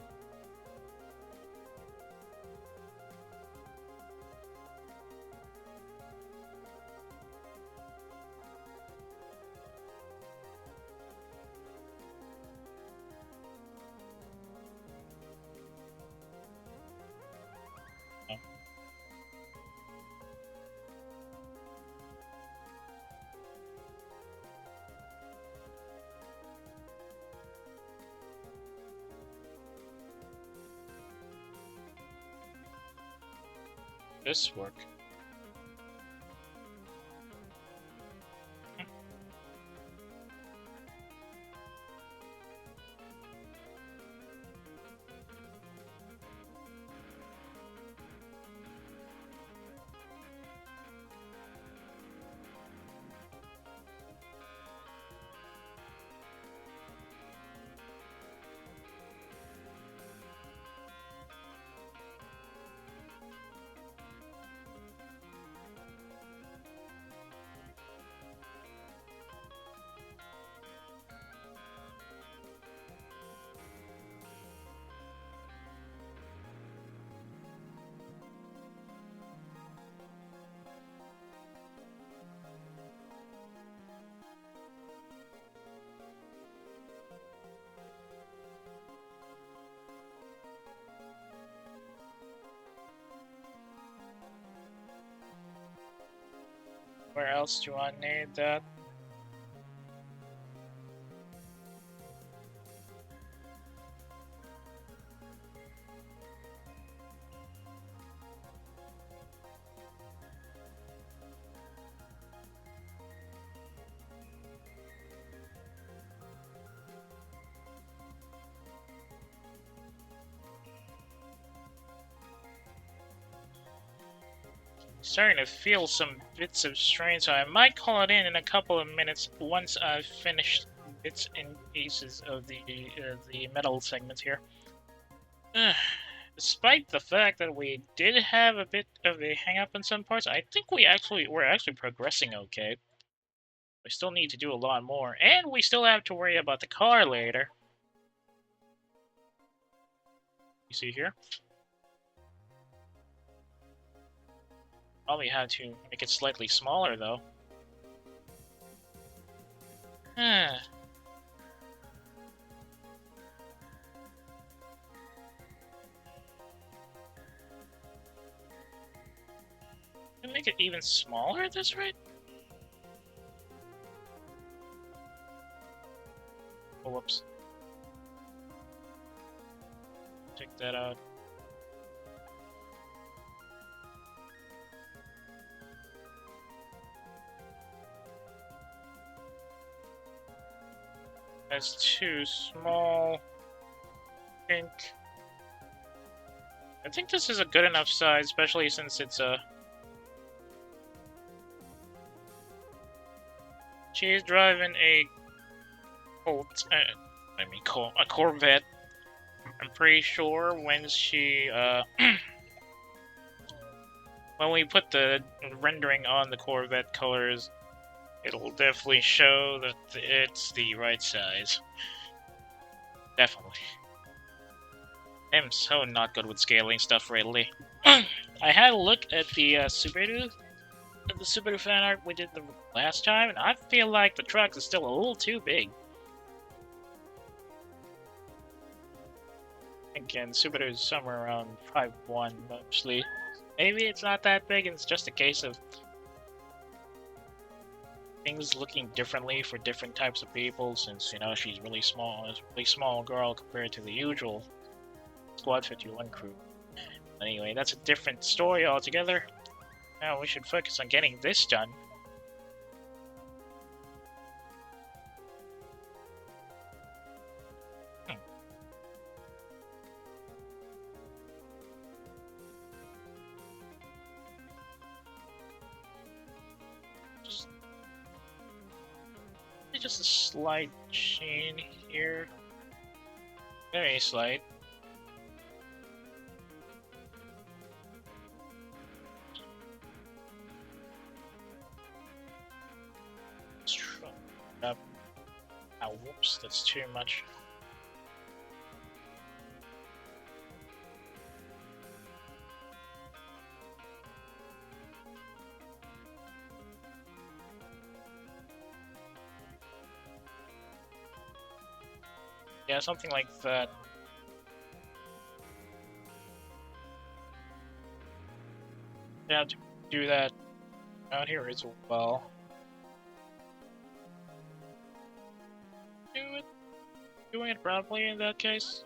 This work. Where else do I need that? Starting to feel some bits of strain, so I might call it in a couple of minutes once I've finished bits and pieces of the metal segments here. Despite the fact that we did have a bit of a hang-up in some parts, I think we're actually progressing okay. We still need to do a lot more, and we still have to worry about the car later. You see here? Probably had to make it slightly smaller, though. Can make it even smaller at this rate? Oh, whoops. Take that out. That's too small. Pink. I think this is a good enough size, especially since it's a... She's driving a Colt, a Corvette. I'm pretty sure when she, when we put the rendering on the Corvette colors, it'll definitely show that it's the right size. Definitely. I'm so not good with scaling stuff lately. I had a look at the Subaru fan art we did the last time, and I feel like the truck is still a little too big. Again, Subaru is somewhere around 5'1", mostly. Maybe it's not that big, and it's just a case of things looking differently for different types of people, since, you know, she's really small girl compared to the usual Squad 51 crew. Anyway, that's a different story altogether. Now we should focus on getting this done. Just a slight sheen here. Very slight. Let's try it up. Oh, whoops, that's too much. Yeah, something like that. Yeah, to do that out here as well. Doing it properly in that case.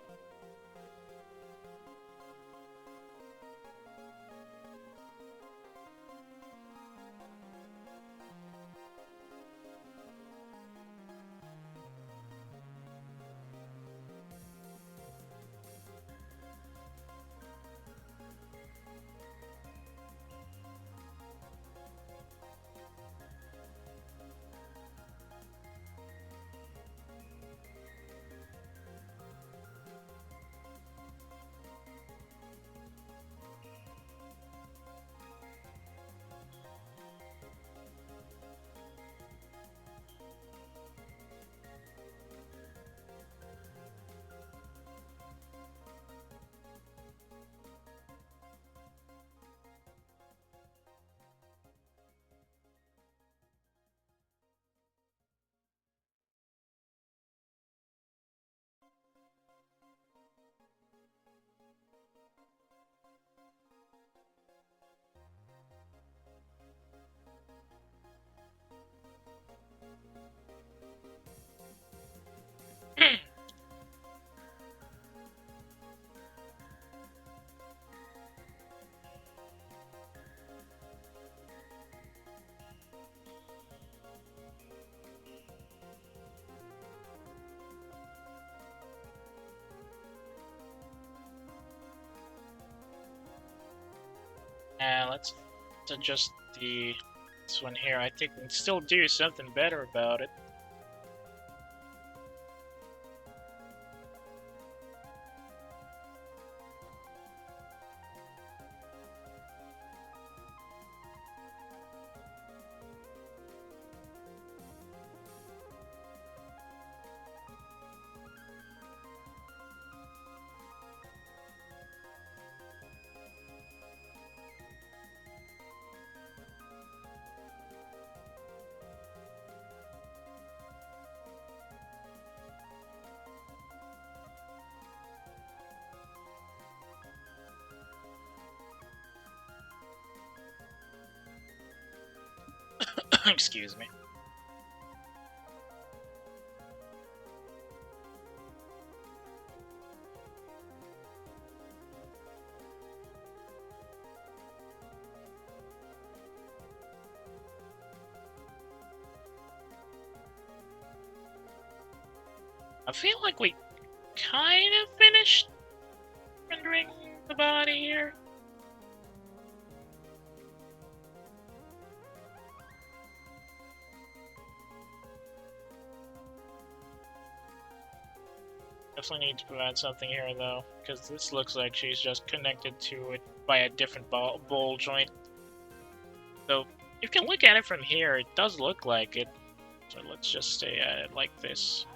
to just this one here. I think we can still do something better about it. Excuse me. I feel like we kind of finished rendering the body here. Definitely need to provide something here though, because this looks like she's just connected to it by a different bowl joint. So you can look at it from here, it does look like it. So let's just stay at it like this.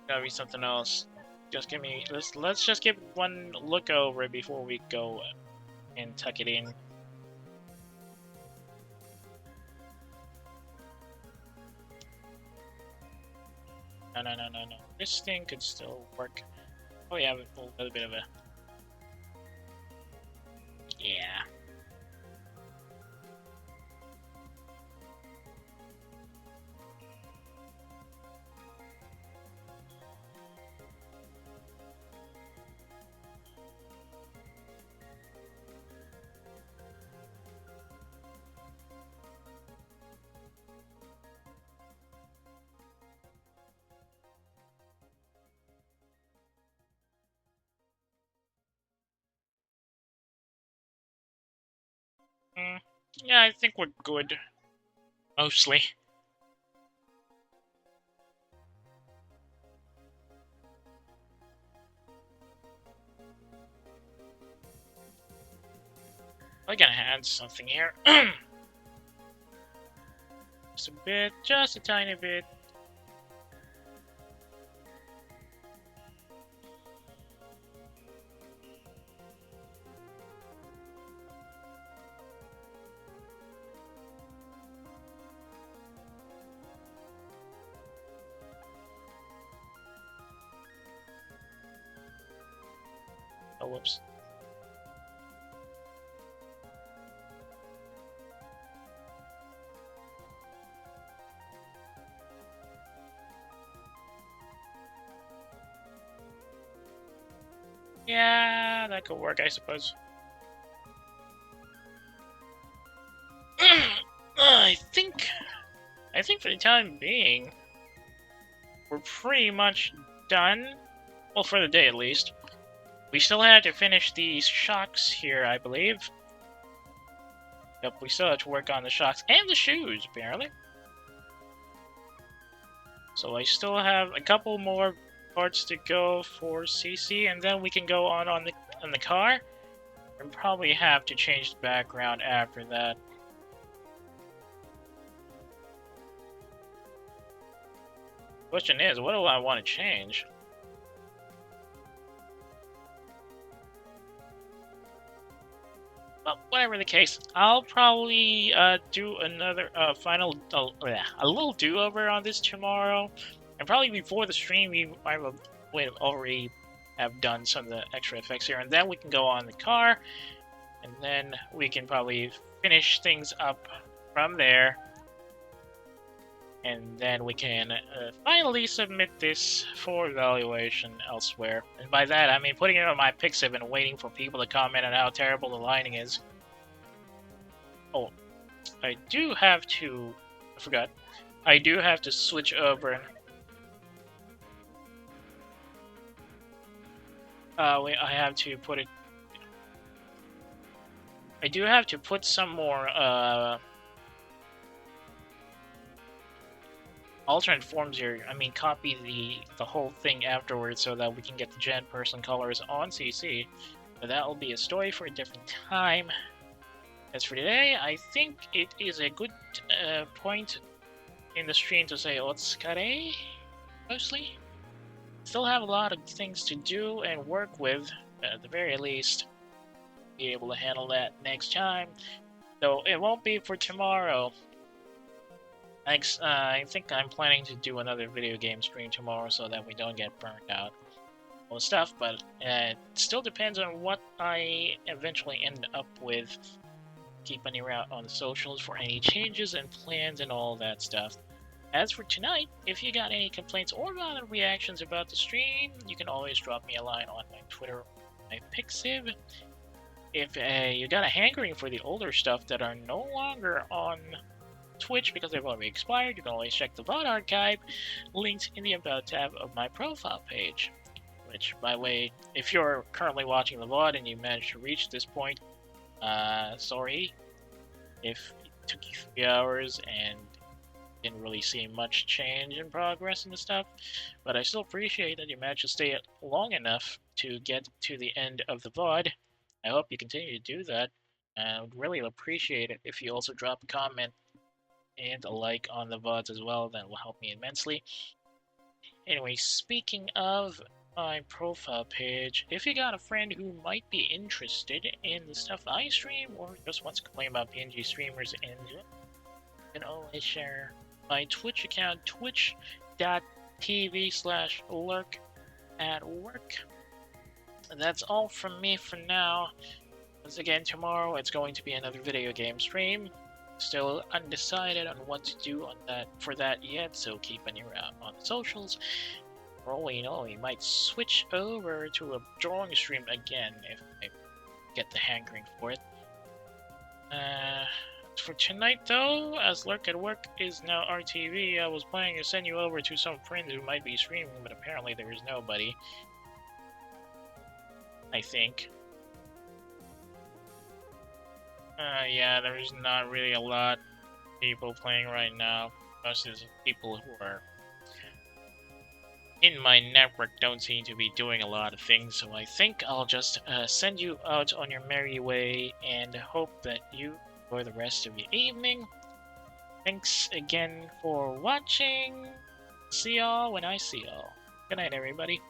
Gotta be something else. Just give me let's just give one look over it before we go and tuck it in. No. This thing could still work. Oh yeah, a little bit of a... Yeah. Yeah, I think we're good. Mostly. I gotta add something here. Just a bit, just a tiny bit. Oh, whoops. Yeah, that could work, I suppose. I think for the time being, we're pretty much done. Well, for the day at least. We still had to finish these shocks here, I believe. Yep, we still have to work on the shocks and the shoes, apparently. So I still have a couple more parts to go for CC, and then we can go on the car. And probably have to change the background after that. Question is, what do I want to change? Well, whatever the case, I'll probably do another final a little do-over on this tomorrow, and probably before the stream I will already have done some of the extra effects here, and then we can go on the car, and then we can probably finish things up from there, and then we can finally submit this for evaluation elsewhere. And by that, I mean putting it on my Pixiv and waiting for people to comment on how terrible the lighting is. Oh, I do have to... I forgot. I do have to switch over. Wait, I have to put it... I do have to put some more, alternate forms here. I mean, copy the whole thing afterwards so that we can get the gen person colors on CC. But that will be a story for a different time. As for today, I think it is a good point in the stream to say Otskare, mostly. Still have a lot of things to do and work with, at the very least. Be able to handle that next time. Though it won't be for tomorrow. Thanks. I think I'm planning to do another video game stream tomorrow so that we don't get burned out. All the stuff, but it still depends on what I eventually end up with. Keep an ear out on the socials for any changes and plans and all that stuff. As for tonight, if you got any complaints or other reactions about the stream, you can always drop me a line on my Twitter, my Pixiv. If you got a hankering for the older stuff that are no longer on Twitch because they've already expired, you can always check the VOD archive linked in the About tab of my profile page. Which, by the way, if you're currently watching the VOD and you managed to reach this point, sorry if it took you 3 hours and didn't really see much change in progress and the stuff, but I still appreciate that you managed to stay long enough to get to the end of the VOD. I hope you continue to do that. I would really appreciate it if you also drop a comment and a like on the VODs as well. That will help me immensely. Anyway, speaking of my profile page, if you got a friend who might be interested in the stuff I stream or just wants to complain about PNG streamers in general, you can always share my Twitch account, twitch.tv/lurk@work. And that's all from me for now. Once again, tomorrow it's going to be another video game stream. Still undecided on what to do on that for that yet, so keep an ear out on the socials. For all we know, we might switch over to a drawing stream again if I get the hankering for it. For tonight, though, as Lurk at Work is now RTV, I was planning to send you over to some friends who might be streaming, but apparently there is nobody. I think. Yeah, there's not really a lot of people playing right now. Most of the people who are in my network don't seem to be doing a lot of things, so I think I'll just send you out on your merry way and hope that you enjoy the rest of your evening. Thanks again for watching. See y'all when I see y'all. Good night, everybody.